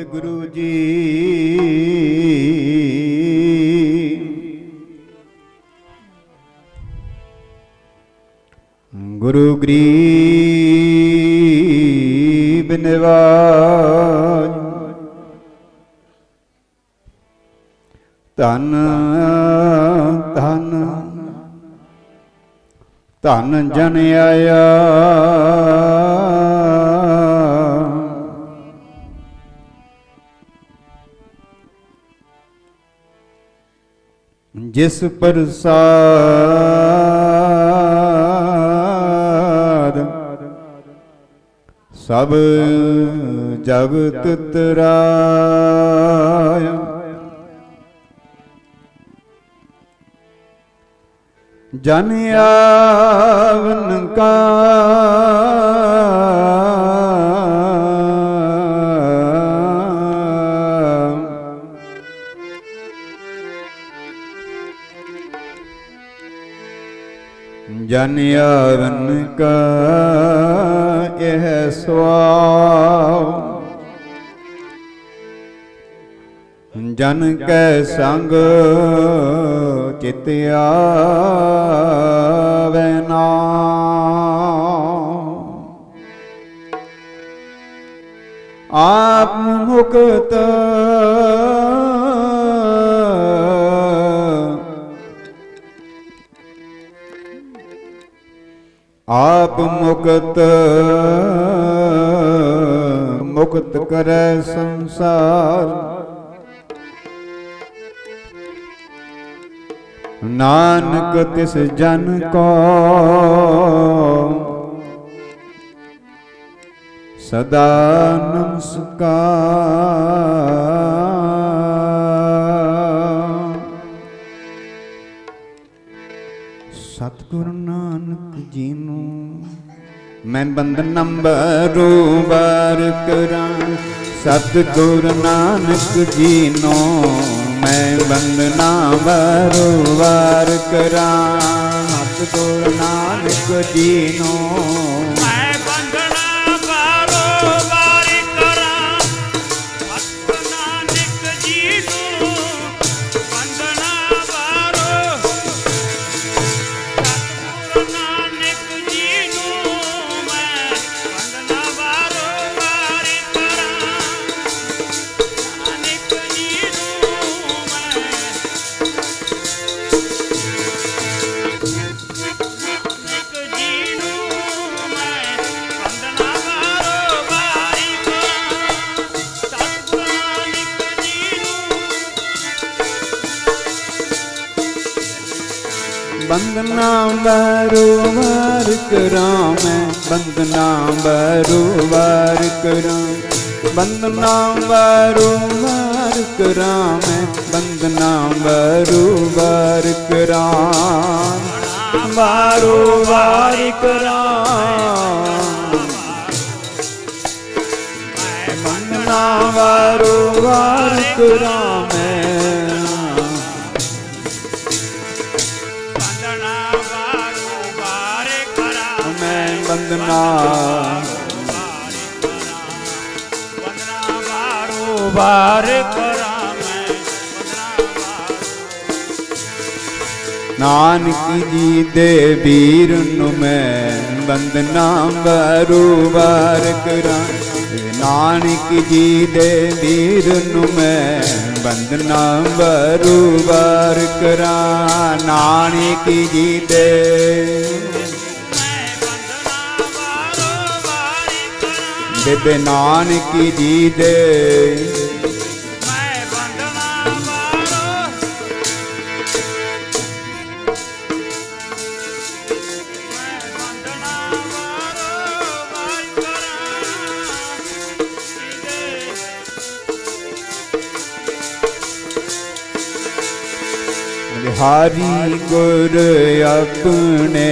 वाहिगुरु जी। गुरु ग्रीब निवाज धन धन धन जन आया जिस प्रसाद सब जगत तराया। जन आवन का जन आवन का यह स्वाव। जन कै संग चित आवे नाम। आप मुक्त आप मुक्त मुक्त करे संसार। नानक तिस जन को सदा नमस्कार। सतगुरु नानक जी नू मैं बंदना बरोबर करा। सतगुरु नानक जी नू मैं बंदना बरोबर करा। सतगुरु नानक जी नू मैं बंदना बरोबर करा। सतगुरु नानक जी नू बंदना सतगुरु नानक जी नू मैं बंदना बरोबर करा। नानक जी नू बंदना बरोबर करा। मैं बंदना बरोबर करा। बंदना बरोबर करा। मैं बंदना बरोबर करा। बरोबर करा। बंदना बरोबर करा। मैं बंदना बार करा। नानक जी दे वीर नु मैं बंदना बरोबर करा। नानक जी दे वीर नु मैं बंदना बरोबर करा। नानक जी दे बेबे नानक जी दे मैं बंदना हारी गुर अपने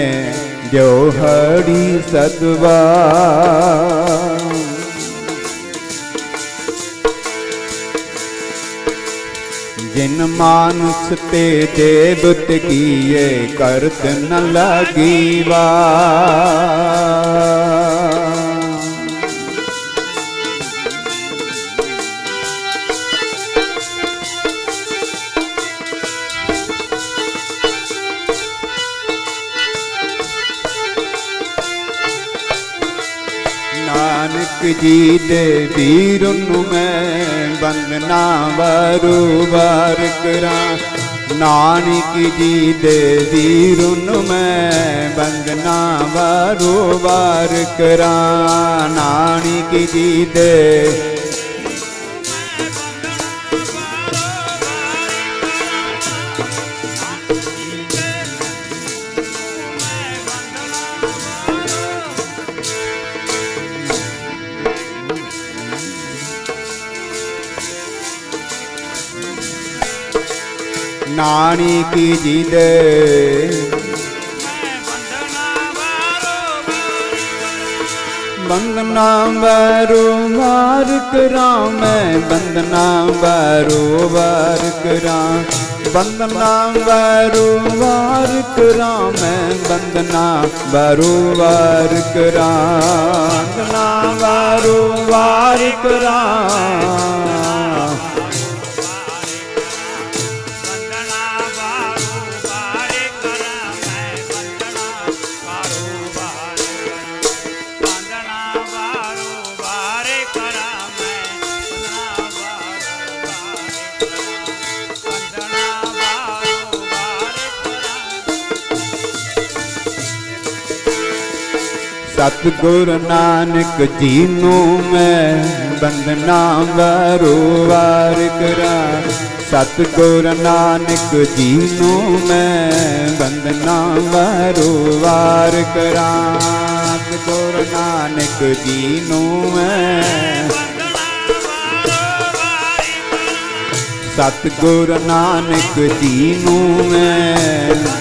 जो हरी सतवा। जिन मानुष ते देवत किए करत न लगीवा। जी दे वीर नूं मैं वंदना वारो वार करा। नानक जी दे वीर नूं मैं वंदना वारो वार करा। नानक जी दे नानक जी दे वंदना वारो वार करा। मैं वंदना वारो वार करा। वंदना वारो वार करा। मैं वंदना वारो वार करा। वंदना वारो वार करा। सतगुरु नानक जी नूं मैं वंदना वारो वार करा। सतगुरु नानक जी नूं मैं वंदना वारो वार करा। सतगुरु नानक जी नूं मैं सतगुरु नानक जी नूं मैं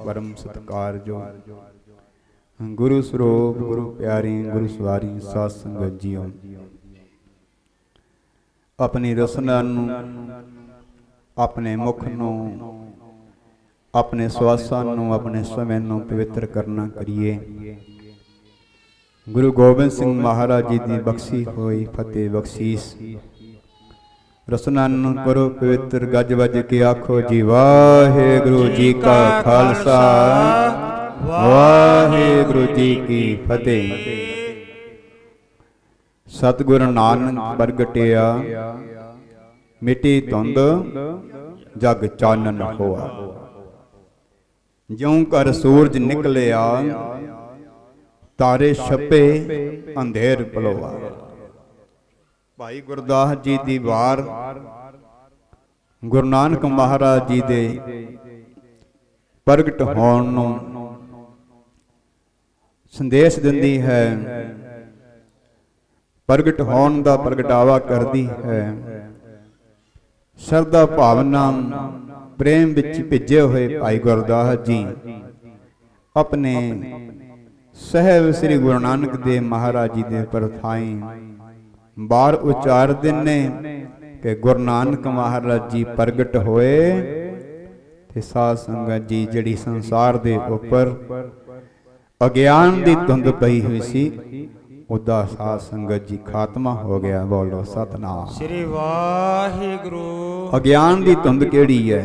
परम सत्कार जो गुरु स्वरूप गुरु प्यारी गुरु सवारी साध संगत जीओ अपनी रसना नूं अपने मुख नूं अपने श्वासां नूं अपने समय नूं पवित्र करना करिए। गुरु गोबिंद सिंह महाराज जी की बख्शी होई फतेह बख्शीश रसना नूं करो पवित्र गज वज के आखो जी वाहेगुरु जी का खालसा वाहेगुरु जी की फतेह। सतगुरु नानक प्रगटिया मिटी धुंध जग चानन होआ। ज्यों कर सूरज निकलिया तारे छपे अंधेर पलोआ। भाई गुरदास जी की वार गुरु नानक महाराज जी दे प्रगट होण नूं संदेश दिंदी है, प्रगट होण दा प्रगटावा करदी है। श्रद्धा भावना प्रेम विच भिजे हुए भाई गुरदास जी अपने सहब श्री गुरु नानक देव महाराज जी दे परथाई बार उचारदे ने कि गुरु नानक महाराज जी प्रगट होए ते साध संगत जी जिहड़ी संसार दे उपर अज्ञान दी धुंध पई हुई सी उदा साध संगत जी खात्मा हो गया। बोलो सतनाम श्री वाहिगुरु। अज्ञान दी धुंध केड़ी है?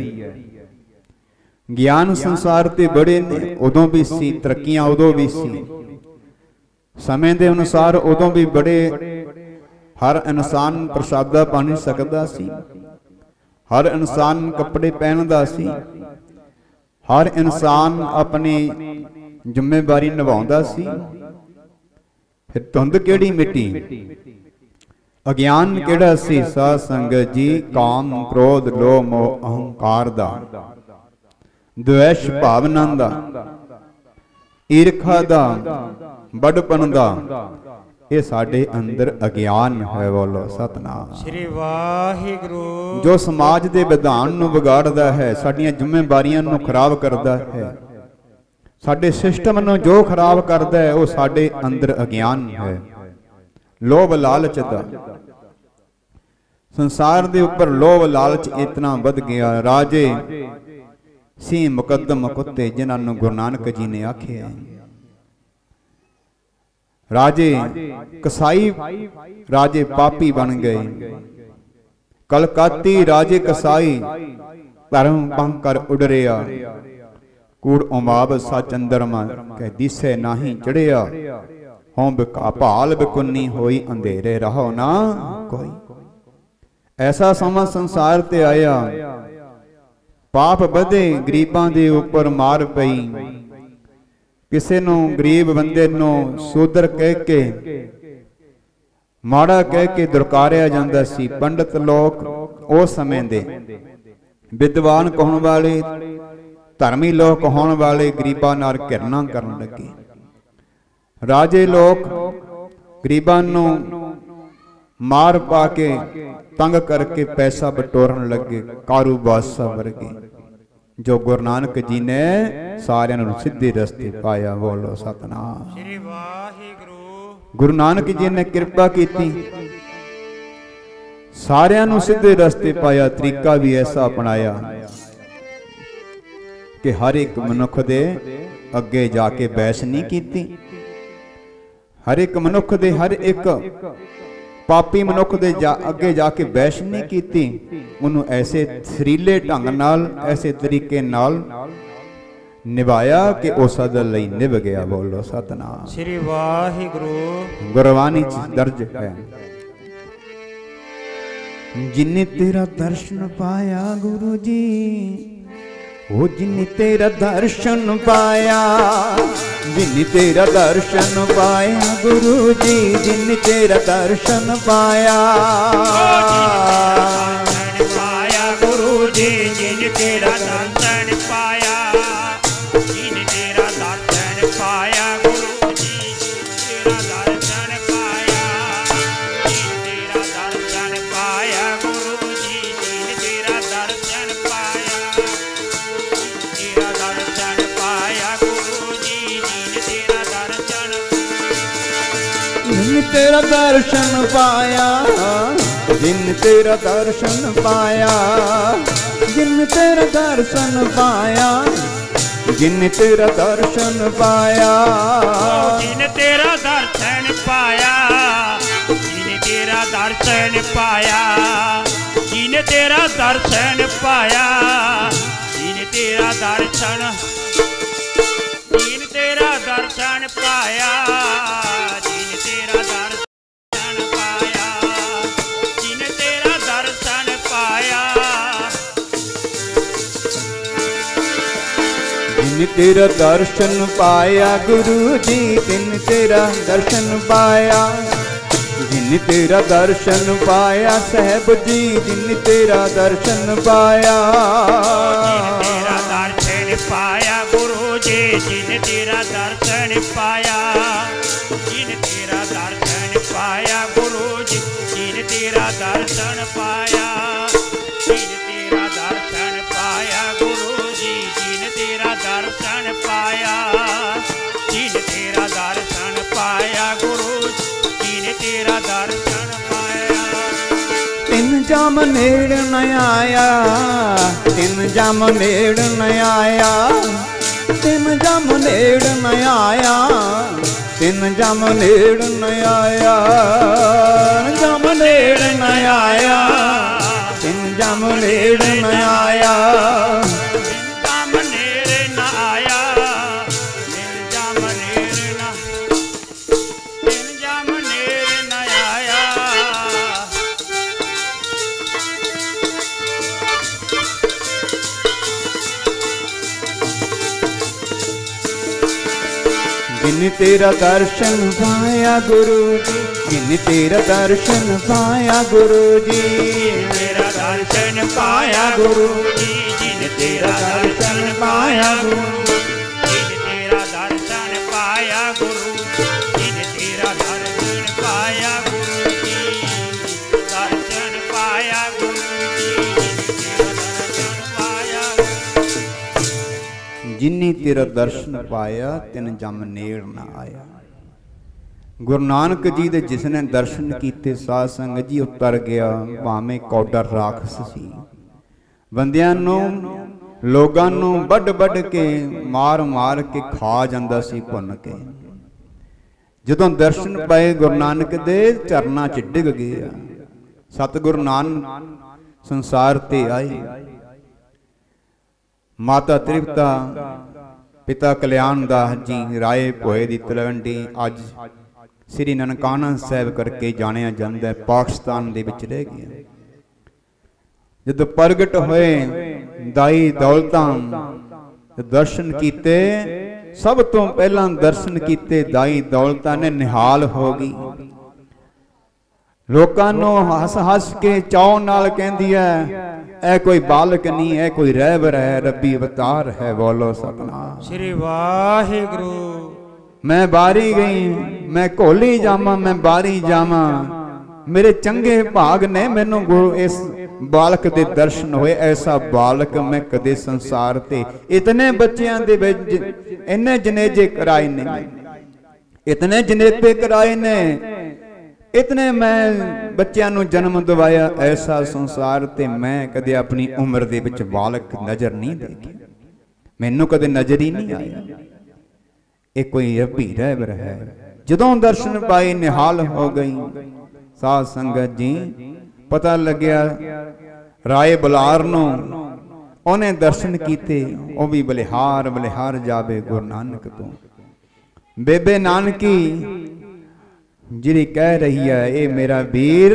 ज्ञान संसार ते बड़े ने उदों भी सी, तरक्कियां उदों भी सी, समय दे अनुसार उदों भी बड़े। हर इंसान प्रसादा पा नहीं सकता सी, हर इंसान कपड़े पहनदा सी, हर इंसान अपनी जिम्मेवारी निभाउंदा सी। फिर धुंध केड़ी मिटी? अज्ञान केड़ा सी साध संगत जी? काम क्रोध लोभ मोह अहंकार दा, द्वेष भावना दा, ईर्खा दा, बड़पन दा, ये साडे अंदर अज्ञान है। बोलो सतनाम श्री वाहिगुरु। जो समाज दे विधान नूं बिगाड़दा है, साडियां जिम्मेवारियां नूं खराब करदा है, साडे सिस्टम नूं जो खराब करदा है, वो साडे अंदर अज्ञान है। लोभ लालच दा संसार दे उपर लोभ लालच इतना वध गया। राजे सी मुकदम कुत्ते जिन्हां नूं गुरु नानक जी ने आखिया राजे कसाई राजे पापी बन गए। कलकाती राजे कसाई धर्म भंग कर उडरिया। कूड़ उमाब सा चंद्रमा कह दिसे नाही चढ़िया। हों बिका भाल बिकुन्नी होई अंधेरे रहो ना कोई। ऐसा समा संसार ते आया, पाप बधे गरीबां दे उपर मार पई। किसे नूं गरीब बंदे नूं सूदर कह के माड़ा कह के दुरकारिया जांदा सी। पंडित लोग उस समय दे विद्वान कहण वाले, धर्मी लोग कहण वाले गरीबां नाल घृणा करन लगे। राजे लोग गरीबां नूं मार पा के तंग करके पैसा बटोरन लगे। कारू बादशाह वर्गे जो गुरु नानक जी ने सारियां नूं सीधे रस्ते पाया। बोलो सतनाम श्री वाहिगुरु। गुरु नानक जी ने कृपा की, सारियां नूं सीधे रस्ते पाया। तरीका भी ऐसा अपनाया कि हर एक मनुख दे अगे जाके बहस नहीं की। हर एक मनुख दे हर एक पापी मनुख दे अगे जाके बहस नहीं की। उन्होंने ऐसे थरीले ढंग नाल, ऐसे तरीके नाल निभाया कि उस सदा लई निभ गया। बोलो सतनाम श्री वाहिगुरु। गुरबाणी दर्ज है, जिन्ने तेरा दर्शन पाया गुरु जी, ओ जिन्ने तेरा दर्शन पाया, जिन्ने तेरा दर्शन पाया गुरु जी, जिन्ने तेरा दर्शन पाया। पाया गुरु जी, जिन तेरा दर्शन पाया, जिन तेरा दर्शन पाया गुरु जी, तेरा दर्शन पाया, जिन तेरा दर्शन पाया गुरु जी, जिन तेरा दर्शन पाया, तेरा दर्शन पाया गुरु जी, जिन तेरा दर्शन, जिन तेरा दर्शन पाया, जिन तेरा दर्शन पाया, जिन तेरा दर्शन पाया, जिन तेरा दर्शन पाया, जिन तेरा दर्शन पाया, जिन तेरा दर्शन पाया, जिन तेरा दर्शन पाया, जिन तेरा दर्शन, जिन तेरा दर्शन पाया, जिन तेरा दर्शन पाया, जिन तेरा दर्शन पाया, जिन तेरा दर्शन पाया गुरु जी, जिन तेरा दर्शन पाया, जिन तेरा दर्शन पाया साहब जी, जिन तेरा दर्शन पाया, जिन तेरा दर्शन पाया गुरु जी, जिन तेरा दर्शन पाया, जिन तेरा दर्शन पाया गुरु जी, जिन तेरा दर्शन पाया, जिन तेरा दर्शन पाया गुरु जी, जिन तेरा दर्शन पाया, जिन तेरा दर्शन पाया गुरु जी, जिन तेरा दर्शन पाया। तिन जाम नेड़ न आया, तिन जाम नेड़ न आया, तिन जाम नेड़ न आया, तिन जाम नेड़ न आया, जाम नेड़ न आया, तिन जाम नेड़ न आया, जाम नेड़े न आया, तिन जाम नेड़े न, तिन जाम नेड़े न आया। जिन तेरा दर्शन पाया गुरु जी, जिन तेरा दर्शन पाया गुरु जी, तेरा दर्शन पाया गुरु जी, जिन तेरा दर्शन पाया गुरु, जिन तेरा दर्शन पाया गुरु, जिन तेरा दर्शन पाया गुरु जी, दर्शन पाया गुरु जी, जिन तेरा दर्शन पाया। जिन्नी तेरा दर्शन पाया तिन जम नेड़ न आया। गुरु नानक जी दे जिसने दर्शन कीते साध संगत जी उतर गया भावें कौडा राखस सी। बंदियां नूं लोगां नूं वड वड के मार मार के खा जांदा सी भुन के। जदों दर्शन पाए गुरु नानक दे चरना च डिग गया। सतगुरु नानक संसार ते आए। माता तृप्ता पिता कल्याण दास जी राय भोए दी तलवंडी अज श्री ननकाना साहिब करके जानिया जाता है, पाकिस्तान दे विच रह गया। जदों प्रगट होए दाई दौलतां दर्शन कीते, सब तो पहला दर्शन कीते दाई दौलतां ने निहाल हो गई। लोकां नूं हस हस के चाव नाल कहंदी है, ऐ कोई बालक नहीं, ऐ कोई रहबर है, रब्बी अवतार है। बोलो सतनाम श्री वाहिगुरु। मैं बारी गई, मैं घोली जावां, मैं बारी जावां, मेरे चंगे भाग ने मैनू गुरु इस बालक दे दर्शन होए। ऐसा बालक मैं कदे संसार ते इतने बच्चियां दे विच इन्ने जनेजे कराए ने, इतने जनेपे कराए ने, इतने मैं बच्चों नूं जन्म दवाया। ऐसा संसार ते मैं कदे अपनी उम्र दे विच बालक नजर नहीं देखी, मैनू कदे नजर ही नहीं आया। ये कोई रब्बी रहबर है। जदों दर्शन पाए निहाल हो गई। साध संगत जी पता लग्या राय बलार नूं उन्हें दर्शन कीते, वह भी बलिहार बलिहार जावे गुरु नानक तो। बेबे नानकी जिहड़ी कह रही है, ये मेरा वीर,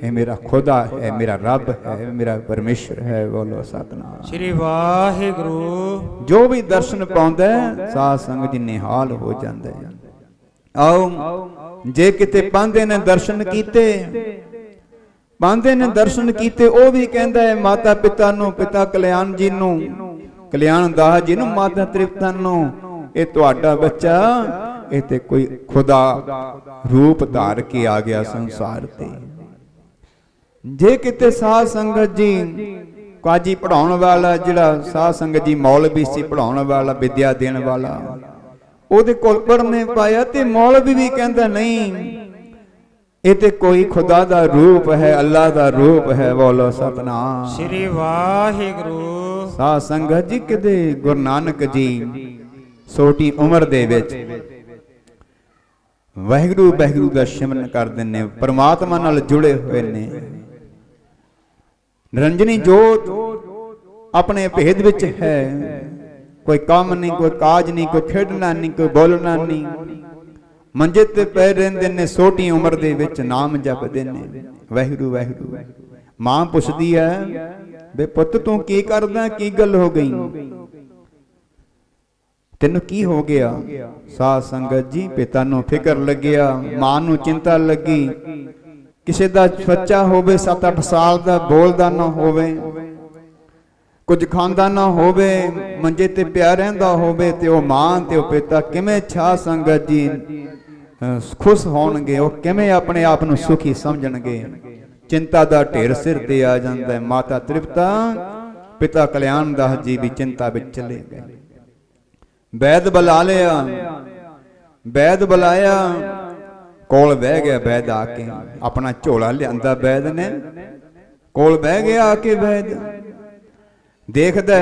ये मेरा खुदा है, मेरा रब है, मेरा परमेश्वर है। बोलो सतनाम श्री वाहिगुरु। जो भी दर्शन पाउंदा है साध संगत जी निहाल हो जांदा है। आओ जे किते पांदे ने दर्शन कीते, पांदे ने दर्शन कीते, वो भी कहंदा है माता पिता नूं, पिता कल्याण जी नूं, कल्याण दास जी नूं, माता तृप्ता नूं, ये तुहाडा बच्चा इते कोई खुदा रूप धार के आ गया संसार ते। जे किते साध संगत जी काजी पढ़ाउण वाला, जिहड़ा साध संगत जी मौलवी सी पढ़ाउण वाला, विद्या देण वाला, ओदे कोल पढ़ने पाया ते मौलवी भी कहंदा नहीं, ये ते कोई खुदा दा रूप है, अल्लाह दा रूप है। बोलो सतनाम श्री वाहिगुरु। साध संगत जी किदे गुरु नानक जी छोटी उम्र दे विच वाहिगुरू वाहिगुरू दा सिमरन करदे ने, परमात्मा नाल जुड़े हुए ने। निरंजनी जोत अपने भेद विच है, कोई काम नहीं, कोई काज नहीं, कोई खेडना नहीं, कोई बोलना नहीं। मंजे ते पै रहिंदे ने, छोटी उम्र दे विच नाम जपदे ने वाहिगुरू वाहिगुरू। मां पुछदी है, बे पुੱਤ तू की करदा, की गल हो गई, तेन की हो गया? साध संगत जी पिता नूं फिकर लग्या, मां नूं चिंता लगी। किसी दा बच्चा होवे 7-8 साल दा, बोलदा ना होवे, कुछ खांदा ना होवे, मंजे ते पिया रहिंदा होवे, ते ओ मां ते ओ पिता किवें छा संगत जी खुश होणगे, ओ किवें अपने आप नूं सुखी समझणगे। चिंता दा ढेर सिर ते आ जांदा है। माता तृप्ता पिता कल्याण दास जी भी चिंता विच चले गए। वैद बुला लिया, वैद बुलाया, कोल बह गया वैद आके, अपना झोला लियांदा वैद ने, कोल बह गया आके वैद देखदा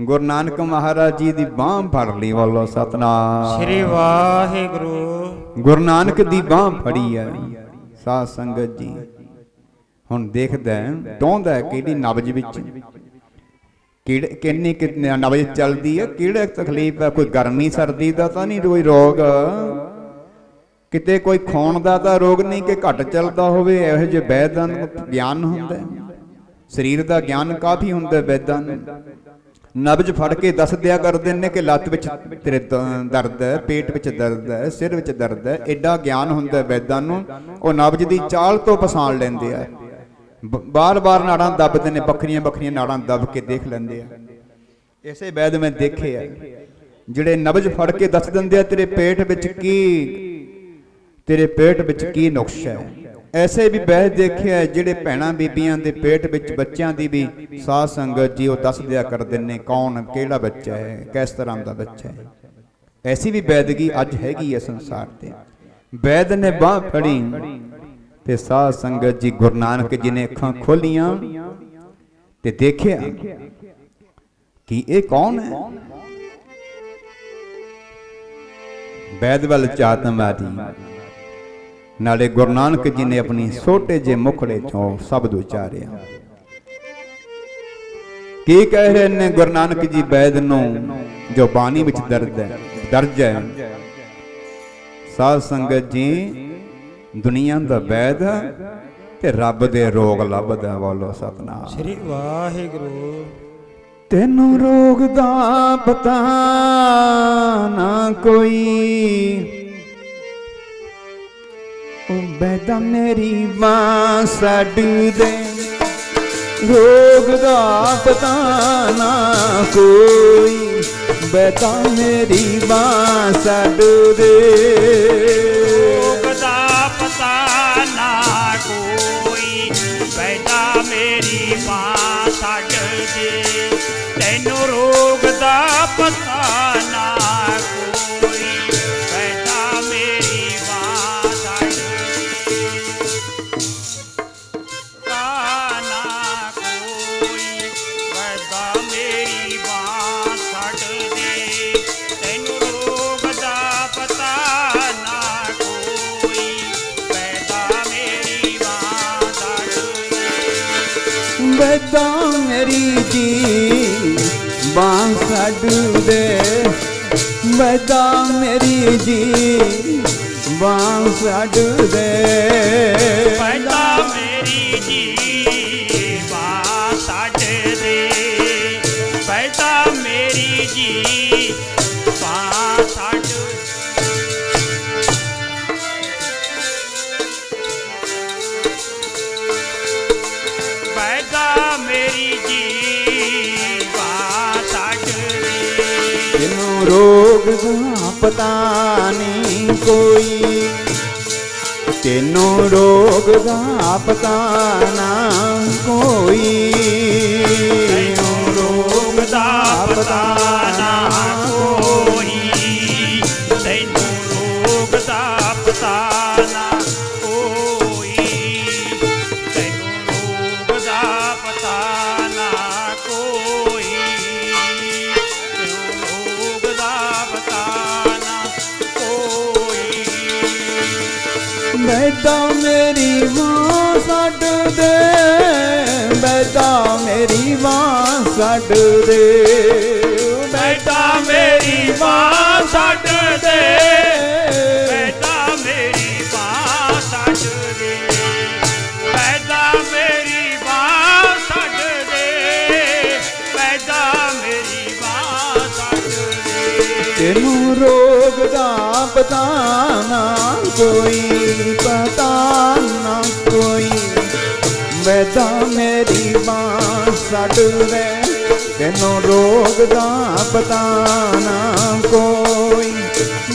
गुरु नानक महाराज जी दी बांह फड़ ली। बोलो सतनाम श्री वाहिगुरु। गुरु नानक दी बांह फड़ी है। साध संगत जी हुण देखदा टोंदा किहड़ी नबज विच, किन्नी नबज चलती है, किहड़े तकलीफ है, कोई गर्मी सर्दी का तो नहीं कोई रोग, किते कोई खून का तो रोग नहीं कि घट चलता होवे। इहो जिहे वैदां नूं ज्ञान हुंदा, शरीर का ज्ञान काफ़ी हुंदा वैदां नूं। नबज फड़ के दस दिया करदे ने कि लत्त विच तेरे दर्द है, पेट विच दर्द है, सिर विच दर्द है। एडा ज्ञान हुंदा वैदां नूं, ओह नबज दी चाल तो पछाण लैंदे आ। बार बार नाड़ां दबदे ने, बखरियां बखरियां नाड़ां दब के देख लैंदे आ। इसे वैद मैं देखे है जिहड़े नबज फड़ के दस दिंदे आ तेरे पेट विच की, तेरे पेट विच की नुक्स है। ऐसे भी वैद देखे है जिहड़े भैणां बीबियां दे पेट विच बच्चों की भी साध संगत जी वो दस दिया करदे ने कौन किहड़ा बच्चा है, किस तरह का बच्चा है। ऐसी भी वैदगी अज हैगी है संसार ते। वैद ने बांह फड़ी ते साध संगत जी गुरु नानक जी ने अखां खोलियां ते देखिया कि ये कौन है। वैद वल चात मारी। नाले गुरु नानक जी ने अपनी छोटे जे मुखड़े चों शब्द उचारिया। की कह रहे ने गुरु नानक जी वैद नूं जो बाणी विच दर्ज है। साध संगत जी दुनिया दा वैद ते रब दे रोग लभदा। बोलो सतनाम श्री वाहिगुरु। तेनू रोग दा पता ना कोई, ओ बैदा मेरी बां साडू दे। रोग दा पता ना कोई, बैदा मेरी बां साडू दे। रोग दा पता ना कोई, बैदा मेरी बां साड दे। तैनू रोग दा पता ना कोई, बैदा मेरी बां साड बैदा मेरी जी बां साडू दे। बैदा मेरी जी बां साडू दे। बैदा मेरी जी बां साड दे। बैदा मेरी जी बां साड। बैदा मेरी जी बां साड दे। तेनू रोग दा पता नहीं कोई, तेनू रोग दा पता ना कोई। तैनू रोग दा पता ना कोई, तैनू रोग दा पता ना कोई, तैनू रोग दा पता ना कोई, तैनू रोग दा पता ना कोई। बैदा मेरी मां साड दे। बैदा मेरी मां साड दे। बैदा मेरी बां साड दे। बैदा मेरी बां साड दे। बैदा मेरी बां साड दे। बैदा मेरी बां साड दे। तेनू रोग दा पता ना कोई, पता ना कोई। बैदा मेरी बां साड दे। तेनू रोग दा पता ना कोई,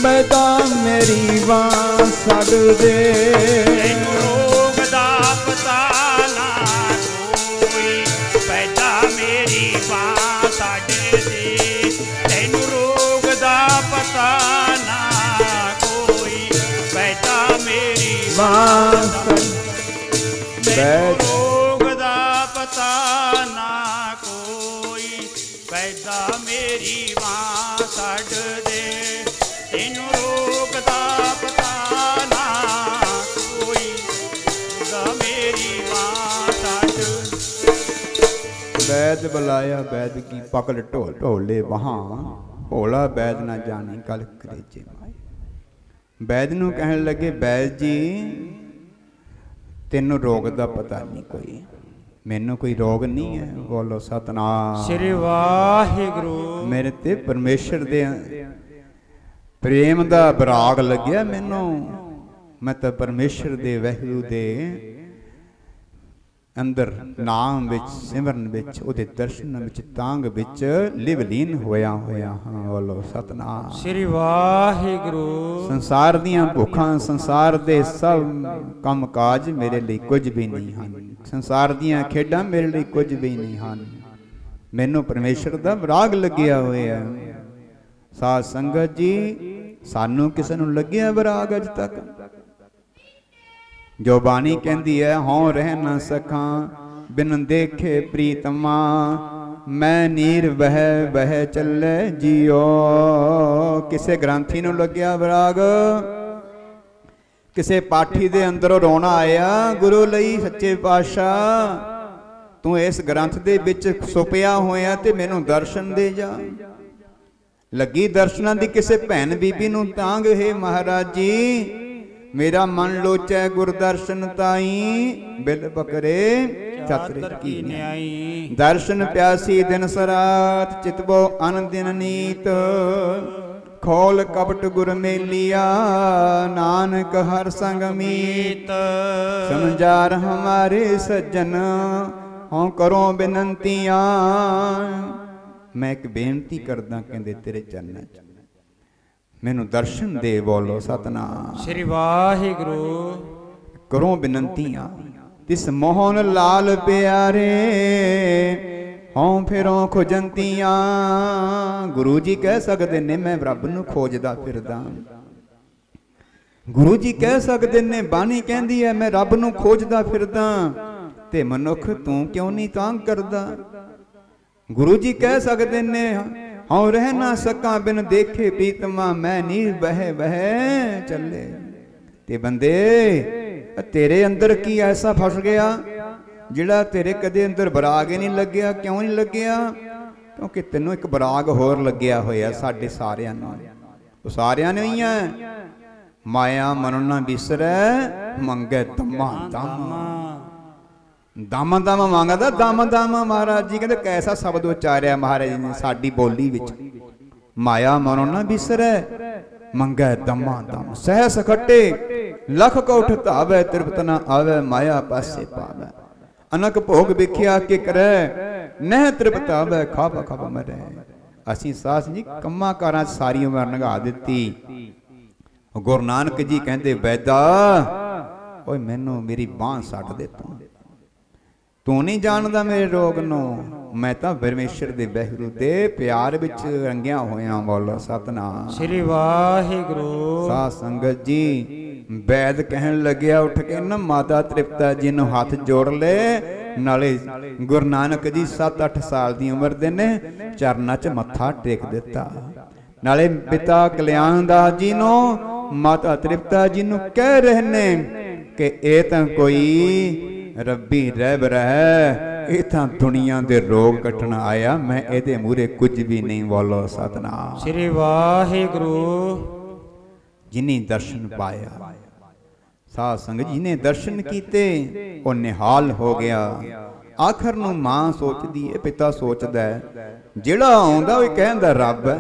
बैदा मेरी बां साड दे। तैनू रोग दा पता ना कोई, बैदा मेरी बां साड दे। तैनू रोग दा पता ना कोई, बैदा मेरी बां साड। तैनू रोग दा पता ना कोई, बैदा मेरी बां साड दे। तैनू रोग दा पता ना कोई, बैदा मेरी बां साड। वैद बुलाया वैद की पकड़ ढोल ढोले वहां। भोला वैद ना जाने कल करेजे माए। वैद नूं कहण लगे वैद जी तेनों रोग दा पता नहीं कोई, मैनू कोई रोग नहीं है। बोलो सतनाम श्री वाहिगुरु। मेरे ते परमेश्वर दे प्रेम दा बराग लग्या मैनू। मैं तो परमेश्वर दे वैगुरू दे अंदर नाम विच सिमरन विच उहदे दर्शन विच तांग विच लिवलीन होया होया हाँ। बोलो सतनाम श्री वाहिगुरु। संसार दियां भुखां संसार दे सब काम काज मेरे लिए कुछ भी नहीं हैं। संसार दियां खेडां मेरे लिए कुछ भी नहीं हैं। मैनू परमेश्वर दा विराग लग्या होया। साध संगत जी सानू किसे नूं लग्या विराग अज तक? जो बाणी कहती है हों रह न सखां बिन देखे प्रीतमा मैं नीर बह बह चले जियो। किसे ग्रंथी नूं लग्या विराग, किसे पाठी दे अंदरों रोना आया गुरु लई सच्चे पातशाह तू इस ग्रंथ दे विच सुपिया होया ते मैनू दर्शन दे जा। लगी दर्शनां दी किसे भैन बीबी नूं तांग, हे महाराज जी मेरा मन लोचै गुर दर्शन ताई, बिल बकरे छत्र की न्याई। दर्शन प्यासी दिन सरात, चितबो अन दिन नीत। खोल कपट गुर मेलिया, नानक हर संग मीत। समझार हमारे सज्जन, हों करो बेनंतियां। मैं एक बेनती करदा कहंदे तेरे चरणां च मैनू दर्शन दे। बोलो सतनाम श्री वाहिगुरु। करो बिनंतियां तिस मोहन लाल प्यारे, हों फिरों खोजंतियां। गुरु जी कह सकते ने मैं रब नू खोजदा फिरदा। गुरु जी कह सकते ने, बाणी कहंदी है मैं रब नू खोजदा फिरदा, ते मनुख तू क्यों नहीं तांग करदा। गुरु जी कह सकते ने, हाँ रह ना सका बिन देखे प्रीतमा, मैं नीर बह बह चले। ते बंदे तेरे अंदर की ऐसा फस गया जिहड़ा तेरे कदे अंदर बराग ही नहीं लग्या। क्यों नहीं लग्या? क्योंकि तेनों एक बराग होर लग्या होया साडे सारियां नूं। वो सारियां ने ही है माया मनना बिसरै, मंगे दमा दमा। दामा दामा मांगदा दामा दामा। महाराज जी कहते कैसा शब्द उचारिया महाराज जी ने साडी बोली विच। माया मनो ना बिसरै, मंगै दमा दम। सहस खट्टे लख कोठ धावै, तृप्त न आवे माया पासे पावै। अनक भोग विख्या के करे, नह तृप्त आवे खाब खाब मरै। असीं सास जी कम्मा कारां सारी उमर नगा दित्ती। गुरु नानक जी कहंदे वैदा ओए मैनू मेरी बांह सट दे तू नहीं जानदा मेरे रोग नू। मैं तो परमेश्वर दे वाहिगुरू दे प्यार विच रंगिया होया। बोलो सतनाम श्री वाहिगुरू। साध संगत जी वैद कहन लग्या उठ के ना माता तृप्ता जी नू हाथ जोड़ ले। नाले गुरु नानक जी 7-8 साल दी उम्र दे ने चरनां च मत्था टेक दिता। नाले पिता कल्याण दास जी नू माता तृप्ता जी नू कह रहे ने कि ए तां कोई रब्बी रहबर है, ये तां दुनिया दे रोग कटण आया, मैं एदे मूरे कुछ भी नहीं। बोलो सतनाम श्री वाहिगुरू। जिन्हें दर्शन पाया साध संगत जिन्हें दर्शन कीते वो निहाल हो गया। आखिर नूं मां सोचदी है, पिता सोचदा है, जिहड़ा आउंदा वो कहंदा रब है,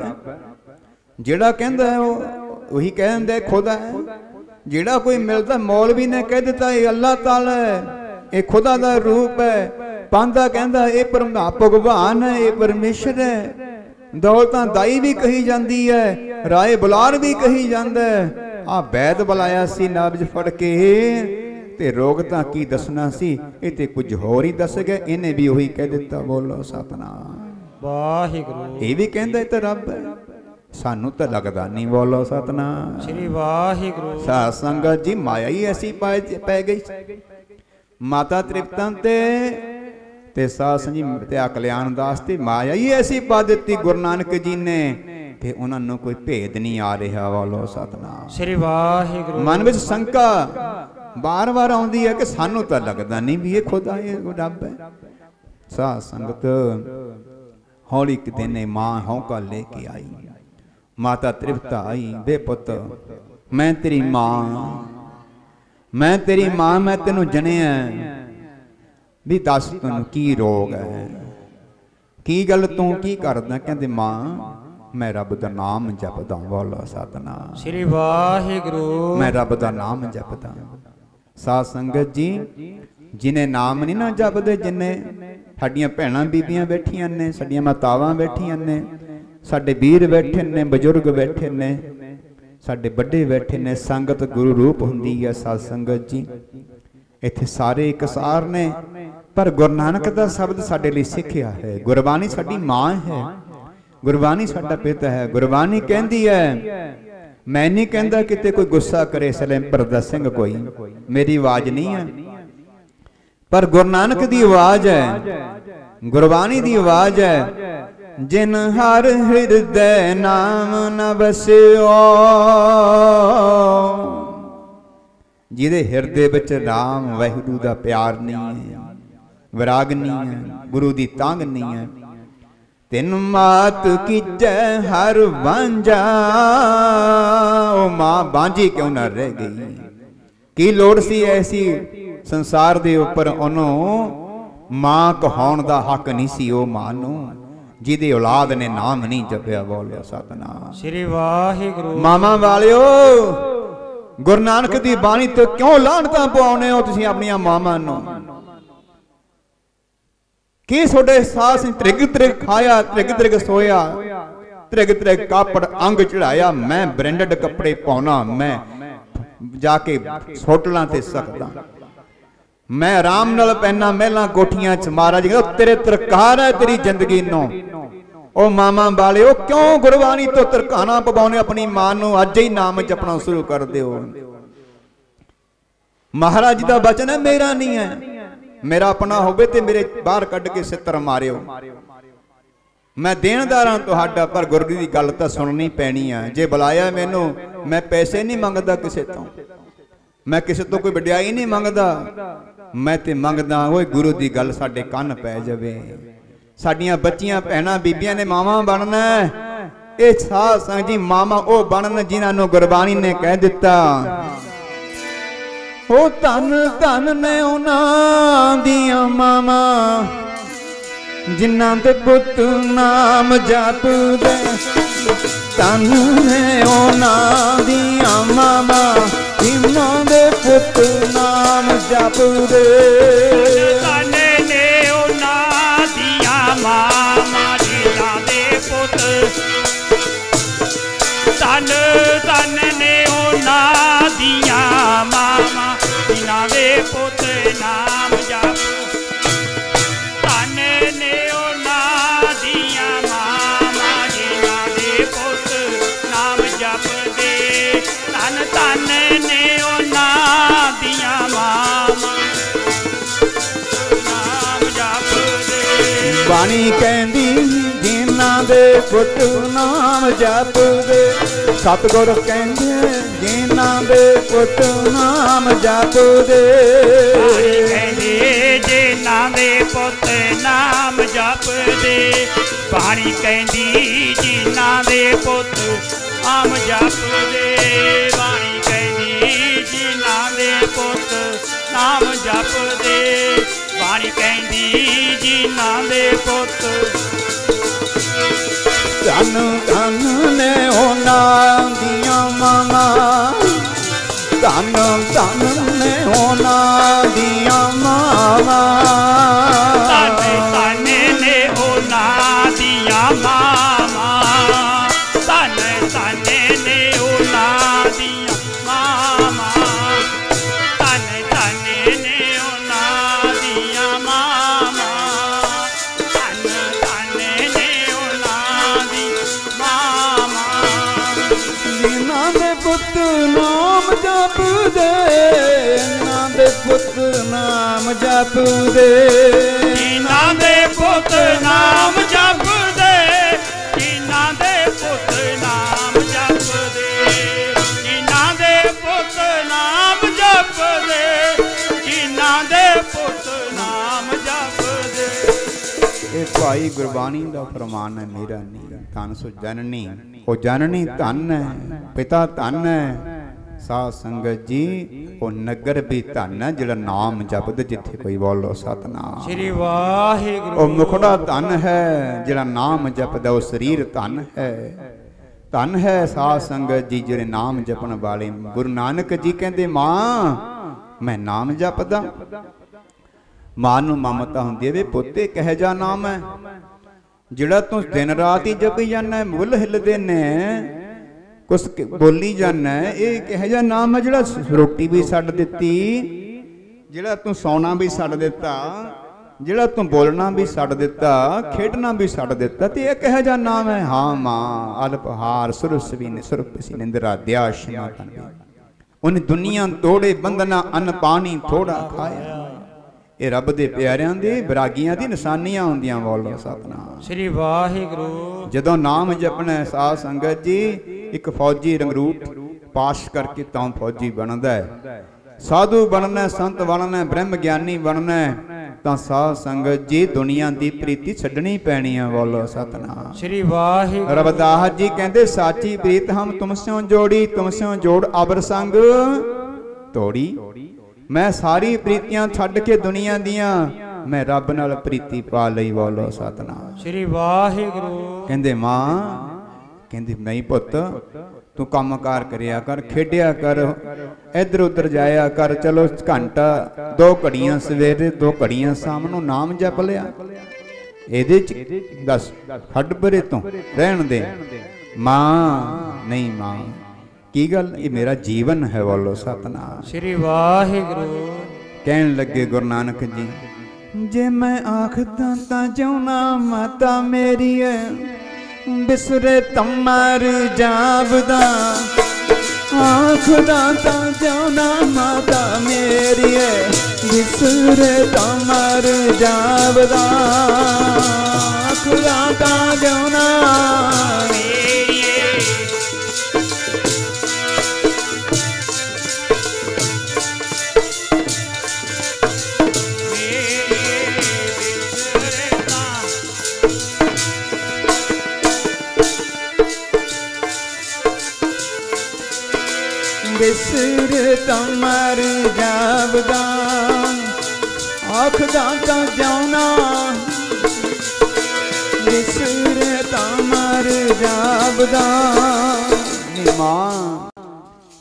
जिहड़ा कहंदा है वही कहंदा खुदा है। जिहड़ा कोई मिलदा मौलवी ने कह दिता ये अल्लाह ताला है, ये खुदा दा रूप है। पांदा कहंदा ये परम भगवान है, ये परमेश्वर है। दौलतां दाई भी कही जाती है, राय बुलार भी कही जाता है। आ वैद बुलाया सी नाबज फड़ के ते रोग तां की दसना सी, ये ते कुछ होर ही दस गए। इन्हें भी वही कह दिता। बोलो सतनाम वाहिगुरू। ये भी कहंदा ते रब है, सानू तो लगता नहीं। बोलो सतनाम श्री वाहिगुरू। साध संगत जी माया ही ऐसी पै गई। माता तृप्ता ते साध संजी ते कल्याण दास ते माया ही ऐसी पा दी गुरु नानक जी ने कि उन्होंने कोई भेद नहीं आ रहा। बोलो सतनाम श्री वाहिगुरू। मन में शंका बार बार आउंदी है कि सानू तो लगता नहीं भी ये खुदा है, रब है। साध संगत हौली एक दिन मां हौका लेके आई। माता तृप्ता आई, बे पुत मैं तेरी मां, मैं तेरी मां, मैं तेनू जनिया भी दस तेनू की रोग है, की गल तू की करदा। कहंदे मां मैं रब दा नाम जपदा। बोलो सतनाम श्री वाहिगुरू। मैं रब दा नाम जपदा। साध संगत जी जिन्हें नाम नहीं ना जपदे, जिन्हें साडियां भैणां बीबियां बैठियां ने, साडियां मातावां बैठियां ने, साडे वीर बैठे ने, बजुर्ग बैठे ने, साडे बड़े बैठे ने। संगत गुरु रूप हुंदी है। साध संगत जी इत्थे सारे एक सार ने, पर गुरु नानक दा शब्द साडे लई सिੱਖਿਆ है। गुरबाणी साडी मां है, गुरबाणी साडा पिता है। गुरबाणी कहंदी है, मैं नहीं कहंदा किते कोई गुस्सा करे सलेम परदा सिंह कोई, मेरी आवाज नहीं है, पर गुरु नानक दी आवाज है। गुरबाणी दी आवाज है, जिन हर हृदय नाम न बसियो, जिहदे हृदय विच राम वाहिगुरू दा प्यार नहीं है, विराग नहीं है, गुरु दी तांग नहीं है। तिन मात कीजै हर वांझा, ओ मां बांझी क्यों ना रह गई। की लोड़ सी ऐसी संसार दे उपर ओनों मां कहाउण दा हक नहीं सी ओ मां नूं, जिहदी औलाद ने नाम नहीं जपिया। बोलिया सतनाम श्री वाहिगुरू। मामा वालियो, गुरु नानक दी बाणी तो क्यों लानतां पवाउने हो तुसीं अपणियां मावां नूं? की सोडे सास त्रिग त्रिग खाया, त्रिग त्रिग सोया, त्रिग त्रिग कापड़ अंग चढ़ाया। मैं ब्रांडेड कपड़े पाउना, मैं जाके होटलां ते सकदा, मैं आराम नाल पहना महलां कोठियां च। महाराज जी तेरे तरकार है तेरी जिंदगी नूं। ओ मामा वाले ओ क्यों गुरबाणी तो तरकाना पवाउने अपनी मां नूं? अज ही नाम जपना शुरू कर दिओ। महाराज जी दा वचन है, मेरा नहीं है, मेरा अपना होवे ते मेरे बाहर कढ के सितर मारियो। मैं देणदार हां तुहाडा, पर गुरु दी गल तां सुननी पैनी है। जे बुलाया मैनू, मैं पैसे नहीं मंगदा किसे तो, मैं किसे तो कोई वड्याई नहीं मंगदा, मैं ते मंगदा ओए गुरु दी गल साडे कंन पै जावे। साडियां बच्चियां भैणां बीबियां ने मावां बनना। ये साध संगत जी मामा ओ बनन जिन्हां नूं गुरबाणी ने कह दिता, ओ धन धन ने उन्हां दियां मावां जिन्हां दे पुत नाम जपदे। धन ने उन्हां दियां मावां जिन्हां दे पुत नाम जपदे। धन ने उन्हां दियां मावां जिन्हां दे पुत, धन धन ने उन्हां दियां मावां जिन्हां दे पुत नाम जप। धन ने उन्हां दियां मावां जिन्हां दे पुत नाम जपदे। धन धन ने उन्हां दियां मावां नाम जपदे। बाणी कहंदी जिन्हां दे पुत नाम जपदे। सतगुर कहंदे जिन्हां दे पुत नाम जपदे। जिन्हां दे पुत नाम जपदे। बाणी कहंदी जिन्हां दे पुत नाम जपदे। बाणी कहंदी जिन्हां दे पुत नाम जपदे। बाणी कहंदी जिन्हां दे पुत। धन धन ने उन्हां दियां मावां, धन धन ने उन्हां दियां मावां। धन धन ने उन्हां दियां मावां। धन धन ने उन्हां दियां मावां। धन धन ने उन्हां दियां मावां। धन धन ने उन्हां दी मावां। जिन्हां दे पुत नाम जपदे, जिन्हां दे पुत नाम जपदे। जिन्हां दे पुत नाम जपदे। जिन्हां दे पुत नाम जपदे। जिन्हां दे पुत नाम जपदे। जिन्हां दे पुत नाम जपदे। ये भाई गुरबाणी दा फरमान है, मेरा नहीं। धन सो जननी, ओ जननी धन है, पिता धन है। साध संगत जी ओ नगर भी धन है जिहड़ा नाम जपदे। जिथे कोई बोलो सतनाम श्री वाहिगुरू। ओ मुखड़ा धन है जिहड़ा नाम जपदा। ओ शरीर धन है, धन है साध संगत जी जिहड़े नाम जपण वाले। गुरु नानक जी कहंदे मां मैं नाम जपदा। मां नूं ममता हुंदी है वे पुੱਤੇ कह जा नाम है जिहड़ा तूं दिन रात ही जपी जाना, मुੱਲ हिलदे ने कुछ बोली जाना। ये कह जा नाम है जिहड़ा रोटी भी छड्ड दित्ती, जिहड़ा तूं सौना भी छड्ड दित्ता, जिहड़ा तूं बोलना भी छड्ड दित्ता, खेडना भी छड्ड दित्ता। ते ये कह जा नाम है। हाँ मां अल्पहार सुरपसी निंद्रा दयाशमा तन उन दुनिया तोड़े बंदना अन्न पानी थोड़ा खाया। ਇਹ ਰੱਬ ਦੇ ਪਿਆਰਿਆਂ ਦੇ ਵਿਰਾਗੀਆਂ ਦੀ ਨਿਸ਼ਾਨੀਆਂ ਹੁੰਦੀਆਂ। ਬੋਲੋ ਸਤਨਾਮ ਸ੍ਰੀ ਵਾਹਿਗੁਰੂ। ਜਦੋਂ ਨਾਮ ਜਪਣਾ ਸਾਧ ਸੰਗਤ ਜੀ, ਇੱਕ ਫੌਜੀ ਰੰਗਰੂਟ ਪਾਸ ਕਰਕੇ ਤਾਂ ਫੌਜੀ ਬਣਦਾ ਹੈ। ਸਾਧੂ ਬਣਨਾ, ਸੰਤ ਬਣਨਾ, ਬ੍ਰਹਮ ਗਿਆਨੀ ਬਣਨਾ ਤਾਂ ਸਾਧ ਸੰਗਤ ਜੀ ਦੁਨੀਆ ਦੀ ਪ੍ਰੀਤੀ ਛੱਡਣੀ ਪੈਣੀ ਹੈ। ਬੋਲੋ ਸਤਨਾਮ ਸ੍ਰੀ ਵਾਹਿਗੁਰੂ। ਰਵਿਦਾਸ ਜੀ ਕਹਿੰਦੇ ਸਾਚੀ ਪ੍ਰੀਤ ਹਮ ਤੁਮਸਿਓ ਜੋੜੀ, ਤੁਮਸਿਓ ਜੋੜ ਅਬਰ ਸੰਗ ਤੋੜੀ। ਮੈਂ ਸਾਰੀ ਪ੍ਰੀਤੀਆਂ ਛੱਡ ਕੇ ਦੁਨੀਆ ਦੀਆਂ ਮੈਂ ਰੱਬ ਨਾਲ ਪ੍ਰੀਤੀ ਪਾ ਲਈ। ਬੋਲੋ ਸਤਨਾਮ ਸ੍ਰੀ ਵਾਹਿਗੁਰੂ। ਕਹਿੰਦੇ ਮਾਂ, ਕਹਿੰਦੀ ਨਹੀਂ ਪੁੱਤ, ਤੂੰ ਕੰਮ ਕਾਰ ਕਰਿਆ ਕਰ, ਖੇਡਿਆ ਕਰ, ਇੱਧਰ ਉੱਧਰ ਜਾਇਆ ਕਰ। ਚਲੋ ਘੰਟਾ 2 ਘੜੀਆਂ ਸਵੇਰੇ 2 ਘੜੀਆਂ ਸ਼ਾਮ ਨੂੰ ਨਾਮ ਜਪ ਲਿਆ, ਇਹਦੇ ਚ ਦੱਸ ਹੱਡ ਬਰੇ ਤੋਂ ਰਹਿਣ ਦੇ। ਮਾਂ ਨਹੀਂ ਮਾਂ, ਕੀ ਗੱਲ, ਇਹ ਮੇਰਾ ਜੀਵਨ ਹੈ। ਬੋਲੋ ਸਤਨਾਮ ਸ੍ਰੀ ਵਾਹਿਗੁਰੂ। ਕਹਿਣ ਲੱਗੇ ਗੁਰੂ ਨਾਨਕ ਜੀ, ਜੇ ਮੈਂ ਆਖਦਾ ਤਾਂ ਜਿਉਣਾ ਮਾਤਾ ਮੇਰੀ ਹੈ, ਬਿਸਰੇ ਤਮਰ ਜਾਪਦਾ। ਆਖਦਾ ਤਾਂ ਜਿਉਣਾ ਮਾਤਾ ਮੇਰੀ ਹੈ, ਬਿਸਰੇ ਤਮਰ ਜਾਪਦਾ। ਆਖਦਾ ਤਾਂ ਜਿਉਣਾ ਮੇਰੀ ਹੈ, ਬਿਸਰ ਤਮਰ ਜਾਪਦਾ। ਆਖਦਾ ਤਾਂ ਜਿਉਣਾ ਬਿਸਰ ਤਮਰ ਜਾਪਦਾ। ਨੀ ਮਾਂ,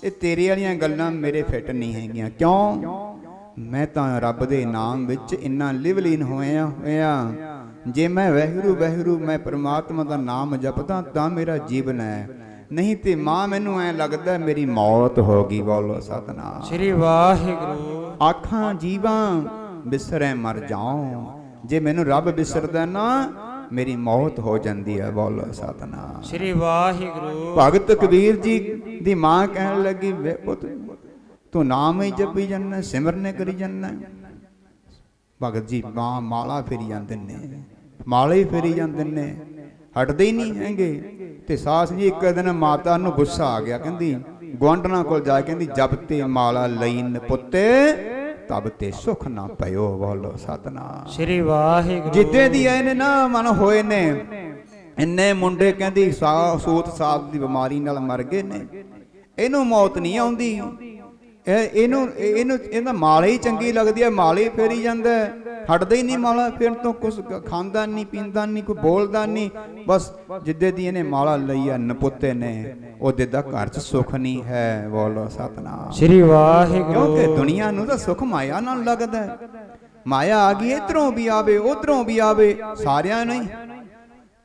ਇਹ ਤੇਰੇ ਵਾਲੀਆਂ ਗੱਲਾਂ ਮੇਰੇ ਫਿੱਟ ਨਹੀਂ ਹੈਗੀਆਂ। ਕਿਉਂ? ਮੈਂ ਤਾਂ ਰੱਬ ਦੇ ਨਾਮ ਵਿੱਚ ਇੰਨਾ ਲਿਵਲੀਨ ਹੋਇਆ। ਜੇ ਮੈਂ ਵਾਹਿਗੁਰੂ ਵਾਹਿਗੁਰੂ ਮੈਂ ਪਰਮਾਤਮਾ ਦਾ ਨਾਮ ਜਪਦਾ ਤਾਂ ਮੇਰਾ ਜੀਵਨ ਹੈ, ਨਹੀਂ ਤੇ ਮਾਂ ਮੈਨੂੰ ਐ ਲੱਗਦਾ ਮੇਰੀ ਮੌਤ ਹੋ ਗਈ। ਬੋਲੋ ਸਤਨਾਮ ਸ੍ਰੀ ਵਾਹਿਗੁਰੂ। ਆਖਾਂ ਜੀਵਾਂ ਬਿਸਰੈ ਮਰ ਜਾਉ, ਜੇ ਮੈਨੂੰ ਰੱਬ ਬਿਸਰਦਾ ਨਾ ਮੇਰੀ ਮੌਤ ਹੋ ਜਾਂਦੀ ਹੈ। ਬੋਲੋ ਸਤਨਾਮ ਸ੍ਰੀ ਵਾਹਿਗੁਰੂ। ਭਗਤ ਕਬੀਰ ਜੀ ਦੀ ਮਾਂ ਕਹਿਣ ਲੱਗੀ, ਵੇ ਪੁੱਤ ਤੂੰ ਨਾਮ ਹੀ ਜਪੀ ਜਾਂਦਾ, ਸਿਮਰਨੇ ਕਰੀ ਜਾਂਦਾ। ਭਗਤ ਜੀ ਮਾਂ ਮਾਲਾ ਫੇਰੀ ਜਾਂਦੇ ਨੇ, ਮਾਲਾ ਹੀ ਫੇਰੀ ਜਾਂਦੇ ਨੇ, ਹਟਦੇ ਹੀ ਨਹੀਂ ਹੈਗੇ। ਤੇ ਸਾਸ ਜੀ ਇੱਕ ਦਿਨ ਮਾਤਾ ਨੂੰ ਗੁੱਸਾ ਆ ਗਿਆ, ਕਹਿੰਦੀ ਗੁਆਂਢਣਾ ਕੋਲ ਜਾ ਕੇ ਕਹਿੰਦੀ, ਜਬ ਤੇ ਮਾਲਾ ਲਈਨ ਪੁੱਤੇ ਤਬ ਤੇ ਸੁਖ ਨਾ ਪਇਓ। ਬੋਲੋ ਸਤਨਾਮ ਸ੍ਰੀ ਵਾਹਿਗੁਰੂ। ਜਿੱਦੇ ਦੀ ਇਹਨੇ ਨਾ ਮਨ ਹੋਏ ਨੇ, ਇੰਨੇ ਮੁੰਡੇ ਕਹਿੰਦੀ ਸੂਤ ਸਾਧ ਦੀ ਬਿਮਾਰੀ ਨਾਲ ਮਰ ਗਏ ਨੇ, ਇਹਨੂੰ ਮੌਤ ਨਹੀਂ ਆਉਂਦੀ। ਇਹਦਾ ਮਾਲਾ ਹੀ ਚੰਗੀ ਲੱਗਦੀ ਹੈ, ਮਾਲਾ ਹੀ ਫੇਰੀ ਜਾਂਦਾ, ਹਟਦਾ ਹੀ ਨਹੀਂ ਮਾਲਾ ਫੇਰਨ ਤੋਂ। ਕੁਛ ਖਾਂਦਾ ਨਹੀਂ, ਪੀਂਦਾ ਨਹੀਂ, ਕੋਈ ਬੋਲਦਾ ਨਹੀਂ, ਬਸ ਜਿੱਦੇ ਦੀ ਇਹਨੇ ਮਾਲਾ ਲਈ ਹੈ ਨਪੁੱਤੇ ਨੇ, ਉਹਦੇ ਦਾ ਘਰ 'ਚ ਸੁੱਖ ਨਹੀਂ ਹੈ। ਬੋਲੋ ਸਤਨਾਮ ਸ੍ਰੀ ਵਾਹਿਗੁਰੂ। ਕਿਉਂਕਿ ਦੁਨੀਆ ਨੂੰ ਤਾਂ ਸੁੱਖ ਮਾਇਆ ਨਾਲ ਲੱਗਦਾ ਹੈ। ਮਾਇਆ ਆ ਗਈ, ਇੱਧਰੋਂ ਵੀ ਆਵੇ ਉੱਧਰੋਂ ਵੀ ਆਵੇ, ਸਾਰਿਆਂ ਨੂੰ ਹੀ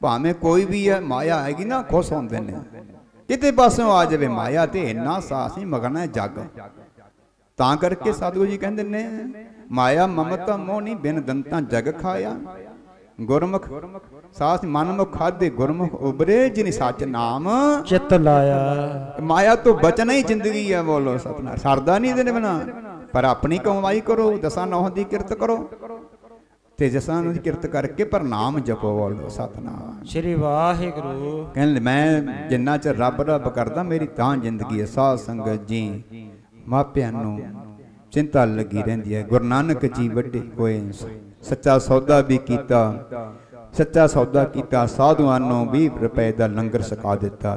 ਭਾਵੇਂ ਕੋਈ ਵੀ ਹੈ, ਮਾਇਆ ਆਏਗੀ ਨਾ ਖੁਸ਼ ਹੁੰਦੇ ਨੇ। ਕਿਤੇ ਪਾਸੋਂ ਆ ਜਾਵੇ ਮਾਇਆ ਤੇ ਇੰਨਾ ਸਾਸ ਨਹੀਂ ਮਗਣਾ ਜੱਗ। ਤਾਂ ਕਰਕੇ ਸਾਧੂ ਜੀ ਕਹਿੰਦੇ ਨੇ, ਮਾਇਆ ਮਮਤਾ ਮੋਹ ਨਹੀਂ ਬਿਨ ਦੰਤਾਂ ਜਗ ਖਾਇਆ। ਗੁਰਮੁਖ ਸਾਸ ਮਨਮੁਖ ਖਾਦੇ ਗੁਰਮੁਖ ਉਬਰੇ, ਜਿਨ ਸੱਚ ਨਾਮ ਚਿੱਤ ਲਾਇਆ। ਮਾਇਆ ਤੋਂ ਬਚਣਾ ਹੀ ਜ਼ਿੰਦਗੀ ਹੈ। ਬੋਲੋ ਸਤਨਾਮ। ਸਰਦਾ ਨਹੀਂ ਇਹਦੇ ਬਿਨਾ, ਪਰ ਆਪਣੀ ਕਮਾਈ ਕਰੋ, ਦਸਾਂ ਨੌਹਾਂ ਦੀ ਕਿਰਤ ਕਰੋ, ਤੇ ਜਸਾਂ ਦੀ ਕਿਰਤ ਕਰਕੇ ਪਰ ਨਾਮ ਜਪੋ। ਬੋਲੋ ਸਤਨਾਮ ਸ੍ਰੀ ਵਾਹਿਗੁਰੂ। ਕਹਿੰਦੇ ਮੈਂ ਜਿੰਨਾ ਚਿਰ ਰੱਬ ਰੱਬ ਕਰਦਾ ਮੇਰੀ ਤਾਂ ਜ਼ਿੰਦਗੀ ਹੈ। ਸਾਧ ਸੰਗਤ ਜੀ, ਮਾਪਿਆਂ ਨੂੰ ਚਿੰਤਾ ਲੱਗੀ ਰਹਿੰਦੀ ਹੈ। ਗੁਰੂ ਨਾਨਕ ਜੀ ਵੱਡੇ ਹੋਏ, ਸੱਚਾ ਸੌਦਾ ਵੀ ਕੀਤਾ, ਸੱਚਾ ਸੌਦਾ ਕੀਤਾ, ਸਾਧੂਆਂ ਨੂੰ 20 ਰੁਪਏ ਦਾ ਲੰਗਰ ਛਕਾ ਦਿੱਤਾ।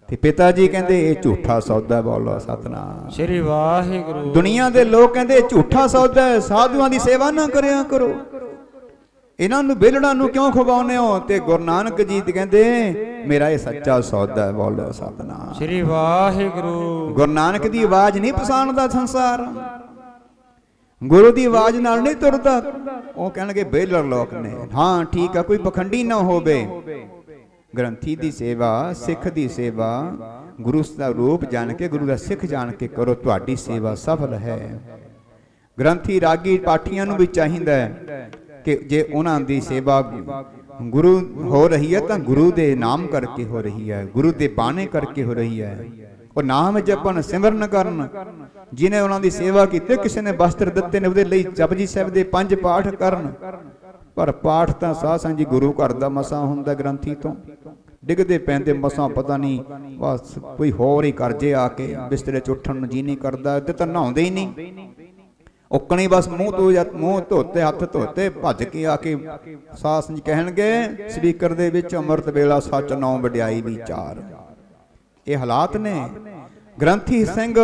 ਤੇ ਪਿਤਾ ਜੀ ਕਹਿੰਦੇ ਇਹ ਝੂਠਾ ਸੌਦਾ। ਬੋਲੋ ਸਤਨਾਮ ਸ੍ਰੀ ਵਾਹਿਗੁਰੂ। ਦੁਨੀਆ ਦੇ ਲੋਕ ਕਹਿੰਦੇ ਇਹ ਝੂਠਾ ਸੌਦਾ ਹੈ, ਸਾਧੂਆਂ ਦੀ ਸੇਵਾ ਨਾ ਕਰਿਆ ਕਰੋ, ਇਹਨਾਂ ਨੂੰ ਬੇਲੜਾਂ ਨੂੰ ਕਿਉਂ ਖਵਾਉਂਦੇ ਹੋ? ਤੇ ਗੁਰੂ ਨਾਨਕ ਜੀ ਕਹਿੰਦੇ ਮੇਰਾ ਇਹ ਸੱਚਾ ਸੌਦਾ ਹੈ। ਬੋਲੋ ਸਤਨਾਮ ਸ੍ਰੀ ਵਾਹਿਗੁਰੂ। ਗੁਰੂ ਨਾਨਕ ਦੀ ਆਵਾਜ਼ ਨਹੀਂ ਪਛਾਣਦਾ ਸੰਸਾਰ, ਗੁਰੂ ਦੀ ਆਵਾਜ਼ ਨਾਲ ਨਹੀਂ ਤੁਰਦਾ। ਉਹ ਕਹਿਣਗੇ ਬੇਲੜ ਲੋਕ ਨੇ। ਹਾਂ ਠੀਕ ਆ, ਕੋਈ ਪਖੰਡੀ ਨਾ ਹੋਵੇ। ਗ੍ਰੰਥੀ ਦੀ ਸੇਵਾ, ਸਿੱਖ ਦੀ ਸੇਵਾ, ਗੁਰੂ ਦਾ ਰੂਪ ਜਾਣ ਕੇ, ਗੁਰੂ ਦਾ ਸਿੱਖ ਜਾਣ ਕੇ ਕਰੋ, ਤੁਹਾਡੀ ਸੇਵਾ ਸਫਲ ਹੈ। ਗ੍ਰੰਥੀ ਰਾਗੀ ਪਾਠੀਆਂ ਨੂੰ ਵੀ ਚਾਹੀਦਾ ਹੈ ਕਿ ਜੇ ਉਹਨਾਂ ਦੀ ਸੇਵਾ ਗੁਰੂ ਹੋ ਰਹੀ ਹੈ ਤਾਂ ਗੁਰੂ ਦੇ ਨਾਮ ਕਰਕੇ ਹੋ ਰਹੀ ਹੈ, ਗੁਰੂ ਦੇ ਬਾਣੇ ਕਰਕੇ ਹੋ ਰਹੀ ਹੈ। ਉਹ ਨਾਮ ਜਪਣ ਸਿਮਰਨ ਕਰਨ। ਜਿਹਨੇ ਉਹਨਾਂ ਦੀ ਸੇਵਾ ਕੀਤੀ, ਕਿਸੇ ਨੇ ਵਸਤਰ ਦਿੱਤੇ ਨੇ, ਉਹਦੇ ਲਈ ਜਪਜੀ ਸਾਹਿਬ ਦੇ 5 ਪਾਠ ਕਰਨ। ਪਰ ਪਾਠ ਤਾਂ ਸਾਧ ਸੰਗਤ ਜੀ ਗੁਰੂ ਘਰ ਦਾ ਮਸਾਂ ਹੁੰਦਾ, ਗ੍ਰੰਥੀ ਤੋਂ ਡਿੱਗਦੇ ਪੈਂਦੇ ਮਸਾਂ ਪਤਾ ਨਹੀਂ ਬਸ ਕੋਈ ਹੋਰ ਹੀ ਕਰਜੇ ਆ ਕੇ ਬਿਸਤਰੇ 'ਚ ਉੱਠਣ ਨੂੰ ਜੀ ਨਹੀਂ ਕਰਦਾ। ਤੇ ਤਾਂ ਨਹਾਉਂਦੇ ਹੀ ਨਹੀਂ, ਉਕਣੀ ਬਸ ਮੂੰਹ ਧੋਤੇ, ਹੱਥ ਧੋਤੇ, ਭੱਜ ਕੇ ਆ ਕੇ ਸਾਧ ਸੰਗਤ ਕਹਿਣਗੇ ਸਪੀਕਰ ਦੇ ਵਿੱਚ ਅੰਮ੍ਰਿਤ ਵੇਲਾ ਸੱਚ ਨੌ ਵਡਿਆਈ ਵਿਚਾਰ। ਇਹ ਹਾਲਾਤ ਨੇ। ਗ੍ਰੰਥੀ ਸਿੰਘ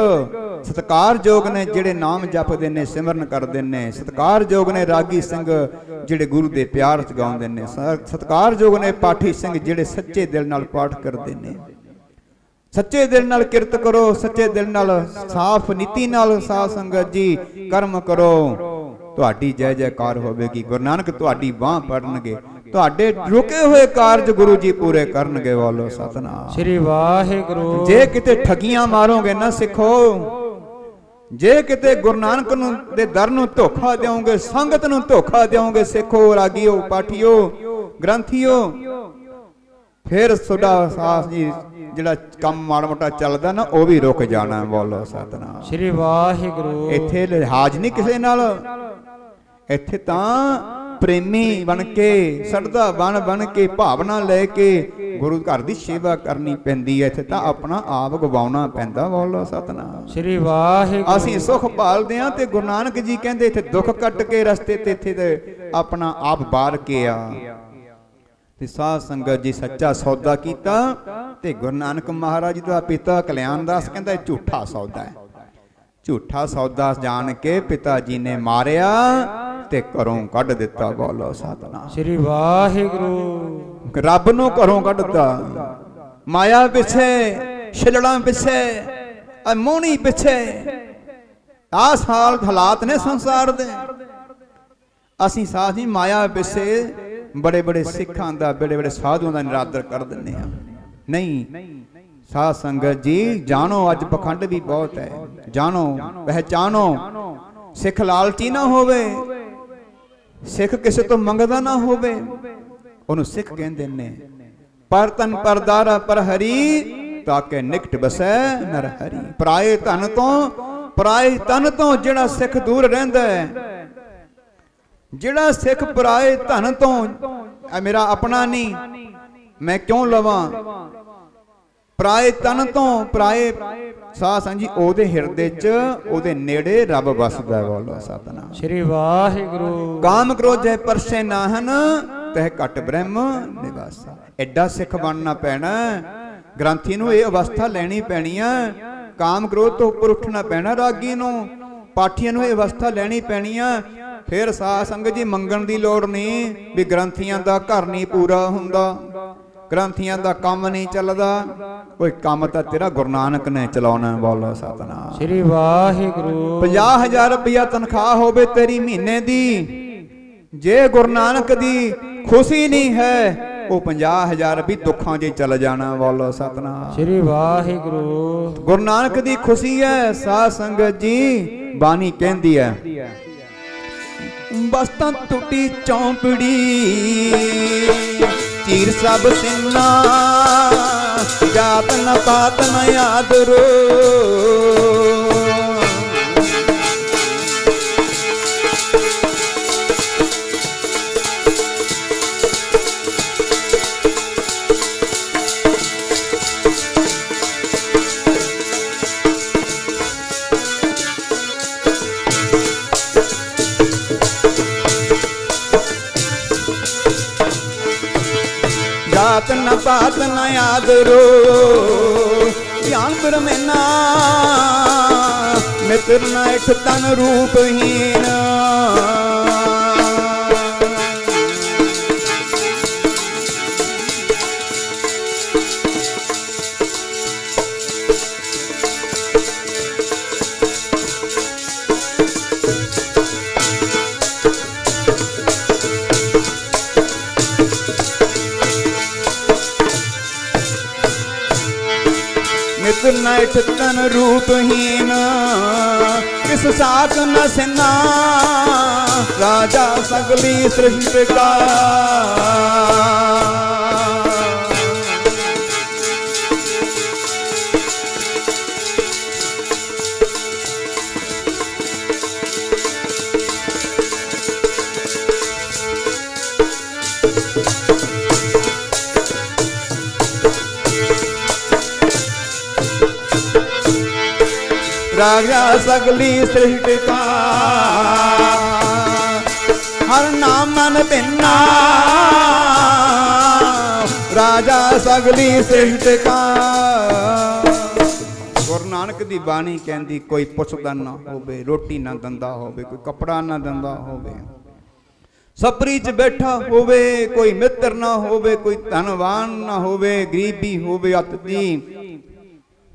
ਸਤਿਕਾਰਯੋਗ ਨੇ ਜਿਹੜੇ ਨਾਮ ਜਪਦੇ ਨੇ, ਸਿਮਰਨ ਕਰਦੇ ਨੇ। ਸਤਿਕਾਰਯੋਗ ਨੇ ਰਾਗੀ ਸਿੰਘ ਜਿਹੜੇ ਗੁਰੂ ਦੇ ਪਿਆਰ ਚ ਗਾਉਂਦੇ ਨੇ। ਸਤਿਕਾਰਯੋਗ ਨੇ ਪਾਠੀ ਸਿੰਘ ਜਿਹੜੇ ਸੱਚੇ ਦਿਲ ਨਾਲ ਪਾਠ ਕਰਦੇ ਨੇ। ਸੱਚੇ ਦਿਲ ਨਾਲ ਕਿਰਤ ਕਰੋ, ਸੱਚੇ ਦਿਲ ਨਾਲ ਸਾਫ਼ ਨੀਤੀ ਨਾਲ ਸਾਧ ਸੰਗਤ ਜੀ ਕਰਮ ਕਰੋ, ਤੁਹਾਡੀ ਜੈ ਜੈਕਾਰ ਹੋਵੇਗੀ। ਗੁਰੂ ਨਾਨਕ ਤੁਹਾਡੀ ਬਾਹ ਫੜਨਗੇ, ਤੁਹਾਡੇ ਰੁਕੇ ਹੋਏ ਕਾਰਜ ਗੁਰੂ ਜੀ ਪੂਰੇ ਕਰਨਗੇ। ਬੋਲੋ ਸਤਨਾਮ ਸ੍ਰੀ ਵਾਹਿਗੁਰੂ। ਜੇ ਕਿਤੇ ਠਗੀਆਂ ਮਾਰੋਗੇ ਨਾ ਸਿੱਖੋ, ਜੇ ਕਿਤੇ ਗੁਰੂ ਨਾਨਕ ਨੂੰ ਦੇ ਦਰ ਨੂੰ ਧੋਖਾ ਦਿਓਗੇ, ਸੰਗਤ ਨੂੰ ਧੋਖਾ ਦਿਓਗੇ ਸਿੱਖੋ, ਰਾਗੀਓ, ਪਾਠੀਓ, ਗ੍ਰੰਥੀਓ, ਫਿਰ ਤੁਹਾਡਾ ਸਾਥ ਜੀ ਜਿਹੜਾ ਕੰਮ ਮਾੜਾ ਮੋਟਾ ਚੱਲਦਾ ਨਾ ਉਹ ਵੀ ਰੁਕ ਜਾਣਾ। ਬੋਲੋ ਸਤਨਾਮ ਸ੍ਰੀ ਵਾਹਿਗੁਰੂ। ਇੱਥੇ ਲਿਹਾਜ਼ ਨਹੀਂ ਕਿਸੇ ਨਾਲ, ਇੱਥੇ ਤਾਂ ਪ੍ਰੇਮੀ ਬਣ ਕੇ, ਸਰਦਾ ਬਣ ਕੇ, ਭਾਵਨਾ ਲੈ ਕੇ ਗੁਰੂ ਘਰ ਦੀ ਸੇਵਾ ਕਰਨੀ ਪੈਂਦੀ ਹੈ। ਇੱਥੇ ਤਾਂ ਆਪਣਾ ਆਪ ਗਵਾਉਣਾ ਪੈਂਦਾ। ਬੋਲੋ ਸਤਨਾਮ ਸ੍ਰੀ ਵਾਹਿਗੁਰੂ। ਅਸੀਂ ਸੁਖ ਭਾਲਦੇ ਹਾਂ ਤੇ ਗੁਰੂ ਨਾਨਕ ਜੀ ਕਹਿੰਦੇ ਇੱਥੇ ਦੁੱਖ ਕੱਟ ਕੇ ਰਸਤੇ ਤੇ ਇੱਥੇ ਤੇ ਆਪਣਾ ਆਪ ਬਾਰ ਕੇ ਆ। ਤੇ ਸਾਧ ਸੰਗਤ ਜੀ ਸੱਚਾ ਸੌਦਾ ਕੀਤਾ ਤੇ ਗੁਰੂ ਨਾਨਕ ਮਹਾਰਾਜ ਦਾ ਪਿਤਾ ਕਲਿਆਣਦਾਸ ਕਹਿੰਦਾ ਇਹ ਝੂਠਾ ਸੌਦਾ ਹੈ। ਝੂਠਾ ਸੌਦਾ ਜਾਣ ਕੇ ਪਿਤਾ ਜੀ ਨੇ ਮਾਰਿਆ ਤੇ ਘਰੋਂ ਕੱਢ ਦਿੱਤਾ। ਬੋਲੋ ਸਤਨਾਮ ਸ੍ਰੀ ਵਾਹਿਗੁਰੂ। ਰੱਬ ਨੂੰ ਘਰੋਂ ਕੱਢਤਾ, ਮਾਇਆ ਪਿੱਛੇ, ਛਿਲੜਾਂ ਪਿੱਛੇ, ਮੋਹਣੀ ਪਿੱਛੇ। ਆਹ ਸਾਲ ਹਾਲਾਤ ਨੇ ਸੰਸਾਰ ਦੇ। ਅਸੀਂ ਸਾਥ ਹੀ ਮਾਇਆ ਪਿੱਛੇ ਬੜੇ ਬੜੇ ਸਿੱਖਾਂ ਦਾ, ਬੜੇ ਬੜੇ ਸਾਧੂਆਂ ਦਾ ਨਿਰਾਦਰ ਕਰ ਦਿੰਦੇ ਹਾਂ। ਨਹੀਂ ਸਾਧ ਸੰਗਤ ਜੀ ਜਾਣੋ, ਅੱਜ ਪਖੰਡ ਵੀ ਬਹੁਤ ਹੈ। ਜਾਣੋ, ਪਹਿਚਾਨੋ। ਸਿੱਖ ਲਾਲਚੀ ਨਾ ਹੋਵੇ, ਸਿੱਖ ਕਿਸੇ ਤੋਂ ਮੰਗਦਾ ਨਾ ਹੋਵੇ, ਉਹਨੂੰ ਸਿੱਖ ਕਹਿੰਦੇ ਨੇ। ਪਰ ਤਨ ਪਰਦਾਰਾ ਪਰ ਹਰੀ, ਤਾਂ ਕਿ ਨਿਕਟ ਬਸੈ ਨਰ ਹਰੀ। ਪਰਾਏ ਧਨ ਤੋਂ, ਪਰਾਏ ਤਨ ਤੋਂ ਜਿਹੜਾ ਸਿੱਖ ਦੂਰ ਰਹਿੰਦਾ ਹੈ, ਜਿਹੜਾ ਸਿੱਖ ਪਰਾਏ ਧਨ ਤੋਂ, ਮੇਰਾ ਆਪਣਾ ਨਹੀਂ, ਮੈਂ ਕਿਉਂ ਲਵਾਂ, ਪਰਾਏ ਤਨ ਤੋਂ, ਪਰਾਏ ਸਾਧ ਸੰਗਤ ਜੀ ਉਹਦੇ ਹਿਰਦੇ 'ਚ, ਉਹਦੇ ਨੇੜੇ ਰੱਬ ਵਸਦਾ। ਬੋਲੋ ਸਤਨਾਮ ਸ੍ਰੀ ਵਾਹਿਗੁਰੂ। ਕਾਮ ਕ੍ਰੋਧੇ ਪਰਸੇ ਨਾਹਨ, ਤਹਿ ਘਟ ਬ੍ਰਹਮ ਨਿਵਾਸਾ। ਐਡਾ ਸਿੱਖ ਬਣਨਾ ਪੈਣਾ। ਗ੍ਰੰਥੀ ਨੂੰ ਇਹ ਅਵਸਥਾ ਲੈਣੀ ਪੈਣੀ ਆ। ਕਾਮ ਕ੍ਰੋਧ ਤੋਂ ਉੱਪਰ ਉੱਠਣਾ ਪੈਣਾ। ਰਾਗੀ ਨੂੰ, ਪਾਠੀਆਂ ਨੂੰ ਇਹ ਅਵਸਥਾ ਲੈਣੀ ਪੈਣੀ ਆ। ਫਿਰ ਸਾਧ ਸੰਗਤ ਜੀ ਮੰਗਣ ਦੀ ਲੋੜ ਨਹੀਂ ਵੀ ਗ੍ਰੰਥੀਆਂ ਦਾ ਘਰ ਨਹੀਂ ਪੂਰਾ ਹੁੰਦਾ, ਗ੍ਰੰਥੀਆਂ ਦਾ ਕੰਮ ਨਹੀਂ ਚੱਲਦਾ। ਕੋਈ ਕੰਮ ਤਾਂ ਤੇਰਾ ਗੁਰੂ ਨਾਨਕ ਨੇ ਚਲਾਉਣਾ। ਬੋਲੋ ਸਤਨਾਮ ਸ੍ਰੀ ਵਾਹਿਗੁਰੂ। 50,000 ਰੁਪਇਆ ਤਨਖਾਹ ਹੋਵੇ ਤੇਰੀ ਮਹੀਨੇ ਦੀ, ਜੇ ਗੁਰੂ ਨਾਨਕ ਦੀ ਖੁਸ਼ੀ ਨਹੀਂ ਹੈ, ਉਹ 50,000 ਵੀ ਦੁੱਖਾਂ 'ਚ ਚਲ ਜਾਣਾ। ਬੋਲੋ ਸਤਨਾਮ ਸ੍ਰੀ ਵਾਹਿਗੁਰੂ। ਗੁਰੂ ਨਾਨਕ ਦੀ ਖੁਸ਼ੀ ਹੈ। ਸਾਧ ਸੰਗਤ ਜੀ ਬਾਣੀ ਕਹਿੰਦੀ ਹੈ, ਬਸਤਾਂ ਟੁੱਟੀ ਚੌਂਪੜੀ, ਚੀਰ ਸਭ ਸਿੰਨਾ, ਜਾਤ ਨ ਪਾਤ ਨ ਆਦਰੋ। जात न पात न आदरो, ज्ञान ब्रह्मना मित्र न इठ तन रूपहीन। मित्र न इठ तन रूपहीन, किस साथ न सिना, राजा सगली सृष्टि का। राजा सगली सृष्टि का, हर नाम मन भिन्ना राजा सगली सृष्टि का। गुरु नानक दी बाणी कहंदी कोई पुछदा ना होवे, रोटी ना दंदा होवे, कोई कपड़ा ना दंदा होवे, सपरी च बैठा होवे, कोई मित्र ना होवे, कोई धनवान ना होवे, गरीबी होवे अत दी,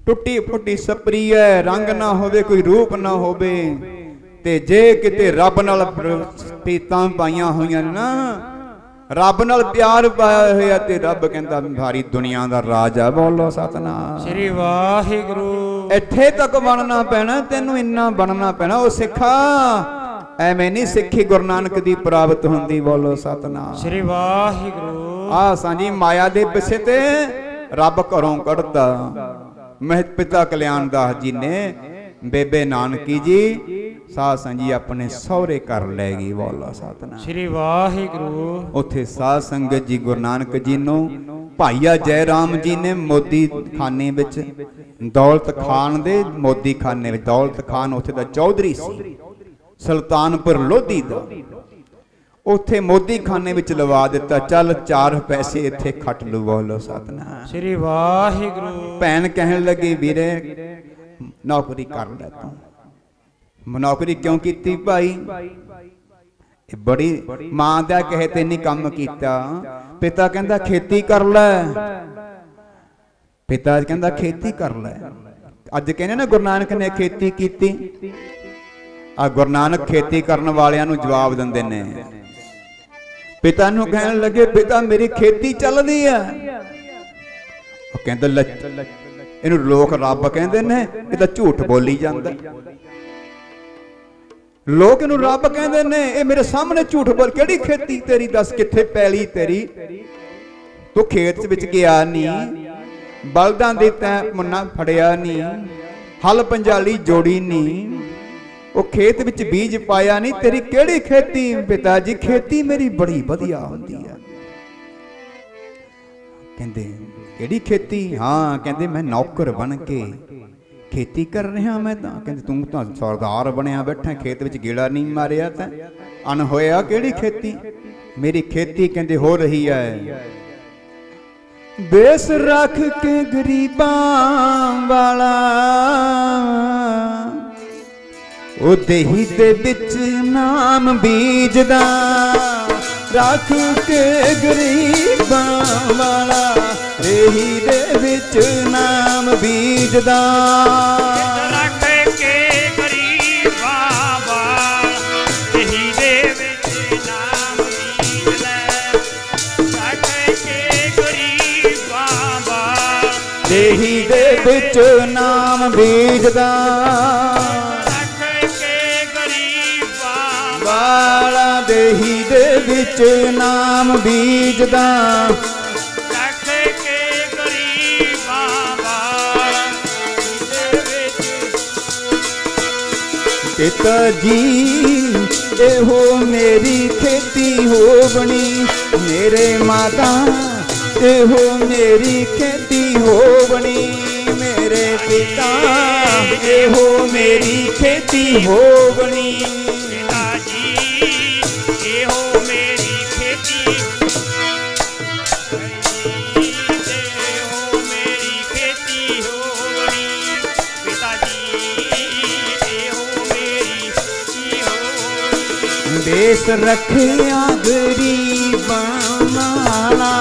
टुट्टी फुट्टी सपरी है, रंग ना होवे, कोई रूप ना होवे, ते जे किते रब नाल प्रीतां पाईयां होईयां ना, रब नाल प्यार पाया होया ते रब कहंदा सारी दुनिया दा राजा। बोलो सतनाम श्री वाहिगुरु। इत्थे तक बनना पैना, तैनूं इन्ना बनना पैना। ओ सिखा ਐਵੇਂ नहीं सिखी गुरु नानक दी प्राप्त हुंदी। बोलो सतनाम श्री वाहिगुरु। आ सांजी माया दे पिछे ते रब घरों कढ़दा। महत पिता कल्याण दास जी ने बेबे नानकी जी साध संजी अपने सौरे कर लै गई। बोलो सतनाम श्री वाहिगुरु। उत्थे साध संगत जी गुरु नानक जी नूं भाईया जय राम जी ने मोदी खाने विच, दौलत खान दे मोदी खाने विच, दौलत खान उत्थे दा चौधरी सी सुल्तानपुर लोधी दा, उथे मोदी खाने विच लवा दिता। चल 4 पैसे इत्थे खट लू। बोलो सतनाम श्री वाहिगुरु। भैन कहन लगी वीरे नौकरी कर लै तू। नौकरी क्यों कीती भाई? बड़ी मां दा कहे ते नहीं काम कीता। पिता कहंदा खेती कर लै। पिता कहंदा खेती कर लै। अज कहने ना गुरु नानक ने खेती कीती। आ गुरु नानक खेती करने वालियां नूं जवाब दिंदे ने। पिता नूं कहन लगे पिता मेरी खेती चलदी है। ओ कहंदे इहनूं लोक रब कहंदे ने, इह तां झूठ बोली जांदा। लोक इहनूं रब कहंदे ने, इह मेरे सामने झूठ बोल। किहड़ी खेती तेरी दस, कित्थे पैली तेरी? तू खेत विच गया नहीं, बलदां दी तैं मुन्ना फड़िया नहीं, हल पंजाली जोड़ी नहीं, वो खेत विच बीज पाया नहीं, तेरी केड़ी खेती? पिता जी खेती मेरी बड़ी वधिया हुंदी है। कहंदे केड़ी खेती? हाँ कहंदे मैं नौकर बन के खेती कर रहा मैं तां। कहंदे तू तां सरदार बनया बैठा, खेत विच गेड़ा नहीं मारिया तां अन होया। केड़ी खेती? मेरी खेती कहंदे हो रही है बेस रख के गरीबां वाला, ओ देही दे बिच नाम बीजदा, रख के गरीबां वाला, देही दे बिच नाम बीजदा, रख के गरीबां वाला, देही दे बिच नाम बीजदा, रख के गरीबां वाला, देही दे बिच नाम बीजदा, वाला देही दे विच नाम बीजदा, रख के गरीबां वाला दे विच। पिता जी एहो मेरी खेती हो बनी, मेरे माता एहो मेरी खेती हो बनी, मेरे पिता एहो मेरी खेती हो बनी। देश रखिया गरीबां नाला,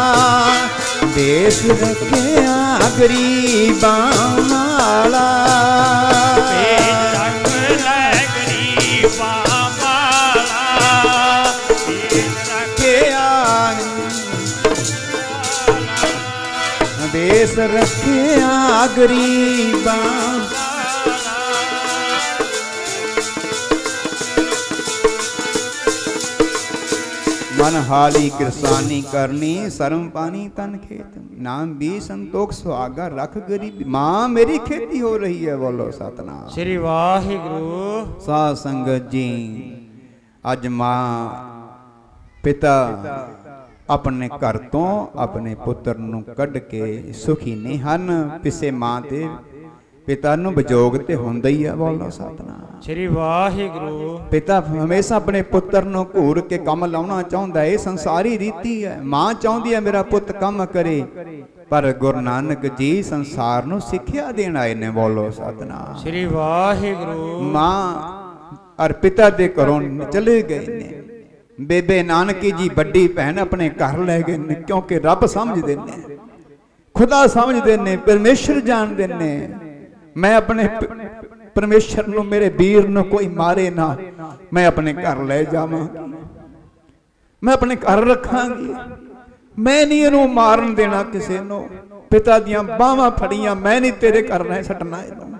देश रखिया गरीबां नाला, रख लै गरीबां वाला, रखिया देश रखिया गरीबां। मन हाली किरसानी करनी, सरम पानी तन खेत, नाम भी संतोख सुहागा, रख गरीब। मां मेरी खेती हो रही है। बोलो सतनाम श्री वाहिगुरु। साध संगत जी अज मां पिता अपने घर तो अपने पुत्र नूं कढ़ के सुखी नहीं हन। पिछे मां ते पिता नूं विजोग ते हुंदा ही है। बोलो सतनाम श्री वाहिगुरु। पिता हमेशा अपने पुत्र नूं घूर के काम लाउणा चाहुंदा है, संसारी रीति है। मां चाहुंदी है मेरा पुत काम करे, पर गुरु नानक जी संसार नूं सिक्ख्या देण आए ने। बोलो सतनाम श्री वाहिगुरु। मां और पिता दे घरों चले गए ने। बेबे नानकी जी बड़ी भैन अपने घर लै गए ने, क्योंकि रब समझदे ने, खुदा समझदे ने, परमेश्वर जानदे ने। मैं अपने परमेश्वर नूं, मेरे वीर नूं कोई मारे ना, मैं अपने घर ले जावांगी, मैं अपने घर रखांगी, मैं नहीं इहनूं मारन देना किसी नूं। पिता दियां बाहां फड़ियां, मैं नहीं तेरे घर ले छड्डना इहनूं,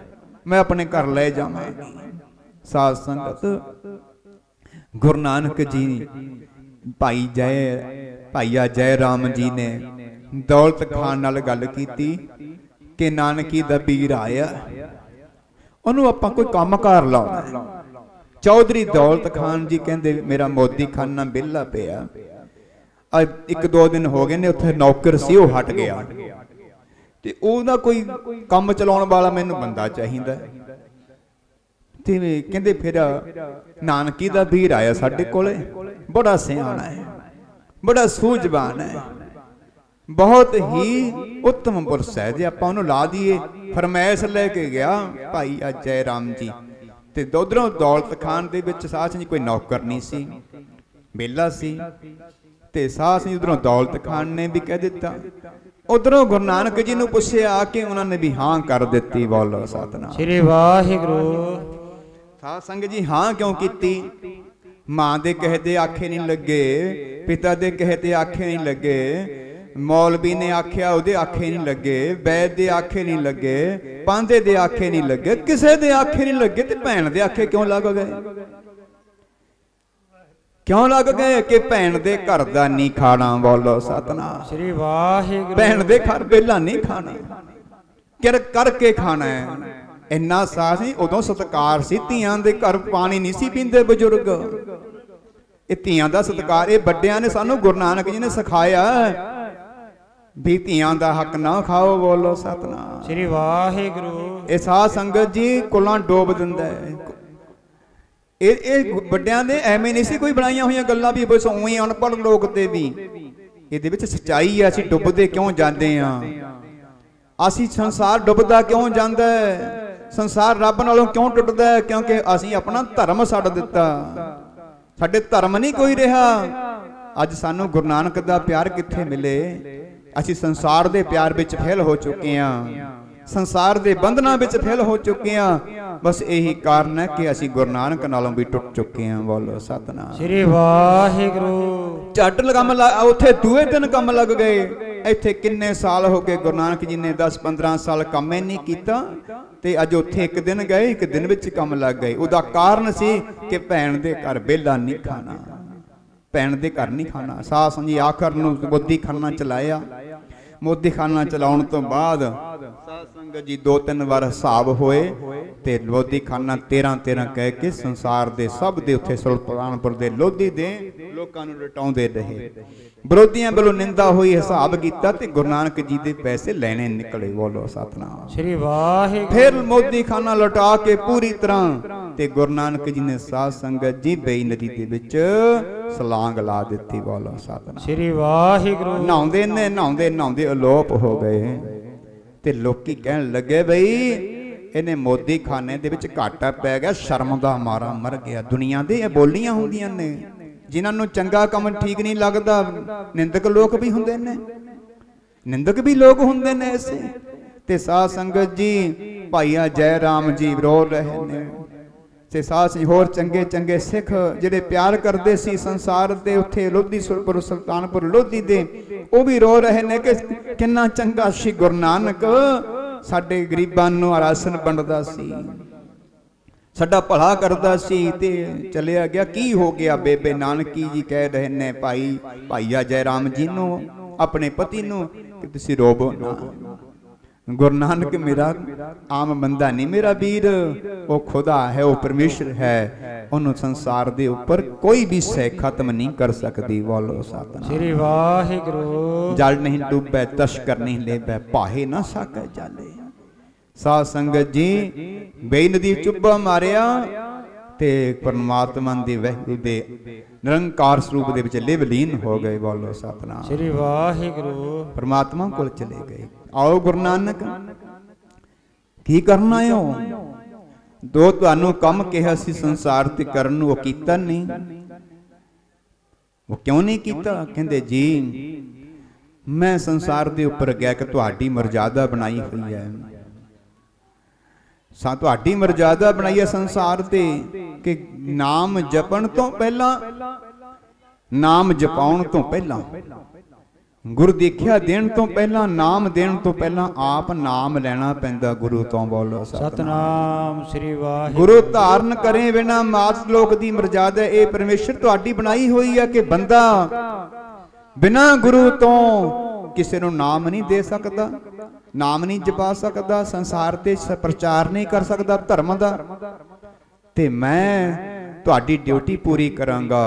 मैं अपने घर ले जावांगी। साध संगत गुरु नानक जी भाईया जय राम जी ने दौलत खान नाल गल कीती कि नानकी दा वीर आया, ਉਹਨੂੰ ਆਪਾਂ कोई काम कार लाउणा। चौधरी दौलत खान जी कहंदे मेरा मोदी खाना बिला पिया, एक दो दिन हो गए ने, उत्थे नौकर सी वो हट गया, ते ਉਹਦਾ कोई काम चलाउण वाला मैनूं बंदा चाहीदा। ते कहंदे फिर नानकी दा वीर आया साडे कोले, बड़ा सियाणा है, बड़ा सूझवान है, बहुत ही उत्तम पुरुष है, जे आपां उहनूं ला दईए। फरमैश लैके गया भाई जय राम जी। ते उधरों दौलत खान दे विच साथ जी कोई नौकर नहीं सी, बेला सी, ते साथ जी उधरों दौलत खान ने भी कह दिता। उधरों गुरु नानक जी नूं पुछया कि उन्होंने भी हाँ कर दिती। बोलो सतनाम श्री वाहिगुरु। साध संगत जी हाँ क्यों कीती? मां दे कहते आखे नहीं लगे, पिता दे कहते आखे नहीं लगे, मौलवी ने आख्या उहदे आखे नहीं लगे, वैद दे आखे नहीं लगे, पांधे दे आखे नहीं लगे, किसे दे आखे नहीं लगे, ते भैन दे आखे क्यों लग गए? क्यों लग गए कि भैन दे घर दा नहीं खाना। बोलो सतनाम श्री वाहिगुरु। भैन दे घर बेला नहीं खाना, करके खाना है। इन्ना साथ नहीं, उदों सत्कार सी, धीआं दे घर पानी नहीं सी पींदे बजुर्ग। ये धीआं दा सत्कार, ये बड्डियां ने सानू गुरु नानक जी ने सिखाया भी धीआं दा हक ना खाओ। बोलो सतनाम श्री वाहिगुरु। ये साध संगत जी कुलां डोब दिंदा है। ये बड्डियां ने एवें नहीं सी कोई बनाईयां होईयां गल्लां भी बस उवें अनपढ़ लोक ते भी। इहदे विच सच्चाई है, असीं डुबदे क्यों जांदे आ, असीं संसार डुबदा क्यों जांदा है, संसार रब नालों क्यों टुटदा है? क्योंकि असीं अपना धर्म छड्ड दिता, साडे धर्म नहीं कोई रहा। अज सानू गुरु नानक दा प्यार कित्थे मिले? असीं संसार दे प्यार विच फेल हो चुके हैं, संसार दे बंधना विच फेल हो चुके हैं। बस यही कारण है कि असीं गुरु नानक नालों भी टुट चुके हैं। बोलो सतनाम श्री वाहिगुरु। झट कम उत्थे दूए दिन कम लग गए। इत्थे किन्ने साल हो गए गुरु नानक जी ने 10-15 साल काम ही नहीं कीता, ते अज उत्थे एक दिन गए, एक दिन विच कम लग गए। उहदा कारण सी कि भैन दे घर बेला नहीं खाना, भैन दे घर नहीं खाना। सास जी आखिर नूं मोदी खाना चलाया। मोदी खाना चलाउण तो बाद साध संगत जी 2-3 बार हिसाब होए ते मोदी खाना 13-13 कह के संसार दे सब दे उत्थे सुल्तानपुर दे लोधी दे लोकां नूं लुटाउंदे रहे। विरोधियां वालों निंदा हुई, हिसाब कीता ते गुरु नानक जी दे पैसे लेने निकले। बोलो सतनाम श्री वाहिगुरु। फिर मोदी खाना लुटा के पूरी तरह ते गुरु नानक जी ने साध संगत जी बेई नदी दे विच सलांग ला दित्ती। बोलो सतनाम श्री वाहिगुरु। नहाउंदे ने नहाउंदे नहाउंदे अलोप हो गए ते लोकी कहन लगे बई इहने मोदी खाने दे विच घाटा पै गया, शर्म दा मारा मर गया। दुनिया दे ये बोलियां हुंदियां ने, जिन्हां नूं चंगा काम ठीक नहीं लगदा निंदक लोग भी हुंदे ने, निंदक भी लोग हुंदे ने ऐसे। ते साध संगत जी भाईया जय राम जी रो रहे ने, ते साथ होर चंगे चंगे सिख जिहड़े प्यार करते सी संसार दे उत्थे लोधी सुल्तानपुर लोधी दे, वो भी रो रहे ने कि किन्ना चंगा सी गुरु नानक, साडे गरीबां नूं राशन वंडदा सी, साडा भला करदा सी, ते चलिया गया। की हो गया? बेबे नानकी जी कह रहे ने भाईया जय राम जी नूं, अपने पति नूं कि तुसीं रोवो ना, गुरु नानक मेरा आम बंदा नहीं, मेरा वीर वो खुदा है, वो परमेश्वर है, उन्होंने संसार दे ऊपर कोई भी सह खत्म नहीं कर सकती। बोलो सतनाम श्री वाहिगुरु। जल नहीं डूबे तस्कर नहीं लेबे, पाहे ना साके जाले। ਸਾਧ ਸੰਗਤ ਜੀ ਬੇਨਦੀ ਚੁੱਭਾ ਮਾਰਿਆ ਤੇ ਪਰਮਾਤਮਾ ਦੇ ਵਹਿਗੁਰੂ ਦੇ ਨਿਰੰਕਾਰ ਸਰੂਪ ਦੇ ਵਿੱਚ ਲਿਵ ਲੀਨ ਹੋ ਗਏ। ਬੋਲੋ ਸਤਨਾਮ ਸ੍ਰੀ ਵਾਹਿਗੁਰੂ। ਪਰਮਾਤਮਾ ਕੋਲ ਚਲੇ ਗਏ। ਆਓ ਗੁਰੂ ਨਾਨਕ ਕੀ ਕਰਨਾ ਹੈ? ਦੋ ਤੁਹਾਨੂੰ ਕੰਮ ਕਿਹਾ ਸੀ ਸੰਸਾਰ ਤੇ ਕਰਨ ਨੂੰ, ਉਹ ਕੀਤਾ ਨਹੀਂ। ਉਹ ਕਿਉਂ ਨਹੀਂ ਕੀਤਾ? ਕਹਿੰਦੇ ਜੀ ਮੈਂ ਸੰਸਾਰ ਦੇ ਉੱਪਰ ਗਿਆ ਕਿ ਤੁਹਾਡੀ ਮਰਜ਼ਾਦਾ ਬਣਾਈ ਹੋਈ ਹੈ, ਤੁਹਾਡੀ ਮਰਜ਼ਾਦਾ ਬਣਾਈ ਹੈ ਸੰਸਾਰ ਤੇ ਕਿ ਨਾਮ ਜਪਣ ਤੋਂ ਪਹਿਲਾਂ, ਨਾਮ ਜਪਾਉਣ ਤੋਂ ਪਹਿਲਾਂ, ਗੁਰ ਦੇਖਿਆ ਦੇਣ ਤੋਂ ਪਹਿਲਾਂ, ਨਾਮ ਦੇਣ ਤੋਂ ਪਹਿਲਾਂ ਆਪ ਨਾਮ ਲੈਣਾ ਪੈਂਦਾ ਗੁਰੂ ਤੋਂ। ਬੋਲੋ ਸਤਨਾਮ ਸ੍ਰੀ ਵਾਹਿਗੁਰੂ। ਗੁਰੂ ਧਾਰਨ ਕਰੇ ਬਿਨਾ ਮਾਤ ਲੋਕ ਦੀ ਮਰਜ਼ਾਦਾ ਇਹ ਪਰਮੇਸ਼ਰ ਤੁਹਾਡੀ ਬਣਾਈ ਹੋਈ ਹੈ ਕਿ ਬੰਦਾ ਬਿਨਾ ਗੁਰੂ ਤੋਂ ਕਿਸੇ ਨੂੰ ਨਾਮ ਨਹੀਂ ਦੇ ਸਕਦਾ, ਨਾਮ ਨਹੀਂ ਜਪਾ ਸਕਦਾ, ਸੰਸਾਰ ਤੇ ਪ੍ਰਚਾਰ ਨਹੀਂ ਕਰ ਸਕਦਾ ਧਰਮ ਦਾ। ਤੇ ਮੈਂ ਤੁਹਾਡੀ ਡਿਊਟੀ ਪੂਰੀ ਕਰਾਂਗਾ,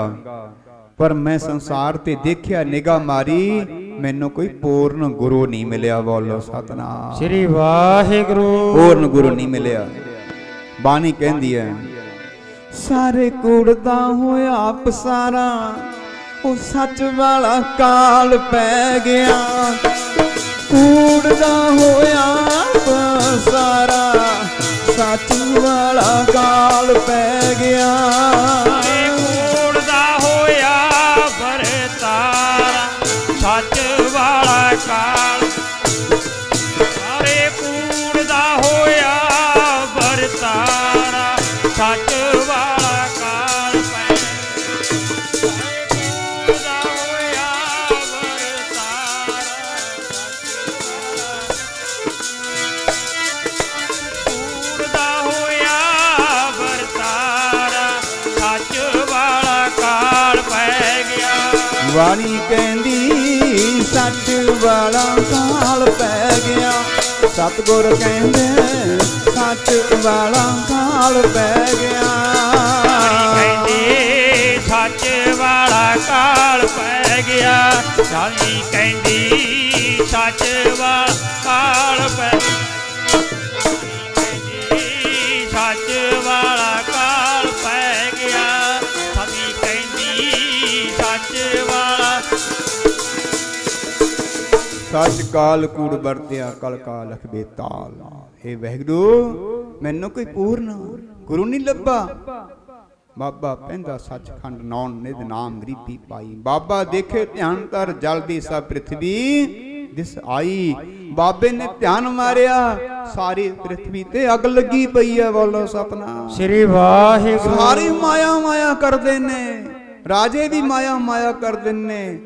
ਪਰ ਮੈਂ ਸੰਸਾਰ ਤੇ ਦੇਖਿਆ, ਨਿਗਾਹ ਮਾਰੀ, ਮੈਨੂੰ ਕੋਈ ਪੂਰਨ ਗੁਰੂ ਨਹੀਂ ਮਿਲਿਆ। ਬੋਲੋ ਸਤਨਾਮ ਸ੍ਰੀ ਵਾਹਿਗੁਰੂ। ਪੂਰਨ ਗੁਰੂ ਨਹੀਂ ਮਿਲਿਆ। ਬਾਣੀ ਕਹਿੰਦੀ ਹੈ ਸਾਰੇ ਕੂੜਦਾ ਹੋਇਆ ਪਸਾਰਾ, ਉਹ ਸੱਚ ਵਾਲਾ ਕਾਲ ਪੈ ਗਿਆ। ਕੂੜਦਾ ਹੋਇਆ ਪਸਾਰਾ, ਸੱਚ ਵਾਲਾ ਕਾਲ ਪੈ ਗਿਆ। ਕੂੜਦਾ ਹੋਇਆ ਵਰਤਾਰਾ, ਸੱਚ ਵਾਲਾ ਕਾਲ। ਸਾਰੇ ਕੂੜਦਾ ਹੋਇਆ ਵਰਤਾਰਾ, ਸੱਚ ਵਾਲਾ ਕਾਲ ਪੈ। ਕੂੜਦਾ ਹੋਇਆ ਵਰਤਾਰਾ, ਕੂੜਦਾ ਹੋਇਆ ਵਰਤਾਰਾ, ਸੱਚ ਵਾਲਾ ਕਾਲ ਪੈ ਗਿਆ। ਵਾਣੀ ਕਹਿੰਦੀ ਸੱਚ ਵਾਲਾ ਕਾਲ ਪੈ ਗਿਆ। ਸਤਿਗੁਰ ਕਹਿੰਦੇ ਸੱਚ ਵਾਲਾ ਕਾਲ ਪੈ ਗਿਆ। ਕਹਿੰਦੀ ਸੱਚ ਵਾਲਾ ਕਾਲ ਪੈ ਗਿਆ। ਸਾਲੀ ਕਹਿੰਦੀ ਸੱਚ ਵਾਲਾ ਕਾਲ ਪੈ। ਕਹਿੰਦੀ ਸੱਚ ਵਾਲਾ ਕਾਲ ਪੈ ਗਿਆ। ਸਾਲੀ ਕਹਿੰਦੀ ਸੱਚ ਵਾਲਾ। ਸੱਚ ਕਾਲ ਕੂੜ ਵਰਤਿਆ ਕਲ ਕਾਲ ਅਖਬੇ ਤਾਲ। ਇਹ ਵਾਹਿਗੁਰੂ ਮੈਨੂੰ ਕੋਈ ਪੂਰਨ ਗੁਰੂ ਨਹੀਂ ਲੱਭਾ। ਬਾਬਾ ਪੈਂਦਾ ਸੱਚਖੰਡ ਨੌਨ ਨਿਧ ਨਾਮ ਗਰੀਬੀ ਪਾਈ। ਬਾਬਾ ਦੇਖੇ ਧਿਆਨ ਧਰ ਜਲਦੀ ਸਭ ਪ੍ਰਿਥਵੀ ਦਿਸ ਆਈ। ਬਾਬੇ ਨੇ ਧਿਆਨ ਮਾਰਿਆ ਸਾਰੀ ਪ੍ਰਿਥਵੀ ਤੇ ਅੱਗ ਲੱਗੀ ਪਈ ਹੈ। ਬੋਲੋ ਸਤਨਾਮ ਸ੍ਰੀ ਵਾਹਿਗੁਰੂ। ਸਾਰੀ ਮਾਇਆ ਮਾਇਆ ਕਰਦੇ ਨੇ, ਰਾਜੇ ਵੀ ਮਾਇਆ ਮਾਇਆ ਕਰਦੇ ਨੇ,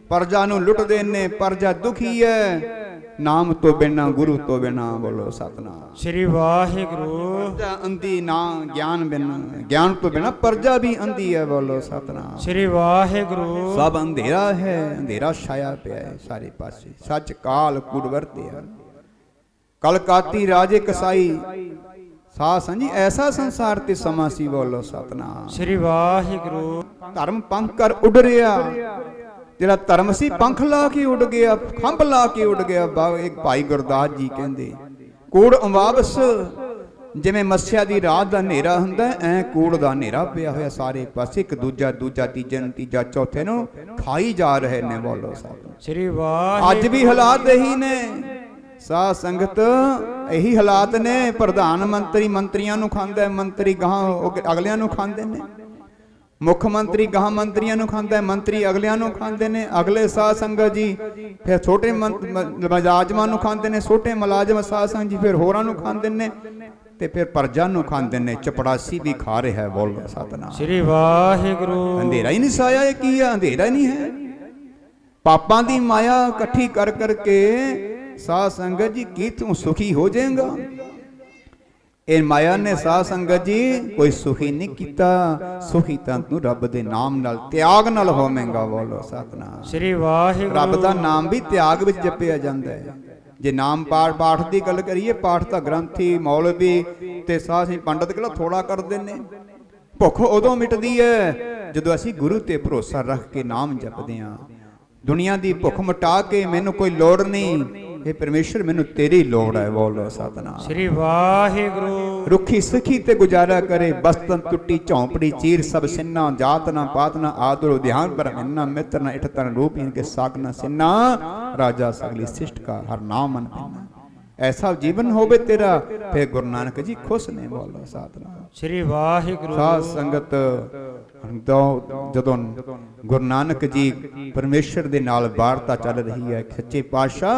ਪ੍ਰਜਾ ਨੂੰ ਲੁੱਟਦੇ ਨੇ, ਪ੍ਰਜਾ ਦੁਖੀ ਹੈ ਨਾਮ ਤੋਂ ਬਿਨਾ, ਗੁਰੂ ਤੋਂ ਬਿਨਾ। ਬੋਲੋ ਸਤਨਾਮ ਸ੍ਰੀ ਵਾਹਿਗੁਰੂ। ਪ੍ਰਜਾ ਅੰਧੀ ਨਾ ਗਿਆਨ ਬਿਨਾ, ਗਿਆਨ ਤੋਂ ਬਿਨਾ ਪ੍ਰਜਾ ਵੀ ਅੰਧੀ ਹੈ। ਬੋਲੋ ਸਤਨਾਮ ਸ੍ਰੀ ਵਾਹਿਗੁਰੂ। ਸਭ ਅੰਧੇਰਾ ਹੈ, ਅੰਧੇਰਾ ਛਾਇਆ ਪਿਆ ਹੈ ਸਾਰੇ ਪਾਸੇ। ਸੱਚ ਕਾਲ ਕੂੜ ਵਰਤਿਆ ਕਲਕਾਤੀ ਰਾਜੇ ਕਸਾਈ। ਸਾਧ ਸੰਜੀ ਐਸਾ ਸੰਸਾਰ ਤੇ ਸਮਾਂ ਸੀ। ਬੋਲੋ ਸਤਨਾਮ ਸ੍ਰੀ ਵਾਹਿਗੁਰੂ। ਧਰਮ ਪੰਖ ਕਰ ਉੱਡ ਰਿਹਾ, ਜਿਹੜਾ ਧਰਮ ਸੀ ਪੰਖ ਲਾ ਕੇ ਉੱਡ ਗਿਆ, ਖੰਭ ਲਾ ਕੇ ਉੱਡ ਗਿਆ। ਇੱਕ ਭਾਈ ਗੁਰਦਾਸ ਜੀ ਕਹਿੰਦੇ ਕੂੜ ਅਮਾਵਸ ਜਿਵੇਂ ਮੱਸਿਆ ਦੀ ਰਾਤ ਦਾ ਹਨੇਰਾ ਹੁੰਦਾ, ਐ ਕੂੜ ਦਾ ਹਨੇਰਾ ਪਿਆ ਹੋਇਆ ਸਾਰੇ ਪਾਸੇ। ਇੱਕ ਦੂਜਾ ਤੀਜਾ ਤੀਜਾ ਚੌਥੇ ਨੂੰ ਖਾਈ ਜਾ ਰਹੇ ਨੇ। ਬੋਲੋ ਸ੍ਰੀ ਵਾਹਿਗੁਰੂ। ਅੱਜ ਵੀ ਹਾਲਾਤ ਇਹੀ ਨੇ ਸਾਧ ਸੰਗਤ, ਇਹੀ ਹਾਲਾਤ ਨੇ। ਪ੍ਰਧਾਨ ਮੰਤਰੀ ਮੰਤਰੀਆਂ ਨੂੰ ਖਾਂਦਾ, ਮੰਤਰੀ ਗਾਹਾਂ ਅਗਲਿਆਂ ਨੂੰ ਖਾਂਦੇ ਨੇ। ਮੁੱਖ ਮੰਤਰੀ ਗਾਹਾਂ ਮੰਤਰੀਆਂ ਨੂੰ ਖਾਂਦਾ, ਮੰਤਰੀ ਅਗਲਿਆਂ ਨੂੰ ਖਾਂਦੇ ਨੇ। ਅਗਲੇ ਸਾਧ ਸੰਗਤ ਜੀ ਫਿਰ ਛੋਟੇ ਮੁਲਾਜ਼ਮਾਂ ਨੂੰ ਖਾਂਦੇ ਨੇ, ਛੋਟੇ ਮੁਲਾਜ਼ਮ ਸਾਧ ਸੰਗਤ ਜੀ ਫਿਰ ਹੋਰਾਂ ਨੂੰ ਖਾਂਦੇ ਨੇ, ਤੇ ਫਿਰ ਪ੍ਰਜਾ ਨੂੰ ਖਾਂਦੇ ਨੇ। ਚਪੜਾਸੀ ਵੀ ਖਾ ਰਿਹਾ ਹੈ। ਬੋਲੋ ਸਤਨਾਮ ਸ੍ਰੀ ਵਾਹਿਗੁਰੂ। ਅੰਧੇਰਾ ਹੀ ਨਹੀਂ ਸਾਇਆ। ਇਹ ਕੀ ਹੈ? ਅੰਧੇਰਾ ਨਹੀਂ ਹੈ। ਪਾਪਾਂ ਦੀ ਮਾਇਆ ਇਕੱਠੀ ਕਰ ਕਰਕੇ ਸਾਧ ਸੰਗਤ ਜੀ ਕੀ ਤੂੰ ਸੁਖੀ ਹੋ ਜਾਏਗਾ? ਇਹ ਮਾਇਆ ਨੇ ਸਾਧ ਸੰਗਤ ਜੀ ਕੋਈ ਸੁਖੀ ਨਹੀਂ ਕੀਤਾ। ਸੁਖੀ ਤਾਂ ਤੂੰ ਰੱਬ ਦੇ ਨਾਮ ਨਾਲ, ਤਿਆਗ ਨਾਲ ਹੋਵੇਂਗਾ। ਬੋਲੋ ਸਤਨਾਮ ਸ੍ਰੀ ਵਾਹਿਗੁਰੂ। ਰੱਬ ਦਾ ਨਾਮ ਵੀ ਤਿਆਗ ਵਿੱਚ ਜਪਿਆ ਜਾਂਦਾ ਹੈ। ਜੇ ਨਾਮ ਪਾਠ ਦੀ ਗੱਲ ਕਰੀਏ, ਪਾਠ ਤਾਂ ਗ੍ਰੰਥੀ ਮੌਲਵੀ ਤੇ ਸਾਧ ਸੰਗਤ ਪੰਡਤ ਕਿਹੜਾ ਥੋੜਾ ਕਰਦੇ ਨੇ। ਭੁੱਖ ਉਦੋਂ ਮਿਟਦੀ ਹੈ ਜਦੋਂ ਅਸੀਂ ਗੁਰੂ ਤੇ ਭਰੋਸਾ ਰੱਖ ਕੇ ਨਾਮ ਜਪਦੇ ਹਾਂ। ਦੁਨੀਆ ਦੀ ਭੁੱਖ ਮਿਟਾ ਕੇ ਮੈਨੂੰ ਕੋਈ ਲੋੜ ਨਹੀਂ, हे परमेश्वर मैनू तेरी लोड़ है। बोलो सतनाम श्री वाहिगुरु। रुखी सखी ते गुजारा करे, बस्तन टुट्टी झोंपड़ी चीर, सब सिन्ना जात ना पात ना आदर ध्यान पर मिन्ना, मित्र न इठ तन रूप इनके साक न सिन्ना, राजा सगली शिष्ट का हर नाम मन पिन्ना। ऐसा जीवन होवे तेरा, फिर गुरु नानक जी खुश ने। बोलो सतनाम श्री वाहिगुरु। साध संगत जदों गुरु नानक जी परमेश्वर दे नाल वार्ता चल रही है, सच्चे पातशाह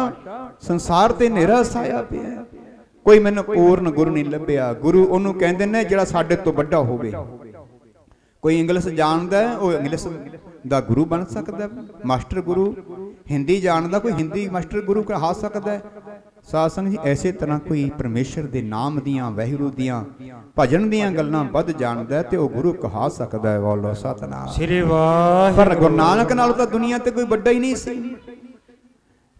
संसार ते नेरा साया पिया, कोई मैनू पूर्ण गुरु नहीं लभ्या। गुरु ओनू कहंदे ने जिहड़ा साडे तो वड्डा होवे। कोई इंग्लिश जानदा है वो इंग्लिश दा गुरु बन सकदा है, मास्टर गुरु। हिंदी जानदा कोई हिंदी मास्टर गुरु कहा सकदा है। साध संगत जी ऐसे तरह कोई परमेश्वर दे नाम दियां वाहिगुरू दियां भजन दियां गल्लां वध जानदा है ते वो गुरु कहा सकदा है। बोलो सतनाम श्री वाहिगुरू। पर गुरु नानक नालों तां दुनिया ते कोई वड्डा ही नहीं सी।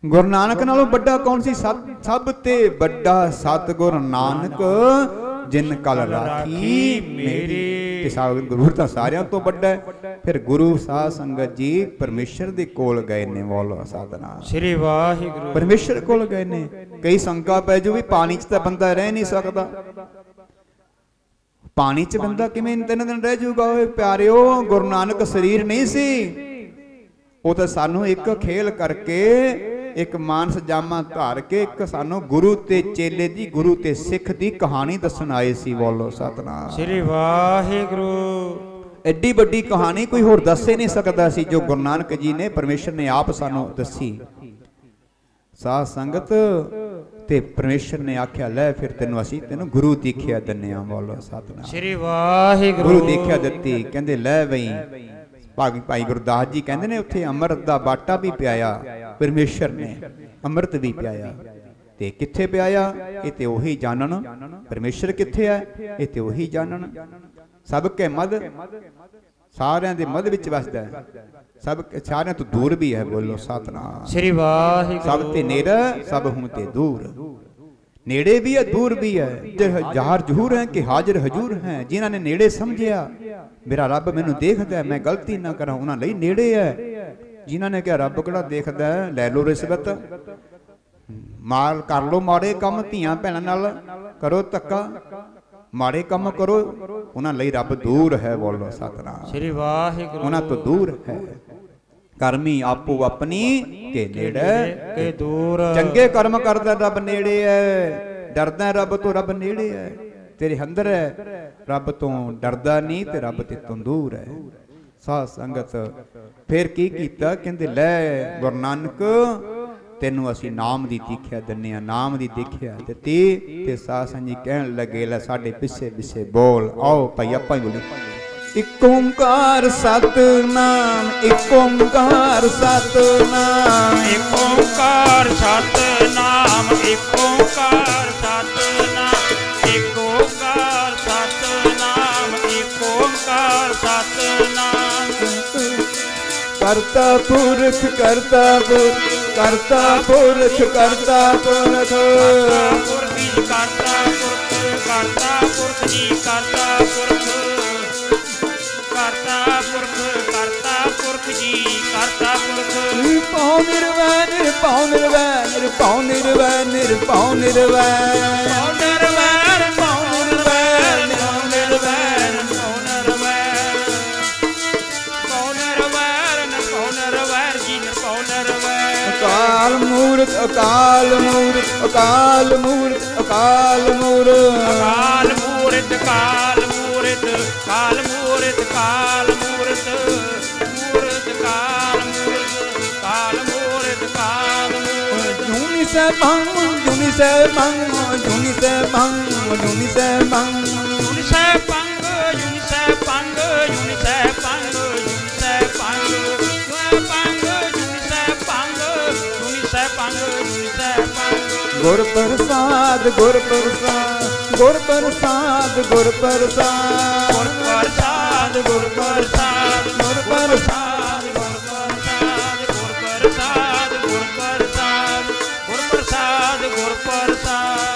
गुरु नानक नालों वड्डा कौन सी? सब ते वड्डा सतगुरु नानक जिन कल राखी मेरी। गुरु तो सारियां तो वड्डा है। फिर गुरु साध संगत जी परमेश्वर दे कोल गए ने। बोलो सतनाम श्री वाहिगुरू। परमेश्वर कोल गए ने। कई शंका पै जो भी पानी च तां बंदा रह नहीं सकदा, पानी च बंदा किवें 3 दिन रह जाऊगा? प्यारिओ गुरु नानक शरीर नहीं सी, वो तो सानू एक खेल करके एक मानस जामा धार के एक सानू गुरु ते चेले दी, गुरु ते सिख दी कहानी दसन आए सी। बोलो सतनाम श्री वाहिगुरू। एडी बड़ी कहानी कोई होर दस ही नहीं सकता सी जो गुरु नानक जी ने परमेश्वर ने आप सानू दसी। साध संगत ते परमेश्वर ने आख्या लै फिर तेनू असी तेनू गुरु दीख्या दन्ने आ। बोलो सतनाम श्री वाहिगुरू। गुरु दीख्या दत्ती। कहंदे लै बई भाई गुरदास जी कहते ने उत्थे अमृत दा बाटा भी पियाया परमेश्वर ने, अमृत भी पियाया। ते कित्थे पियाया? ये ते ओही जानन। परमेश्वर कित्थे है? ये ते ओही जानन। सब के मद सारियां दे मद विच वसदा है, सब सारियां तो दूर भी है। बोलो सतनाम श्री वाहिगुरू। सब ते नेड़े सब हूं ते दूर, नेड़े भी है दूर भी है। जार जहूर है कि हाजिर हजूर है। जिन्हां ने नेड़े समझिया मेरा रब मैनू देखदा है, मैं गलती ना करा, उन्हां लई नेड़े है। जिन्हां ने कहा रब किहड़ा देखदा है, लै लो रिश्वत, मार कर लो माड़े काम, धीआं भैणां नाल करो धक्का, माड़े काम करो, उन्हां लई रब दूर है। बोलो सतनाम श्री वाहिगुरू। उन्हां तो दूर है। कर्मी आपो अपनी के नेड़े के दूर। चंगे कर्म करदा रब नेड़े है, डरदा रब तो रब नेड़े है। तेरे अंदर है, रब तो डरदा नहीं ते रब ते तो दूर है। साध संगत फिर की कीता? कहंदे लै गुरु नानक तेनू असी नाम दी दीख्या दन्ने आ, नाम दी दीख्या दित्ती। ते साध संगत जी कहन लगे लै साडे पिछे पिछे बोल। आओ भाई आपां ही बोली इक ओंकार सतनाम, इक ओंकार सतनाम, इक ओंकार सतनाम, इक ओंकार सतनाम, इक ओंकार सतनाम, इक ओंकार सतनाम। करता पुरख करता पुरख, करता पुरख करता पुरख, करता पुरख, करता पुरख जी, करता पुरख, करता पुरख, करता पुरख जी, करता पुरख। निरपौ निर्वै, निरपौ निर्वै, निरपौ निर्वै, निरपौ निर्वै, निर्वै, निर्वै, निर्वै, निर्वै, अकाल मूर्त, अकाल मूर्त, अकाल मूर्त, अकाल मूर्त, अकाल मूर्त, काल मूर्त, काल मूर्त, काल मूर्त, मूर्त काल मूर्त, काल मूर्त, काल मूर्त। जूनी से भंग, जूनी से भंग, जूनी से भंग, जूनी से भंग, जूनी से भंग, जूनी से भंग, जूनी से भंग, जूनी से भंग, जूनी से भंग, जूनी से भंग, जूनी से भंग। गुर प्रसाद, गुर प्रसाद, गुर प्रसाद, गुर प्रसाद, गुर प्रसाद, गुर प्रसाद, गुर प्रसाद, गुर प्रसाद, गुर प्रसाद, गुर प्रसाद, गुर प्रसाद, गुर प्रसाद।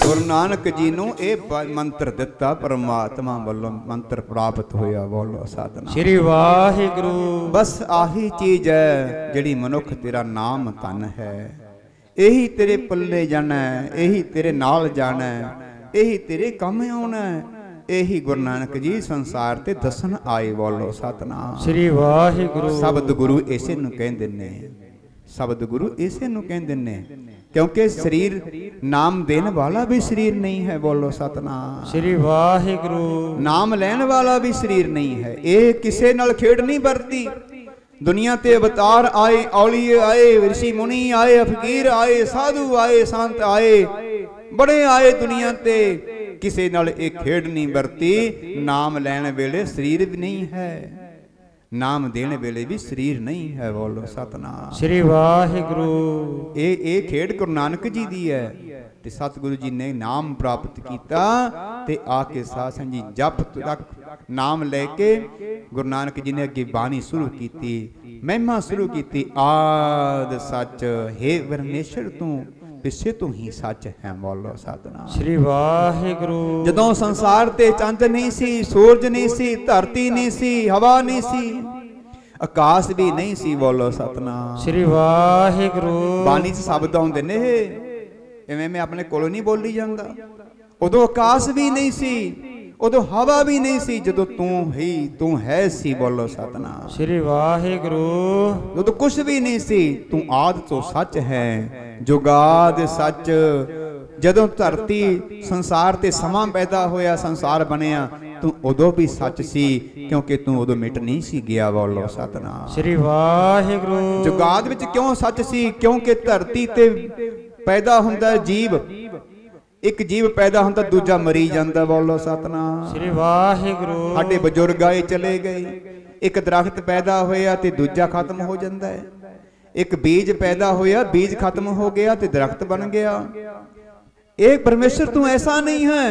गुरु नानक जी नूं ਇਹ ਮੰਤਰ ਦਿੱਤਾ परमात्मा ਵੱਲੋਂ ਮੰਤਰ ਪ੍ਰਾਪਤ ਹੋਇਆ। ਬੋਲੋ ਸਤਨਾਮ श्री वाहिगुरू। बस आही चीज है ਜਿਹੜੀ ਮਨੁੱਖ ਤੇਰਾ ਨਾਮ ਧਨ ਹੈ। यही तेरे पल्ले जाना है, यही तेरे नाल जाना है, यही तेरे काम आना है। यही गुरु नानक जी संसार ते दसन आए। बोलो सतनाम श्री वाहिगुरु। शब्द गुरु इसे नूं कहंदे ने, शब्द गुरु इसे नूं कहंदे ने, क्योंकि शरीर नाम देने वाला भी शरीर नहीं है। बोलो सतनाम श्री वाहिगुरु। नाम लैन वाला भी शरीर नहीं है। ये किसे नाल खेड़ नहीं बरती। दुनिया ते अवतार आए, औलिए आए, ऋषि मुनि आए, फकीर आए, साधु आए, संत आए, बड़े आए दुनिया ते, किसे नाल एक खेड़ नहीं बरती। नाम लैन वेले शरीर भी नहीं है, नाम देने वेले भी शरीर नहीं है। बोलो सतनाम श्री वाहिगुरु। ये खेड़ गुरु नानक जी दी है। ते सतगुरु जी ने नाम प्राप्त किया ते आके साध संगत जी जप तक नाम लेके गुरु नानक जी ने अगे बाणी शुरू की, महिमा शुरू की। आद सच हे परमेश्वर तू पिछे तू ही सच है। बोलो सतनाम श्री वाहिगुरु। जदों संसार ते चंद नहीं सी, सूरज नहीं सी, धरती नहीं सी, हवा नहीं सी, आकाश भी नहीं सी। बोलो सतनाम श्री वाहिगुरु। बाणी च शब्द आउंदे ने, इवें मैं अपने कोलों नहीं बोली जांदा। उदों आकाश भी नहीं सी, उदों हवा भी नहीं सी, जदों तू है सी। बोलो सतनाम श्री वाहिगुरु। उदों कुछ भी नहीं सी, तू आद तो सच है, जुगाद सच। जदों धरती संसार ते समा पैदा होया, संसार बनिया, तू उदों भी सच सी, क्योंकि तू उदों मिट नहीं सी गया। बोलो सतनाम श्री वाहिगुरु। जुगाद विच क्यों सच सी, क्योंकि धरती ते पैदा हुंदा जीव, एक जीव पैदा हुंदा दूजा मरी जांदा। बोलो सतनाम श्री वाहिगुरु। साडे बजुर्ग आए चले गए, एक दरख्त पैदा होया ते दूजा खत्म हो जांदा है, एक बीज पैदा होया, बीज खत्म हो गया ते दरख्त बन गया। एक परमेश्वर तू ऐसा नहीं है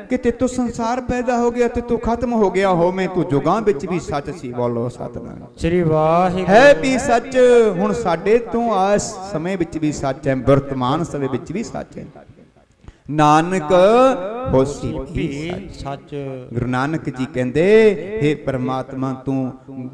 कि ते तू संसार पैदा हो गया ते तू खत्म हो गया हो, मैं तू जुगां विच भी सच सी। बोलो सतनाम श्री वाहिगुरु। है भी सच, हुण साडे तू आस समय विच भी सच है, वर्तमान समय विच भी सच है। नानक होसी भी सच। गुरु नानक जी कहंदे, हे परमात्मा तू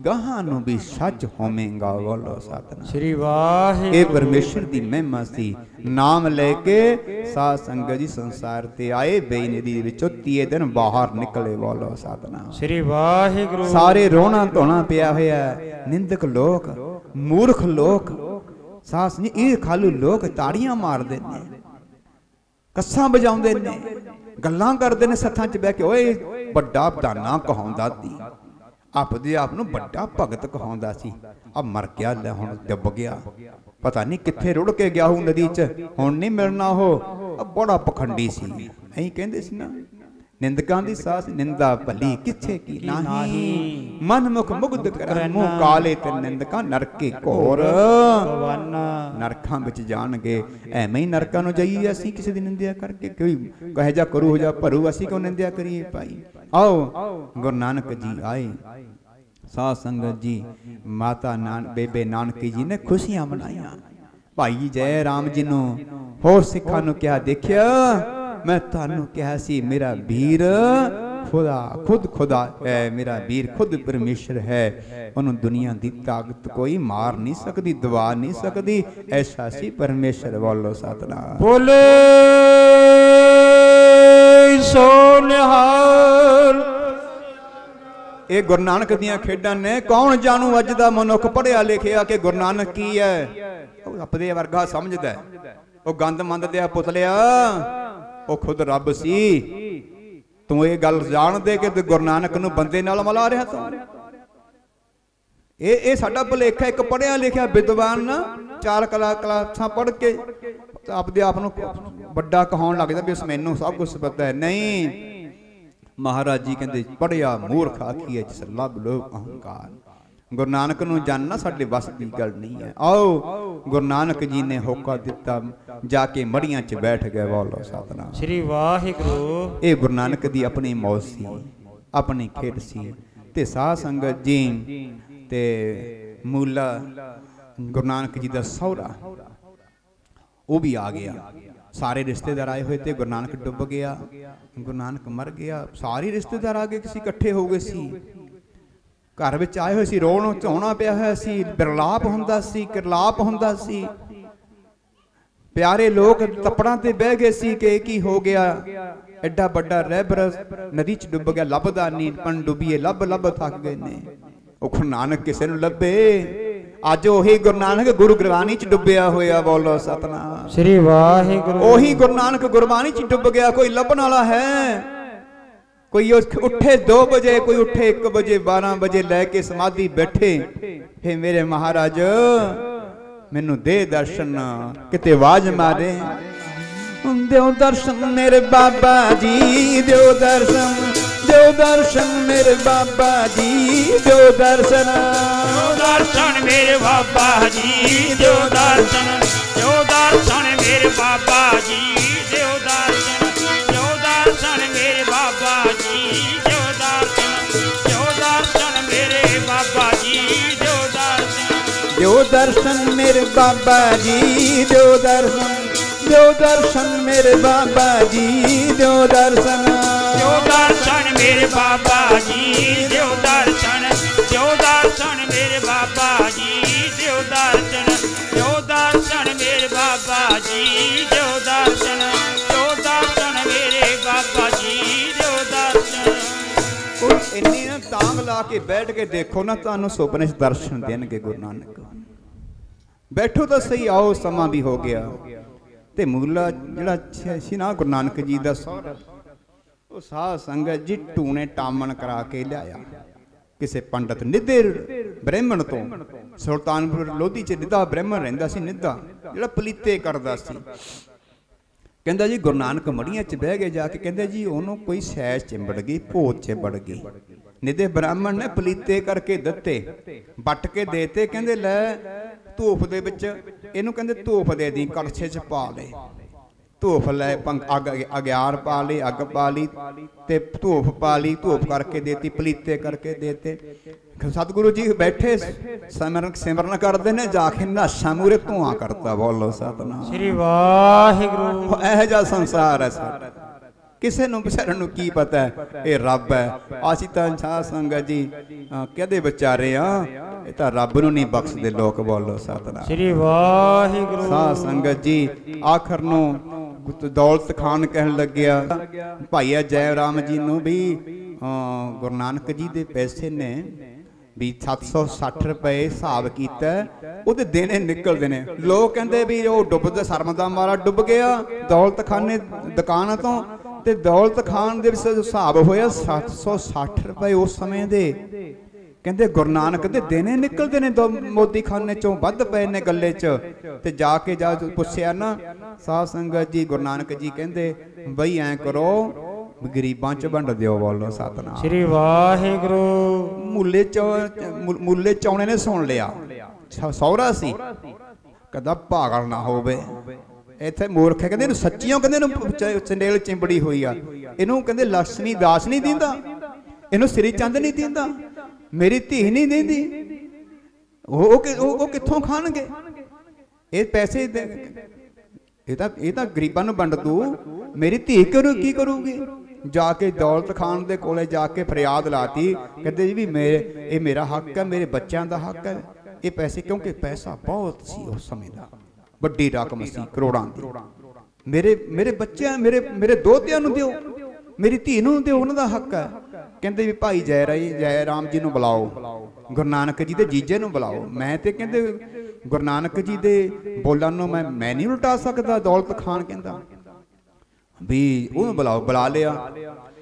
गहां नूं भी सच होवेंगा। बोलो सतनाम श्री वाहिगुरु। ये परमेश्वर दी महिमा सी। नाम लेके साध संगत जी संसार ते आए, बेनदी विचों 30 दिन बाहर निकले। बोलो सतनाम श्री वाहिगुरु। सारे रोना धोना पिया होया, निंदक लोक, मूर्ख लोक, सास नहीं ये खालू लोक ताड़ियां मारदे ने, कस्सां बजाउंदे ने, गल्लां करदे ने सत्थां च बैठ के, ओए बड़ा दाना कहाउंदा सी, अपने आप नूं बड़ा भगत कहाउंदा सी, अब मर गया, ले हुण डुब गया, पता नहीं कित्थे रुड़ के गया हो नदी च, हुण नहीं मिलना हो। अब बड़ा पखंडी सी, ऐं कहंदे सी ना, निंदकां दी सास निंदा भली किथे की नाही, मन मुख मुग्ध करन मुंह काले ते निंदकां नरके घोर। नरकां विच जाणगे, एवें ही नरकां नूं जाईए असीं किसी दी निंदिया करके, कोई कहे जा करू हो जा भरू, असीं क्यों निंदिया करिए भाई। आओ गुरु नानक जी आए, साध संगत जी, माता बेबे नानकी जी ने खुशियां मनाइयां। भाई जय राम जी नूं होर सिखां नूं क्या देखिया, मैं तुहानू कहा सी मेरा वीर खुदा खुद खुदा है, मेरा वीर खुद परमेश्वर है, उन्होंने दुनिया की ताकत कोई मार नहीं सकती, दबा नहीं सकती, ऐसा सी परमेश्वर। बोलो सतनाम बोले सो निहाल। ये गुरु नानक दियां खेडां ने, कौन जानू अज दा मनुख पढ़िया लिखिया कि गुरु नानक की है, अपने वर्गा समझदा है, वो गंद मंद दिया पुतलिया, वो खुद रब सी। तू ये गल जान दे कि गुरु नानक नूं बंदे नाल मिला रहा तू, ये साडा भुलेखा। एक पढ़िया लिखिया विद्वान ना 4 क्लासां पढ़ के अपने आप नूं बड़ा कहाउण लगदा भी उस मैनूं सब कुछ पता है। नहीं, महाराज जी कहंदे पढ़िया मूर्ख आखिए जिस लभ लोभ अहंकार। गुरु नानक नूं जानना साडे बस की गल नहीं है। आओ गुरु नानक जी ने होका दिता, जाके मड़ियां च बैठ गए। बोलो सतनाम श्री वाहिगुरु। ये गुरु नानक दी अपनी मौज सी, अपनी खेड सी। ते साध संगत जी ते मूला गुरु नानक जी दा सौरा वो भी आ गया, सारे रिश्तेदार आए हुए थे। गुरु नानक डुब गया, गुरु नानक मर गया, सारे रिश्तेदार आ गए, किसी इकट्ठे हो गए सी, घर विच आए हुए सी, रोण ਝੋਣਾ ਪਿਆ ਹੋਇਆ ਸੀ, ਬਿਰਲਾਪ ਹੁੰਦਾ ਸੀ, ਕਿਰਲਾਪ ਹੁੰਦਾ ਸੀ। प्यारे लोग तपड़ां ते बह गए सी कि की हो गया, एडा बड़ा रहबर नदी च डुब गया, लभदा नहीं, पन डुबीए लभ लभ थक गए ने। ओ गुरु नानक किसे नूं लभे, अज ओही गुरु नानक गुरु गुरबाणी च डुबिया होया। बोलो सतनाम श्री वाहिगुरु। ओही गुरु नानक गुरबाणी च डुब गया। कोई लभण वाला है? कोई उठे 2 बजे, कोई उठे 1 बजे, 12 बजे लैके समाधि बैठे। हे मेरे महाराज मैनू दे दर्शन, किते आवाज मारे देव दर्शन मेरे बाबा जी, देव दर्शन, देव दर्शन मेरे बाबा जी, देव दर्शन, देव दर्शन मेरे बाबा जी, देव दर्शन, देव दर्शन मेरे बाबा जी, देव दर्शन, देव दर्शन मेरे बाबा जी, देव दर्शन, देव दर्शन मेरे बाबा जी, देव दर्शन, देव दर्शन मेरे बाबा जी, देव दर्शन, देव दर्शन मेरे बाबा जी, देव दर्शन, देव दर्शन मेरे बाबा जी, देव दर्शन, देव दर्शन मेरे बाबा जी, देव दर्शन, देव दर्शन मेरे बाबा जी, देव दर्शन, देव दर्शन मेरे बाबा जी, देव दर्शन। कोई इन्नी ना टांग ला के बैठ के देखो ना, तुहानू सुपने च दर्शन देणगे गुरु नानक। बैठो तो सही, आओ समा भी हो गया। ते मूला जिहड़ा सी ना गुरु नानक जी दा सौरा, ਉਹ ਸਾਧ ਸੰਗਤ ਜੀ ਟੂਣੇ ਟਾਮਣ ਕਰਾ ਕੇ ਲਿਆਇਆ ਕਿਸੇ ਪੰਡਤ ਨਿੱਧੇ ਬ੍ਰਾਹਮਣ ਤੋਂ। ਸੁਲਤਾਨਪੁਰ ਲੋਧੀ ਚ ਨਿੱਧਾ ਬ੍ਰਾਹਮਣ ਰਹਿੰਦਾ ਸੀ, ਨਿੱਧਾ ਜਿਹੜਾ ਪਲੀਤੇ ਕਰਦਾ ਸੀ। ਕਹਿੰਦਾ ਜੀ ਗੁਰੂ ਨਾਨਕ ਮੜੀਆਂ ਚ ਬਹਿ ਕੇ ਜਾ ਕੇ ਕਹਿੰਦੇ ਜੀ ਉਹਨੂੰ ਕੋਈ ਸੈਜ ਚਿੰਬੜ ਗਈ, ਭੋਤ ਚਿੰਬੜ ਗਈ। ਨਿੱਧੇ ਬ੍ਰਾਹਮਣ ਨੇ ਪਲੀਤੇ ਕਰਕੇ ਦਿੱਤੇ, ਵੱਟ ਕੇ ਦੇਤੇ। ਕਹਿੰਦੇ ਲੈ ਧੂਫ ਦੇ ਵਿੱਚ ਇਹਨੂੰ ਕਹਿੰਦੇ ਧੂਫ ਦੇ ਦੀ, ਕੜਛੇ ਚ ਪਾ ਲੈ। ਧੂਫ ਲੈ अग अग्यार पा ली, अग पा ली ते धूफ पा ली, धूफ करके देती, पलीते करके देते। सतगुरु जी बैठे सिमरन करते ने, जाके नाशा मूरे धुआं करता। बोलो सतनाम श्री वाहिगुरु। यह जा संसार है साडा, किसे नूं बेचारे नूं की पता है ये रब है। असीं तां साध संगत जी कहदे बेचारे आ, ये तां रब नूं नहीं बख्शदे लोग। बोलो सतनाम श्री वाहिगुरु। साध संगत जी आखिर नूं दौलत खान कहन लग्या भाईया जय राम जी नूं भी गुरु नानक जी दे पैसे ने भी 760 रुपए हिसाब किया, ਉਹਦੇ ਦੇਣੇ ਨਿਕਲਦੇ ਨੇ। ਲੋਕ ਕਹਿੰਦੇ ਵੀ ਉਹ ਡੁੱਬਦਾ ਸਰਮਦਾ ਮਾਰਾ ਡੁੱਬ ਗਿਆ ਦੌਲਤ ਖਾਨੇ ਦੁਕਾਨਾਂ ਤੋਂ, ਤੇ ਦੌਲਤ ਖਾਨ ਦੇ ਵਿੱਚ ਹਿਸਾਬ ਹੋਇਆ 760 ਰੁਪਏ ਉਸ ਸਮੇਂ ਦੇ। ਕਹਿੰਦੇ ਗੁਰੂ ਨਾਨਕ ਦੇ ਦੇਣੇ ਨਿਕਲਦੇ ਨੇ ਮੋਦੀ ਖਾਨੇ ਚੋਂ, ਵੱਧ ਪਏ ਨੇ ਗੱਲੇ 'ਚ। ਤੇ ਜਾ ਕੇ ਪੁੱਛਿਆ ਨਾ ਸਾਧ ਸੰਗਤ ਜੀ, ਗੁਰੂ ਨਾਨਕ ਜੀ ਕਹਿੰਦੇ ਬਈ ਐਂ ਕਰੋ ਗਰੀਬਾਂ 'ਚ ਵੰਡ ਦਿਓ। ਬੋਲੋ ਸਤਨਾਮ श्री वाहिगुरु। ਮੁੱਲੇ ਚੌਣੇ ਨੇ ਸੁਣ ਲਿਆ, ਸਹੁਰਾ ਸੀ, ਕਦਾ ਭਾਗਲ ਨਾ ਹੋਵੇ। ਇੱਥੇ ਮੂਰਖ ਕਹਿੰਦੇ ਇਹਨੂੰ ਸੱਚੀਆਂ, ਕਹਿੰਦੇ ਇਹਨੂੰ ਚੰਡੇਲ ਚਿੰਬੜੀ ਹੋਈ ਆ, ਇਹਨੂੰ ਕਹਿੰਦੇ ਲక్ష్ਮੀ ਦਾਸ ਨਹੀਂ ਦਿੰਦਾ, ਇਹਨੂੰ ਸ੍ਰੀ ਚੰਦ ਨਹੀਂ ਦਿੰਦਾ, मेरी धी नहीं देंदी, वो कित्थों खाणगे ये पैसे? ये तां गरीबां नूं वंड दू, मेरी धी की करूगी? जाके दौलत खान दे कोले जाके फरियाद लाती, कहते जी भी ये मेरा हक है, मेरे बच्चों का हक है ये पैसे, क्योंकि पैसा बहुत सी उस समय दा, वड्डी रकम सी, करोड़ां दी। मेरे बच्चे मेरे दोहतियां नूं दिओ, मेरी धी नूं दिओ, उन्हां दा हक है। कहते भी भाई जय राम जी नूं बुलाओ, गुरु नानक जी दे जीजे नूं बुलाओ। मैं ते कहते गुरु नानक जी दे बोलां नूं मैं नहीं उल्टा सकदा। दौलत खान कहंदा भी उहनूं बुलाओ, बुला लिया।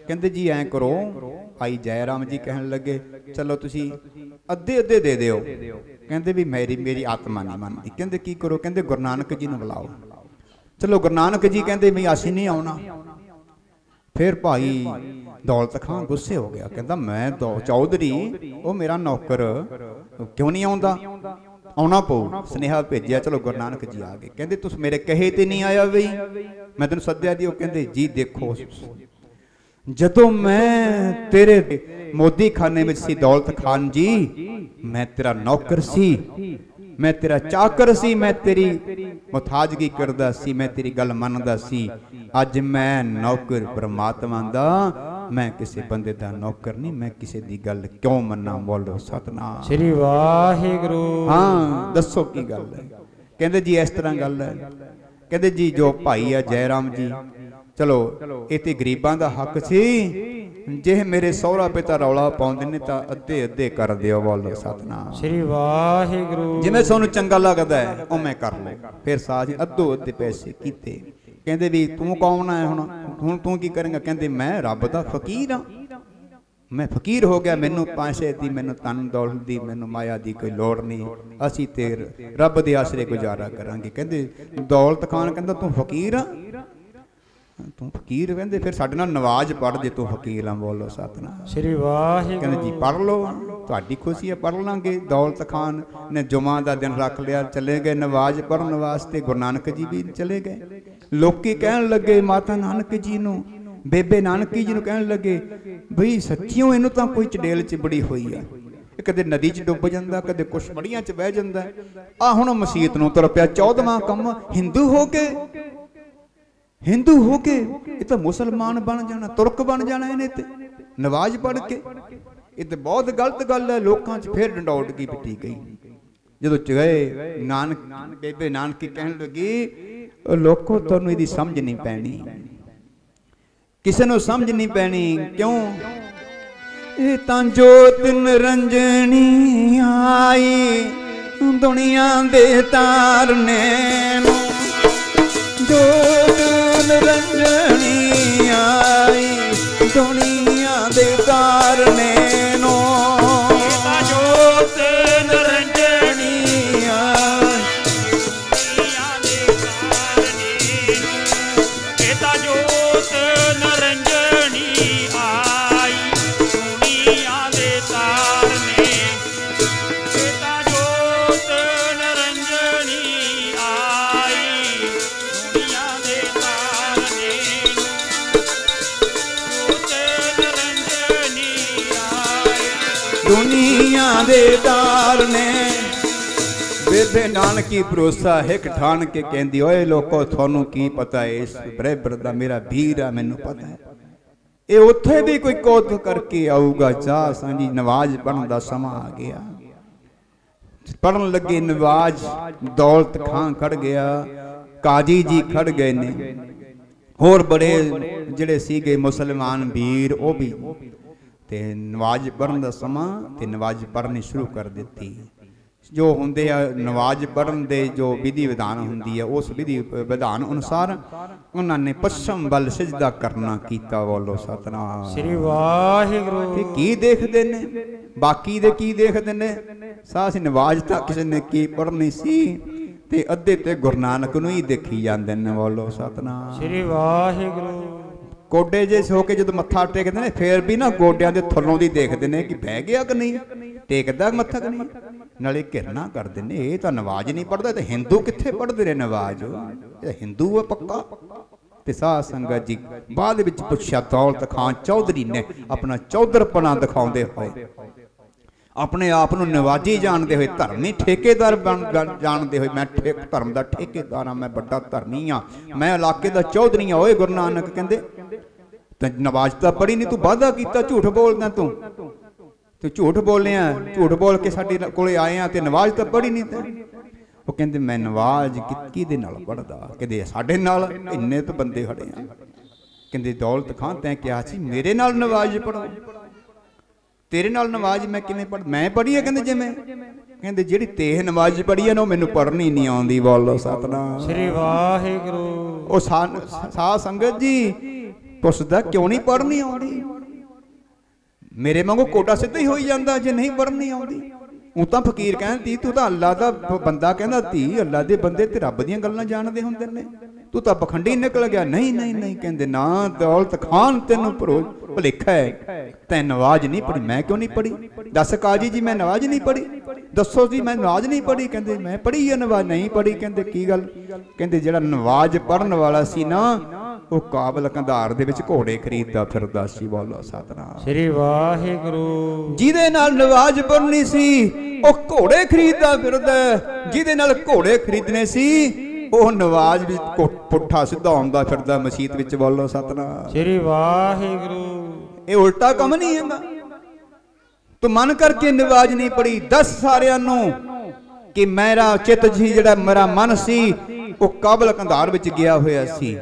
कहते जी ऐं करो, भाई जय राम जी कहन लगे चलो तुसी अद्धे अद्धे दे दिओ। कहते भी मेरी आत्मा नहीं मनदी। कहते की करो? कहते गुरु नानक जी नूं बुलाओ। चलो गुरु नानक जी कहते भी असीं नहीं आउणा। फिर भाई दौलत खान गुस्से हो गया, कहता मैं चौधरी वो मेरा नौकर क्यों नहीं आउंदा? आउणा पऊ। सुनेहा भेजिया, चलो गुरु नानक जी आ गए। कहते तुस मेरे कहे ते नहीं आया बई, मैं तेन सद्या दी। कहते जी देखो, जदों मैं तेरे मोदी खाने में सी दौलत खान जी, मैं तेरा नौकर सी, मैं तेरा चाकर सी, मैं तेरी मुताजगी करदा सी, मैं तेरी गल मनदा सी। अज मैं नौकर परमात्मा दा, मैं किसी बंदे दा नौकर नहीं, मैं किसी दी गल क्यों मन्ना? बोलो सतनाम श्री वाहिगुरु। हाँ दसो की गल है? कहंदे जी इस तरह गल है। कहते जी जो भाई है जय राम जी चलो इतने गरीबां दा हक सी जे मेरे सौरा पिता रौला पाउंदे ने तां अद्धे अद्धे कर दिओ बोलो सतनाम श्री वाहिगुरु जिवें सोनू चंगा लगदा है उवें कर लो फिर साथ अद्धो अद्धे पैसे कीते कहंदे भी तू कौन है हुण तू की करेंगा कहंदे मैं रब दा फकीर हां मैं फकीर हो गया मैनू पैसे दी मैनू तन दौलत दी मैनू माया दी कोई लोड़ नहीं असी ते रब दे आसरे गुजारा करांगे कहंदे दौलत खान कहंदा तू फकीर हां तू फकीर कहते फिर साडे नाल नवाज पढ़ जे तू फकीर आ बोलो सतनाम श्री वाहिगुरु कहते जी पढ़ लो तुहाडी खुशी है पढ़ लांगे दौलत खान ने जुमा दा दिन रख लिया चले गए नवाज पढ़न वास्ते गुरु नानक जी भी चले गए लोकी कहन लगे माता नानक जी नू बेबे नानकी जी नू कहन लगे बई सच्चियों इनू तां कोई चड़ेल चिबड़ी हुई है कदे नदी च डुब जांदा कदे कुछ मड़ियां च बह जांदा आ हुण मसीत नू तुर पिया 14वां कम हिंदू हो के ये तो मुसलमान बन जाना तुर्क बन जाना इन्हें ते नवाज पढ़ के ये तो बहुत गलत गल है लोकां च फिर डंडौट की पिटी गई जदों गए नानक बेबे नानकी कहन लगी लोको तुहानू इहदी समझ नहीं पैनी किसे नू समझ नहीं पैनी क्यों ये तां जोत निरंजनी आई दुनिया दे तारने नू जोत निरंजनी आई दुनिया दे तारने नो जोत निरंजनी आई दुनिया दे तारने एता जोत निरंजनी आई दुनिया दे तारने एता जोत निरंजनी आई दुनिया दे तारने जोत निरंजनी आई दुनिया दे तारने बेबे नानकी भरोसा हिक ठान के कहंदी ओए लोको थानू की पता है इस बराबर दा मेरा वीर है मैनू पता है ये उत्थे भी कोई कौतु करके आऊगा चाह सांजी नवाज पढ़न दा समा आ गया पढ़न लगे नवाज दौलत खां खड़ गया काजी जी खड़ गए ने होर बड़े जिहड़े सीगे मुसलमान वीर वो भी ते नवाज पढ़न दा समा ते नवाज पढ़नी शुरू कर दिती जो होंदे आ नवाज पढ़न दे जो विधि विधान हुंदी है उस विधि विधान अनुसार उन्होंने पश्चिम बल सिजदा करना कीता बोलो सतनाम श्री वाहिगुरु ते की देखदे ने बाकी दे की देखदे ने सास नवाज तक किसी ने की पढ़नी सी ते अद्धे ते गुरु नानक नूं ही देखी जांदे ने बोलो सतनाम श्री वाहिगुरु गोडे जे सो के जो मत्था टेकते ने फिर भी ना गोडियां दे थल्लों दी देखदे ने कि बह गया कि नहीं टेकदा मत्था कि नहीं नाले घिरना करदे ने ये तां नवाज नहीं पढ़दा ते हिंदू कित्थे पढ़दे ने नवाज ये हिंदू है पक्का ते साध संगत जी बाद विच पुछया दौलत खान चौधरी ने अपना चौधरपना दिखाउंदे होए अपने आप नूं नवाजी जानते हुए धर्मी ठेकेदार जानते हुए मैं धर्म का ठेकेदार हाँ मैं बड़ा धर्मी हाँ मैं इलाके का चौधरी हाँ ओए गुरु नानक कहते नवाज तो पढ़ी नहीं तू वादा किया झूठ बोलदा तू झूठ बोले झूठ बोल के साडे कोले आए हैं ते नवाज तो पढ़ी नहीं तैं वो कहते मैं नवाज किहदे नाल पढ़दा कहते साडे नाल इन्ने तो बंदे खड़े हैं कहते दौलत खान तैं कहा सी मेरे नाल नवाज पढ़ो तेरे नाल नवाज मैं किवें पढ़ मैं पढ़ी है कहते जिवें कहते जिहड़ी तेह नवाज पढ़ी है ना मैनू पढ़नी नहीं आउंदी बोलो सतनाम श्री वाहिगुरु ओ साध संगत जी पुछदा क्यों नहीं पढ़नी आउंदी मेरे वांगू कोटा सिद्धा ही होई जांदा जे नहीं पढ़नी आउंदी ਉਹ ਤਾਂ ਫਕੀਰ ਕਹਿੰਦੀ ਤੂੰ ਤਾਂ ਅੱਲਾ ਦਾ ਬੰਦਾ ਕਹਿੰਦਾ ਧੀ ਅੱਲਾ ਦੇ ਬੰਦੇ ਤੇ ਰੱਬ ਦੀਆਂ ਗੱਲਾਂ ਜਾਣਦੇ ਹੁੰਦੇ ਨੇ ਤੂੰ ਤਾਂ ਪਖੰਡੀ ਨਿਕਲ ਗਿਆ ਨਹੀਂ ਨਹੀਂ ਨਹੀਂ ਕਹਿੰਦੇ ਨਾ ਦੌਲਤ ਖਾਨ ਤੈਨੂੰ ਭੁਲੇਖਾ ਹੈ ਤੈਂ ਨਵਾਜ਼ ਨਹੀਂ ਪੜੀ ਮੈਂ ਕਿਉਂ ਨਹੀਂ ਪੜੀ ਦੱਸ ਕਾਜੀ ਜੀ ਮੈਂ ਨਵਾਜ਼ ਨਹੀਂ ਪੜੀ ਦੱਸੋ ਜੀ ਮੈਂ ਨਵਾਜ਼ ਨਹੀਂ ਪੜੀ ਕਹਿੰਦੇ ਮੈਂ ਪੜੀ ਹੈ ਨਵਾਜ਼ ਨਹੀਂ ਪੜੀ ਕਹਿੰਦੇ ਕੀ ਗੱਲ ਕਹਿੰਦੇ ਜਿਹੜਾ ਨਵਾਜ਼ ਪੜਨ ਵਾਲਾ ਸੀ ਨਾ ਉਹ ਕਾਬਲ ਕੰਧਾਰ ਦੇ ਵਿੱਚ ਘੋੜੇ ਖਰੀਦਦਾ ਫਿਰਦਾ ਸੀ ਬੋਲੋ ਸਤਨਾਮ ਸ੍ਰੀ ਵਾਹਿਗੁਰੂ ਜਿਹਦੇ ਨਾਲ ਨਵਾਜ਼ ਪੜਨੀ ਸੀ ਉਹ ਘੋੜੇ ਖਰੀਦਦਾ ਫਿਰਦਾ ਜਿਹਦੇ ਨਾਲ ਘੋੜੇ ਖਰੀਦਨੇ ਸੀ ਉਹ ਨਵਾਜ਼ ਵੀ ਪੁੱਠਾ ਸਿੱਧਾ ਆਉਂਦਾ ਫਿਰਦਾ ਮਸਜਿਦ ਵਿੱਚ ਬੋਲੋ ਸਤਨਾਮ ਸ੍ਰੀ ਵਾਹਿਗੁਰੂ ਇਹ ਉਲਟਾ ਕੰਮ ਨਹੀਂ ਹੈਗਾ ਤੂੰ ਮਨ ਕਰਕੇ ਨਵਾਜ਼ ਨਹੀਂ ਪੜੀ ਦੱਸ ਸਾਰਿਆਂ ਨੂੰ कि मेरा चित जी जड़ा मेरा मन सी ਉਹ ਕਾਬਲ ਕੰਧਾਰ ਵਿੱਚ ਗਿਆ ਹੋਇਆ ਸੀ।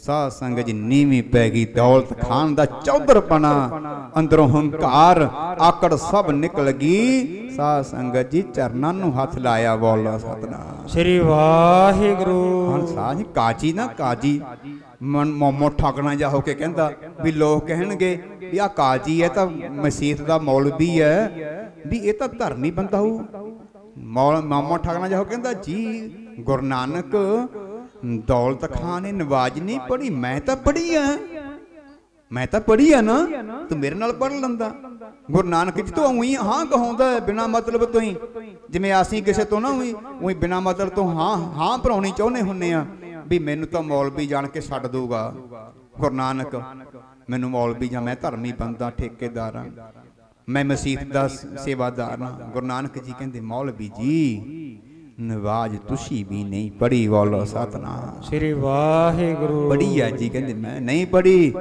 ਸਾਧ ਸੰਗਤ ਜੀ ਨੀਵੀਂ ਪੈ ਗਈ। ਦੌਲਤ ਖਾਨ ਦਾ ਚੌਧਰਪਣਾ, ਅੰਦਰੋਂ ਹੰਕਾਰ, ਆਕੜ ਸਭ ਨਿਕਲ ਗਈ। ਸਾਧ ਸੰਗਤ ਜੀ ਚਰਨਾਂ ਨੂੰ ਹੱਥ ਲਾਇਆ, ਬੋਲੋ ਸਤਨਾਮ ਸ੍ਰੀ ਵਾਹਿਗੁਰੂ। ਹੁਣ ਸਾਧ ਕਾਜੀ ਨਾ ਕਾਜੀ ਮੋਮੋ ਠਾਕਣਾ ਜਾ ਹੋ ਕੇ ਕਹਿੰਦਾ ਵੀ ਲੋਕ ਕਹਿਣਗੇ ਵੀ ਆ ਕਾਜੀ ਹੈ ਤਾਂ ਮਸੀਤ ਦਾ ਮੌਲਵੀ ਹੈ, ਵੀ ਇਹ ਤਾਂ ਧਰਮੀ ਬੰਦਾ ਹੋਊ। ਮੋਮੋ ਠਾਕਣਾ ਜਾ ਹੋ ਕਹਿੰਦਾ ਜੀ ਗੁਰੂ ਨਾਨਕ ਦੌਲਤ ਖਾਨ ਨੇ ਨਵਾਜ਼ ਨਹੀਂ ਪੜ੍ਹੀ, ਮੈਂ ਤਾਂ ਪੜ੍ਹੀ ਆ, ਮੈਂ ਤਾਂ ਪੜ੍ਹੀ ਆ ਨਾ, ਤੂੰ ਮੇਰੇ ਨਾਲ ਪੜ੍ਹ ਲੈਂਦਾ। ਗੁਰੂ ਨਾਨਕ ਜੀ ਤੋਂ ਉਹੀ ਹਾਂ ਕਹਾਉਂਦਾ ਬਿਨਾਂ ਮਤਲਬ ਤੋਂ ਹੀ, ਜਿਵੇਂ ਅਸੀਂ ਕਿਸੇ ਤੋਂ ਨਾ ਉਹੀ ਬਿਨਾਂ ਮਤਲਬ ਤੋਂ ਹਾਂ ਭਰਾਉਣੀ ਚਾਹੁੰਦੇ ਹੁੰਨੇ ਆ ਵੀ ਮੈਨੂੰ ਤਾਂ ਮੌਲਵੀ ਜਾਣ ਕੇ ਛੱਡ ਦੂਗਾ ਗੁਰੂ ਨਾਨਕ, ਮੈਨੂੰ ਮੌਲਵੀ ਜਾਂ ਮੈਂ ਧਰਮੀ ਬੰਦਾ ਠੇਕੇਦਾਰ ਹਾਂ, ਮੈਂ ਮਸੀਤ ਦਾ ਸੇਵਾਦਾਰ ਹਾਂ। ਗੁਰੂ ਨਾਨਕ ਜੀ ਕਹਿੰਦੇ ਮੌਲਵੀ ਜੀ ਨਵਾਜ਼ ਤੁਸੀਂ ਵੀ ਨਹੀਂ ਪੜ੍ਹੀ, ਬੋਲੋ ਸਤਨਾਮ ਸ੍ਰੀ ਵਾਹਿਗੁਰੂ। ਪੜ੍ਹੀ ਆ ਜੀ? ਕਹਿੰਦੇ ਮੈਂ ਨਹੀਂ ਪੜ੍ਹੀ।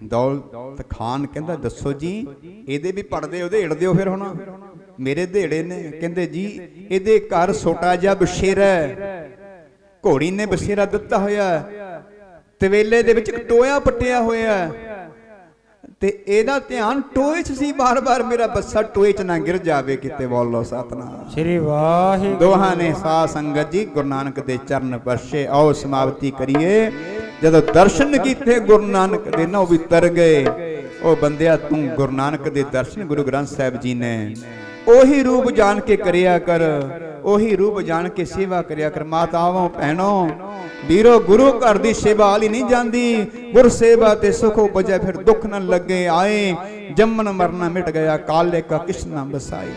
ਦੌਲਤ ਖਾਨ ਕਹਿੰਦਾ ਦੱਸੋ ਜੀ ਇਹਦੇ ਵੀ ਪੜਦੇ ਉਧੇੜਦੇ ਹੋ ਫਿਰ ਹੁਣ? ਮੇਰੇ ਧੇੜੇ ਨੇ। ਕਹਿੰਦੇ ਜੀ ਇਹਦੇ ਘਰ ਛੋਟਾ ਜਿਹਾ ਬਸ਼ੇਰਾ, ਘੋੜੀ ਨੇ ਬਸ਼ੇਰਾ ਦਿੱਤਾ ਹੋਇਆ, ਤਵੇਲੇ ਦੇ ਵਿੱਚ ਇੱਕ ਟੋਇਆ ਪੱਟਿਆ ਹੋਇਆ ਤੇ ਇਹਦਾ ਧਿਆਨ ਟੋਏ 'ਚ ਸੀ, ਬਾਰ-ਬਾਰ ਮੇਰਾ ਬੱਸਾ ਟੋਏ 'ਚ ਨਾ ਗਿਰ ਜਾਵੇ ਕਿਤੇ, ਬੋਲੋ ਸਤਨਾਮ ਸ੍ਰੀ ਵਾਹਿਗੁਰੂ। ਦੋਹਾਂ ਨੇ ਸਾਧ ਸੰਗਤ ਜੀ ਗੁਰੂ ਨਾਨਕ ਦੇ ਚਰਨ ਪਰਸ਼ੇ। ਆਓ ਸਮਾਪਤੀ ਕਰੀਏ। ਜਦੋਂ ਦਰਸ਼ਨ ਕੀਤੇ ਗੁਰੂ ਨਾਨਕ ਦੇ ਨਾ ਉਹ ਵੀ ਤਰ ਗਏ। ਉਹ ਬੰਦਿਆ ਤੂੰ ਗੁਰੂ ਨਾਨਕ ਦੇ ਦਰਸ਼ਨ ਗੁਰੂ ਗ੍ਰੰਥ ਸਾਹਿਬ ਜੀ ਨੇ ਉਹੀ ਰੂਪ ਜਾਣ ਕੇ ਕਰਿਆ ਕਰ, ਉਹੀ ਰੂਪ ਜਾਣ ਕੇ ਸੇਵਾ ਕਰਿਆ ਕਰ। ਮਾਤਾਵਾਂ ਭੈਣੋ ਵੀਰੋ ਗੁਰੂ ਘਰ ਦੀ ਸੇਵਾ ਵਾਲੀ ਨਹੀਂ ਜਾਂਦੀ, ਗੁਰ ਸੇਵਾ ਤੇ ਸੁਖ ਉਪਜੈ ਫਿਰ ਦੁੱਖ ਨ ਲੱਗੇ ਆਏ, ਜੰਮਨ ਮਰਨਾ ਮਿਟ ਗਿਆ ਕਾਲੇ ਕਾ ਕਿਸ਼ਨਾ ਬਸਾਈ।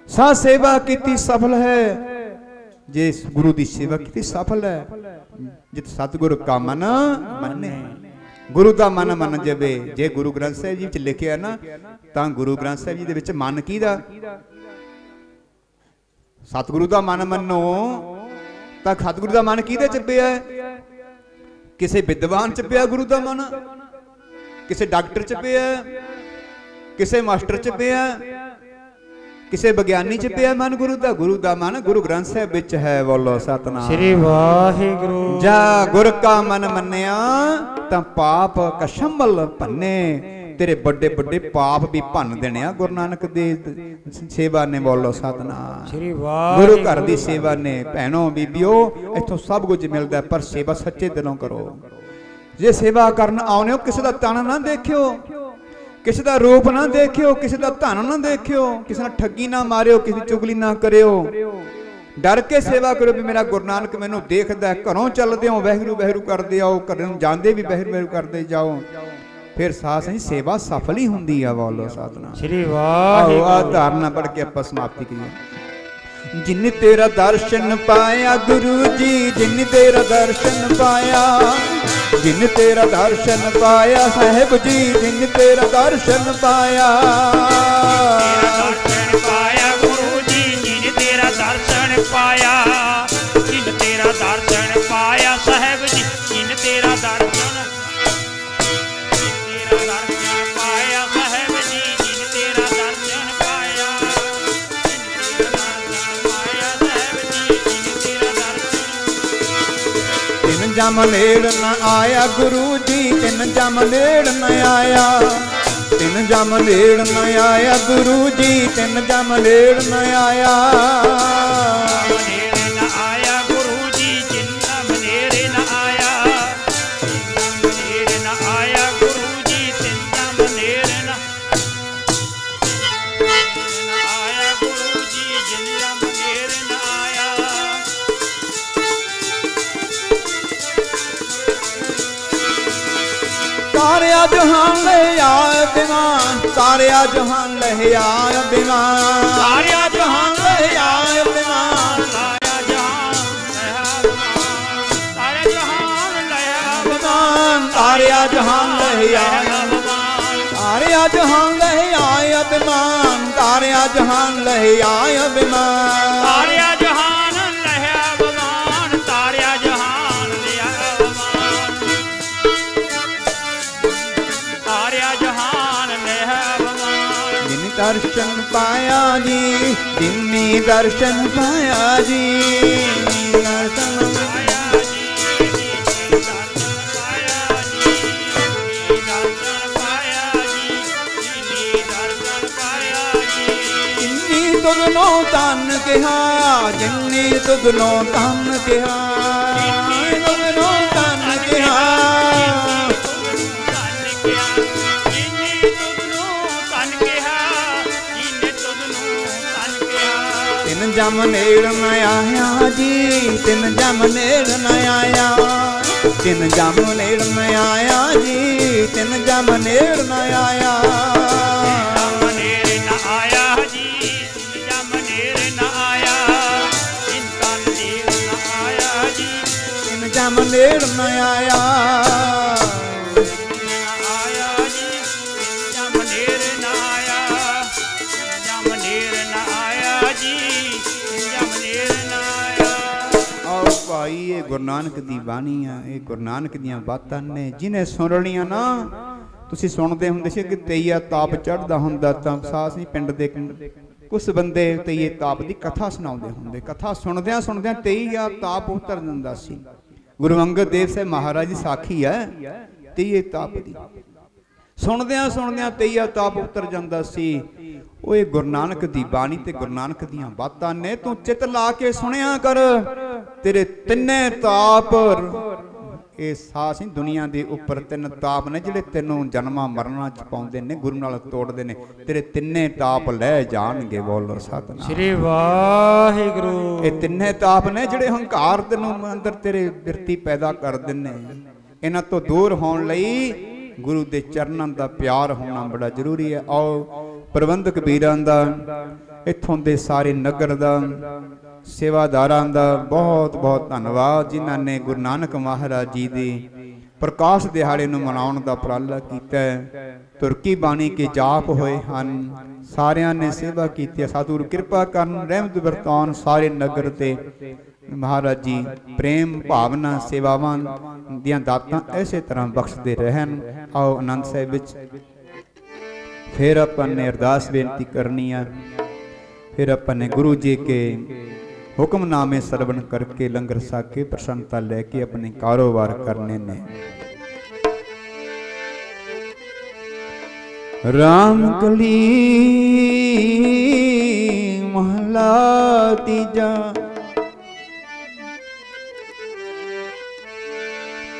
ਸਾ ਸੇਵਾ ਕੀਤੀ ਸਫਲ ਹੈ, ਜੇ ਗੁਰੂ ਦੀ ਸੇਵਾ ਕੀਤੀ ਸਫਲ ਹੈ। ਜਿਤ ਸਤਿਗੁਰ ਕਾ ਮਨ ਮੰਨੇ, ਗੁਰੂ ਦਾ ਮਨ ਮੰਨ ਜਾਵੇ। ਜੇ ਗੁਰੂ ਗ੍ਰੰਥ ਸਾਹਿਬ ਜੀ ਵਿੱਚ ਲਿਖਿਆ ਨਾ ਤਾਂ ਗੁਰੂ ਗ੍ਰੰਥ ਸਾਹਿਬ ਜੀ ਦੇ ਵਿੱਚ ਮਨ ਕਿਹਦਾ? ਸਤਿਗੁਰੂ ਦਾ ਮਨ ਮੰਨੋ ਤਾਂ ਸਤਿਗੁਰੂ ਦਾ ਮਨ ਕਿਹਦੇ ਚ ਪਿਆ? ਕਿਸੇ ਵਿਦਵਾਨ ਚ ਪਿਆ ਗੁਰੂ ਦਾ ਮਨ, ਕਿਸੇ ਡਾਕਟਰ ਚ ਪਿਆ, ਕਿਸੇ ਮਾਸਟਰ ਚ ਪਿਆ, ਕਿਸੇ ਵਿਗਿਆਨੀ ਚ ਪਿਆ ਮਨ ਗੁਰੂ ਦਾ? ਗੁਰੂ ਦਾ ਮਨ ਗੁਰੂ ਗ੍ਰੰਥ ਸਾਹਿਬ ਵਿੱਚ ਹੈ, ਬੋਲੋ ਸਤਨਾਮ ਸ੍ਰੀ ਵਾਹਿਗੁਰੂ। ਜਾ ਗੁਰ ਕਾ ਮਨ ਮੰਨਿਆ ਤਾਂ ਪਾਪ ਕਸ਼ਮਲ ਭੰਨੇ, ਤੇਰੇ ਵੱਡੇ ਵੱਡੇ ਪਾਪ ਵੀ ਭੰਨ ਦੇਣੇ ਆ ਗੁਰੂ ਨਾਨਕ ਦੀ ਸੇਵਾ ਨੇ, ਬੋਲੋ ਸਤਨਾਮ ਸ੍ਰੀ ਵਾਹਿਗੁਰੂ। ਗੁਰੂ ਘਰ ਦੀ ਸੇਵਾ ਨੇ। ਭੈਣੋ ਬੀਬੀਓ ਇੱਥੋਂ ਸਭ ਕੁਝ ਮਿਲਦਾ, ਪਰ ਸੇਵਾ ਸੱਚੇ ਦਿਲੋਂ ਕਰੋ। ਜੇ ਸੇਵਾ ਕਰਨ ਆਉਨੇ ਹੋ ਕਿਸੇ ਦਾ ਤਨ ਨਾ ਦੇਖਿਓ, ਕਿਸੇ ਦਾ ਰੂਪ ਨਾ ਦੇਖਿਓ, ਕਿਸੇ ਦਾ ਧਨ ਨਾ ਦੇਖਿਓ, ਕਿਸੇ ਨਾਲ ਠੱਗੀ ਨਾ ਮਾਰਿਓ, ਕਿਸੇ ਦੀ ਚੁਗਲੀ ਨਾ ਕਰਿਓ। ਡਰ ਕੇ ਸੇਵਾ ਕਰੋ ਵੀ ਮੇਰਾ ਗੁਰੂ ਨਾਨਕ ਮੈਨੂੰ ਦੇਖਦਾ। ਘਰੋਂ ਚੱਲਦੇ ਹੋ ਵਾਹਿਗੁਰੂ ਵਾਹਿਗੁਰੂ ਕਰਦੇ ਆਓ, ਘਰੋਂ ਜਾਂਦੇ ਵੀ ਵਾਹਿਗੁਰੂ ਵਾਹਿਗੁਰੂ ਕਰਦੇ ਜਾਓ, ਫਿਰ ਸਾਹ ਸਹੀ ਸੇਵਾ ਸਫਲ ਹੀ ਹੁੰਦੀ ਆ, ਬੋਲੋ ਸਤਨਾਮ ਸ੍ਰੀ ਵਾਹਿਗੁਰੂ। ਆ ਧਾਰਨਾ ਪੜ ਕੇ ਆਪਾਂ ਸਮਾਪਤੀ ਕਰੀਏ। ਜਿਨ ਤੇਰਾ ਦਰਸ਼ਨ ਪਾਇਆ ਗੁਰੂ ਜੀ, ਜਿਨ ਤੇਰਾ ਦਰਸ਼ਨ ਪਾਇਆ, ਜਿਨ ਤੇਰਾ ਦਰਸ਼ਨ ਪਾਇਆ ਸਾਹਿਬ ਜੀ, ਜਿਨ ਤੇਰਾ ਦਰਸ਼ਨ ਪਾਇਆ, ਦਰਸ਼ਨ ਪਾਇਆ ਗੁਰੂ ਜੀ, ਜਿਨ ਤੇਰਾ ਦਰਸ਼ਨ ਪਾਇਆ, ਜਿਨ ਤੇਰਾ ਦਰਸ਼ਨ ਪਾਇਆ ਸਾਹਿਬ ਜੀ, ਜਿਨ ਤੇਰਾ ਦਰਸ਼ਨ ਪਾਇਆ ਸਾਹਿਬ ਜੀ, ਜਿਨ ਤੇਰਾ ਦਰਸ਼ਨ ਪਾਇਆ, ਜਿਨ ਤੇਰਾ ਦਰਸ਼ਨ ਪਾਇਆ ਸਾਹਿਬ ਜੀ, ਜਿਨ ਤੇਰਾ ਦਰਸ਼ਨ। ਤਿੰਨ ਜਮ ਨੇੜ ਨ ਆਇਆ ਗੁਰੂ ਜੀ, ਤਿੰਨ ਜਮ ਨੇੜ ਨ ਆਇਆ, ਤਿੰਨ ਜਮ ਨੇੜ ਨ ਆਇਆ ਗੁਰੂ ਜੀ, ਤਿੰਨ ਜਮ ਨੇੜ ਨ ਆਇਆ, ਨੇੜੇ ਨ ਆਇਆ ਗੁਰੂ ਜੀ, ਜਿੰਨਾ ਨੇੜੇ ਨ ਆਇਆ, ਜਿੰਨਾ ਨੇੜੇ ਨ ਆਇਆ ਗੁਰੂ ਜੀ, ਤਿੰਨਾ ਨੇੜੇ ਨ ਆਇਆ ਗੁਰੂ ਜੀ, ਜਿੰਨਾ ਨੇੜੇ ਨ ਆਇਆ। ਤਾਰਿਆ ਜਹਾਨ ਲੈ ਆਇਆ ਬਿਮਾਨ, ਤਾਰਿਆ ਜਹਾਨ ਲੈ ਆਇਆ ਬਿਮਾਨ, ਤਾਰਿਆ ਜਹਾਨ ਲੈ ਆਇਆ ਬਿਮਾਨ, ਤਾਰਿਆ ਜਹਾਨ ਲਿਆ ਬਿਮਾਨ, ਤਾਰਿਆ ਜਹਾਨ ਲੈ ਆਇਆ, ਤਾਰਿਆ ਜਹਾਨ ਲੈ ਆਇਆ ਬਿਮਾਨ, ਤਾਰਿਆ ਜਹਾਨ ਲੈ ਆਇਆ ਬਿਮਾਨ, ਤਾਰਿਆ ਜਹਾਨ ਲਹਿਆ ਬਮਾਨ, ਤਾਰਿਆ ਜਹਾਨ ਲਿਆ ਬਮਾਨ, ਤਾਰਿਆ ਜਹਾਨ ਲਿਆ ਬਮਾਨ। ਜਿਨ ਦਰਸ਼ਨ ਪਾਇਆ ਜੀ, ਜਿਨੀ ਦਰਸ਼ਨ ਪਾਇਆ ਜੀ, ਧਨ ਕਿਹਾ, ਜਿਨੇ ਤੁਧਨੋਂ ਧਨ ਕਿਹਾ, ਤੁਧਨੋਂ ਧਨ ਕਿਹਾ, ਤਿੰਨ ਜਮ ਨੇੜ ਨ ਆਇਆ ਜੀ, ਤਿੰਨ ਜਮ ਨੇੜ ਨ ਆਇਆ, ਤਿੰਨ ਜਮ ਨੇੜ ਨ ਆਇਆ ਜੀ, ਤਿੰਨ ਜਮ ਨੇੜ ਨ ਆਇਆ, ਜਮ ਨੇੜ ਨ ਆਇਆ ਜੀ, ਜਮ ਨੇੜ ਨ ਆਇਆ, ਤਿੰਨ ਨੇੜ ਨ ਆਇਆ ਜੀ, ਤਿੰਨ ਜਮ ਨੇੜ ਨ ਆਇਆ, ਆਇਆ ਜੀ, ਜਮ ਨੇੜ ਨ ਆਇਆ, ਜਮ ਨੇੜ ਨ ਆਇਆ ਜੀ, ਜਮ ਨੇੜ ਨ ਆਇਆ। ਆਓ ਭਾਈ, ਇਹ ਗੁਰੂ ਨਾਨਕ ਦੀ ਬਾਣੀ ਆ, ਇਹ ਗੁਰੂ ਨਾਨਕ ਦੀਆਂ ਬਾਤਾਂ ਨੇ, ਜਿਹਨੇ ਸੁਣ ਲਈਆਂ ਨਾ। ਤੁਸੀਂ ਸੁਣਦੇ ਹੁੰਦੇ ਸੀ ਕਿ ਤੇਈਆ ਤਾਪ ਚੜ੍ਹਦਾ ਹੁੰਦਾ ਤਾਂ ਸਾਸ ਨਹੀਂ ਪਿੰਡ ਦੇ ਕੁਛ ਬੰਦੇ ਤੇਈਏ ਤਾਪ ਦੀ ਕਥਾ ਸੁਣਾਉਂਦੇ ਹੁੰਦੇ, ਕਥਾ ਸੁਣਦਿਆਂ ਸੁਣਦਿਆਂ ਤੇਈਆ ਤਾਪ ਉਤਰ ਜਾਂਦਾ ਸੀ। ਗੁਰੂ ਅੰਗਦ ਦੇਵ ਸਾਹਿਬ ਮਹਾਰਾਜ ਦੀ ਸਾਖੀ ਹੈ ਤੇਈਏ ਤਾਪ ਦੀ, ਸੁਣਦਿਆਂ ਸੁਣਦਿਆਂ ਤੇਈਆ ਤਾਪ ਉਤਰ ਜਾਂਦਾ ਸੀ। ਉਹ ਇਹ ਗੁਰੂ ਨਾਨਕ ਦੀ ਬਾਣੀ ਤੇ ਗੁਰੂ ਨਾਨਕ ਦੀਆਂ ਬਾਤਾਂ ਨੇ, ਤੂੰ ਚਿੱਤ ਲਾ ਕੇ ਸੁਣਿਆ ਕਰ, ਤੇਰੇ ਤਿੰਨੇ ਤਾਪ, ਇਹ ਸਾਸ ਨਹੀਂ ਦੁਨੀਆ ਦੇ ਉੱਪਰ ਤਿੰਨ ਤਾਪ ਨੇ ਜਿਹੜੇ ਤੈਨੂੰ ਜਨਮਾਂ ਮਰਨਾਂ ਚ ਪਾਉਂਦੇ ਨੇ, ਗੁਰੂ ਨਾਲ ਤੋੜਦੇ ਨੇ, ਤੇਰੇ ਤਿੰਨੇ ਤਾਪ ਲੈ ਜਾਣਗੇ। ਬੋਲੋ ਸਤਿਨਾਮ ਸ੍ਰੀ ਵਾਹਿਗੁਰੂ। ਇਹ ਤਿੰਨੇ ਤਾਪ ਨੇ ਜਿਹੜੇ ਹੰਕਾਰ ਤੈਨੂੰ ਅੰਦਰ ਤੇਰੇ ਬਿਰਤੀ ਪੈਦਾ ਕਰ ਦਿੰਦੇ। ਇਹਨਾਂ ਤੋਂ ਦੂਰ ਹੋਣ ਲਈ ਗੁਰੂ ਦੇ ਚਰਨਾਂ ਦਾ ਪਿਆਰ ਹੋਣਾ ਬੜਾ ਜ਼ਰੂਰੀ ਹੈ। ਆਓ ਪ੍ਰਬੰਧਕ ਵੀਰਾਂ ਦਾ, ਇੱਥੋਂ ਦੇ ਸਾਰੇ ਨਗਰ ਦਾ, ਸੇਵਾਦਾਰਾਂ ਦਾ ਬਹੁਤ ਬਹੁਤ ਧੰਨਵਾਦ, ਜਿਨ੍ਹਾਂ ਨੇ ਗੁਰੂ ਨਾਨਕ ਮਹਾਰਾਜ ਜੀ ਦੀ ਪ੍ਰਕਾਸ਼ ਦਿਹਾੜੇ ਨੂੰ ਮਨਾਉਣ ਦਾ ਉਪਰਾਲਾ ਕੀਤਾ। ਤੁਰਕੀ ਬਾਣੀ ਕੇ ਜਾਪ ਹੋਏ ਹਨ, ਸਾਰਿਆਂ ਨੇ ਸੇਵਾ ਕੀਤੀ। ਸਤਿਗੁਰੂ ਕਿਰਪਾ ਕਰਨ, ਰਹਿਮਤ ਵਰਤਾਉਣ ਸਾਰੇ ਨਗਰ ਤੇ। ਮਹਾਰਾਜ ਜੀ ਪ੍ਰੇਮ ਭਾਵਨਾ ਸੇਵਾਵਾਂ ਦੀਆਂ ਦਾਤਾਂ ਐਸੇ ਤਰ੍ਹਾਂ ਬਖਸ਼ਦੇ ਰਹਿਣ। ਆਓ ਆਨੰਦ ਸਾਹਿਬ ਵਿੱਚ ਫਿਰ ਆਪਾਂ ਨੇ ਅਰਦਾਸ ਬੇਨਤੀ ਕਰਨੀ ਆ, ਫਿਰ ਆਪਾਂ ਨੇ ਗੁਰੂ ਜੀ ਕੇ ਹੁਕਮਨਾਮੇ ਸਰਵਣ ਕਰਕੇ ਲੰਗਰ ਛਕ ਕੇ ਪ੍ਰਸੰਨਤਾ ਲੈ ਕੇ ਆਪਣੇ ਕਾਰੋਬਾਰ ਕਰਨੇ ਨੇ। ਰਾਮ ਕਲੀ ਮਹਲਾ ਤੀਜਾ।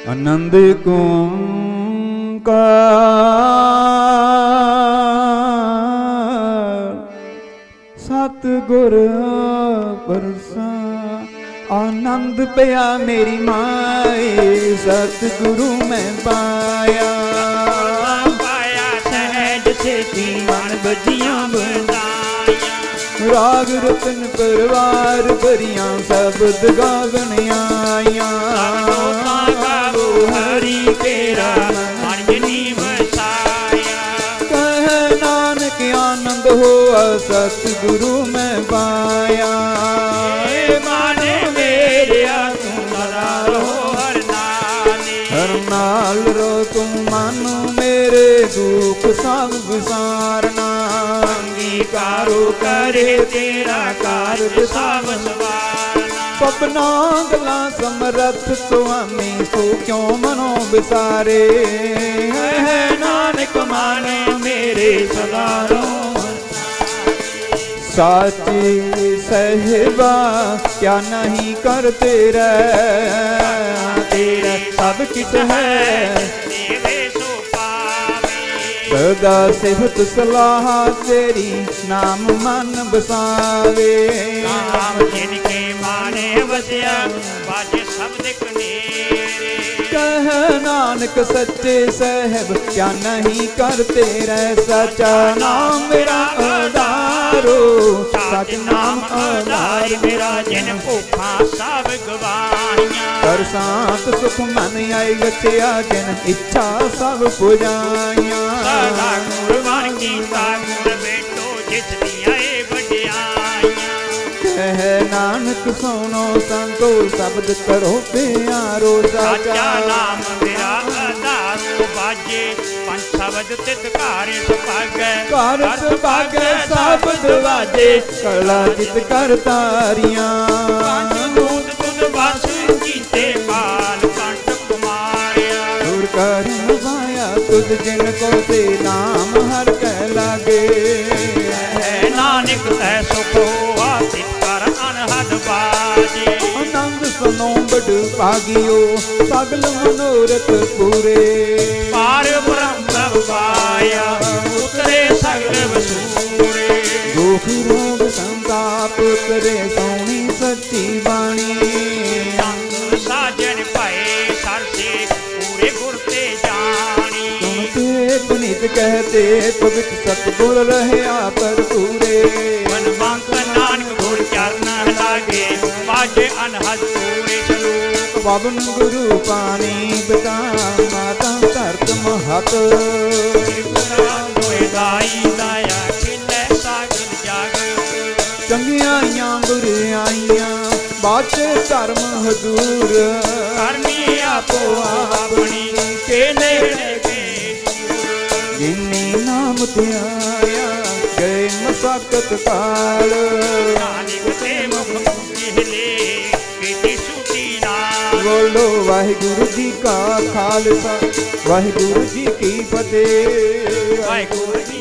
ਆਨੰਦ ਸਤਿਗੁਰ ਪਰਸਾ। ਆਨੰਦ ਪਿਆ ਮੇਰੀ ਮਾਏ, ਸਤਿਗੁਰੂ ਮੈਂ ਪਾਇਆ। ਪਾਇਆ ਸਹਿਜ ਸੇਤੀ ਮਨ ਬੱਜੀਆਂ ਬਤਾਈਆਂ। ਰਾਗ ਰਤਨ ਪਰਵਾਰ ਭਰੀਆਂ ਸ਼ਬਦ ਗਾਵਣ ਆਈਆਂ। ਹਰੀ ਤੇਰਾ ਮਨ ਜਨੀ ਵਸਾਇਆ। ਕਹਿ ਨਾਨਕ ਆਨੰਦ ਹੋਆ ਸਤਿਗੁਰੂ ਮੈਂ ਪਾਇਆ। ਮਨ ਮੇਰਿਆ ਤੂੰ ਸਦਾ ਰਹੋ ਹਰ ਨਾਲੇ। ਹਰ ਨਾਲ ਰੋ ਤੂੰ ਮਨ ਮੇਰੇ ਦੁੱਖ ਸਭ ਵਿਸਾਰਨਾ। ਅੰਗੀਕਾਰੋ ਕਰੇ ਤੇਰਾ ਕਾਰਜ ਸਭ ਸਵਾਰਨਾ। ਸਭਨਾ ਗੱਲਾਂ ਸਮਰੱਥ ਸੁਆਮੀ, ਸੋ ਕਿਉਂ ਮਨੋ ਵਿਸਾਰੇ। ਹੈ ਨਾਨਕ ਮਨ ਮੇਰੇ ਸਦਾ ਰਹੋ। ਸਾਚੀ ਸਹਿਬਾ ਕਿਆ ਨਹੀਂ ਕਰ ਤੇਰਾ। ਤੇਰਾ ਸਭ ਕਿਛ ਹੈ ਦੇਵੇ ਸੋ ਪਾਵੇ। ਸਦਾ ਸਿਫਤ ਸਲਾਹ ਤੇਰੀ, ਨਾਮ ਮਨ ਬਸਾਵੇ। ਨਾਮ ਜਿਨ ਕੇ ਮਾਨੇ ਵਸਿਆ, ਬਾਜੇ ਸ਼ਬਦ ਕਨੇਰੇ। ਕਹਿ ਨਾਨਕ ਸੱਚੇ ਸਹਿਬ ਕਿਆ ਨਹੀਂ ਕਰ ਤੇਰਾ। ਸੱਚਾ ਨਾਮ ਮੇਰਾ ਆਧਾਰੋ, ਸਚ ਨਾਮ ਆਧਾਰ ਮੇਰਾ। ਜਿਨ ਭੁੱਖਾਂ ਸਭ ਗਵਾਈਆਂ। ਕਰ ਸ਼ਾਂਤ ਸੁਖ ਮਨ ਆਈ ਗਤਿਆ, ਜਿਨ ਇੱਛਾ ਸਭ ਪੁਜਾਈਆਂ। ਸਦਾ ਗੁਰਬਾਣ ਕੀਤਾ ਗੁਰ ਬੇਟੋ, ਜਿਸ ਦੀਆਂ ਏ ਵਡਿਆਈਆਂ। ਕਹਿ ਨਾਨਕ ਸੁਣੋ ਸੰਤੋ, ਸ਼ਬਦ ਕਰੋ ਪਿਆਰੋ। ਸਾਚਾ ਨਾਮ ਮੇਰਾ ਆਧਾਰੋ, ਬਾਜੇ ਪੰਜ ਸ਼ਬਦ ਤਿਤ ਘਾਰੇ ਸੁਭਾਗੈ। ਘਰ ਸੁਭਾਗੈ ਸ਼ਬਦ ਵਾਜੇ, ਕਲਾ ਜਿਤ ਕਰ ਤਾਰੀਆਂ। ਪੰਜ ਦੂਤ ਤੁਧ ਵਸ ਕੀਤੇ, ਕਾਲ ਕੰਟ ਕੁਮਾਰਿਆ। ਦੂਰ ਕਰ ਵਾਇਆ ਤੁਧ ਜਿਨ ਕੋ ਤੇ, ਨਾਮ ਹਰ ਕੈ ਲਾਗੇ। ਹੈ ਨਾਨਕ ਤੈ ਸੁਖ ਹੋਆ पद भागियो सगल मनोरथ पूरे। पार ब्रह्म पाया उतरे सगल वसूरे। दुख रोग संताप करे सोनी सच्ची बाणी। संग साजन पाए सरसे पूरे गुर ते जानी। सुनते पुनीत कहते पवित्र सतगुर रहे आपर पूरे। मनमंत नानक गुर चरण लागे बाजे अनहद पूरे सलोक। पवन गुरु पानी बितान माता धरत महत। दाई दाया खिलै सागल जागत। चंगियाइयां बुराइयां बाचे धर्म हजूर। करनी आपो अपनी के नेड़े के। जिन्नी नाम ध्याया गए मसाकत काल। नानक ते मुख हिले कीती सुती नाल। बोलो वाहिगुरु जी का खालसा वाहिगुरु जी की फतेह। वाहिगुरु जी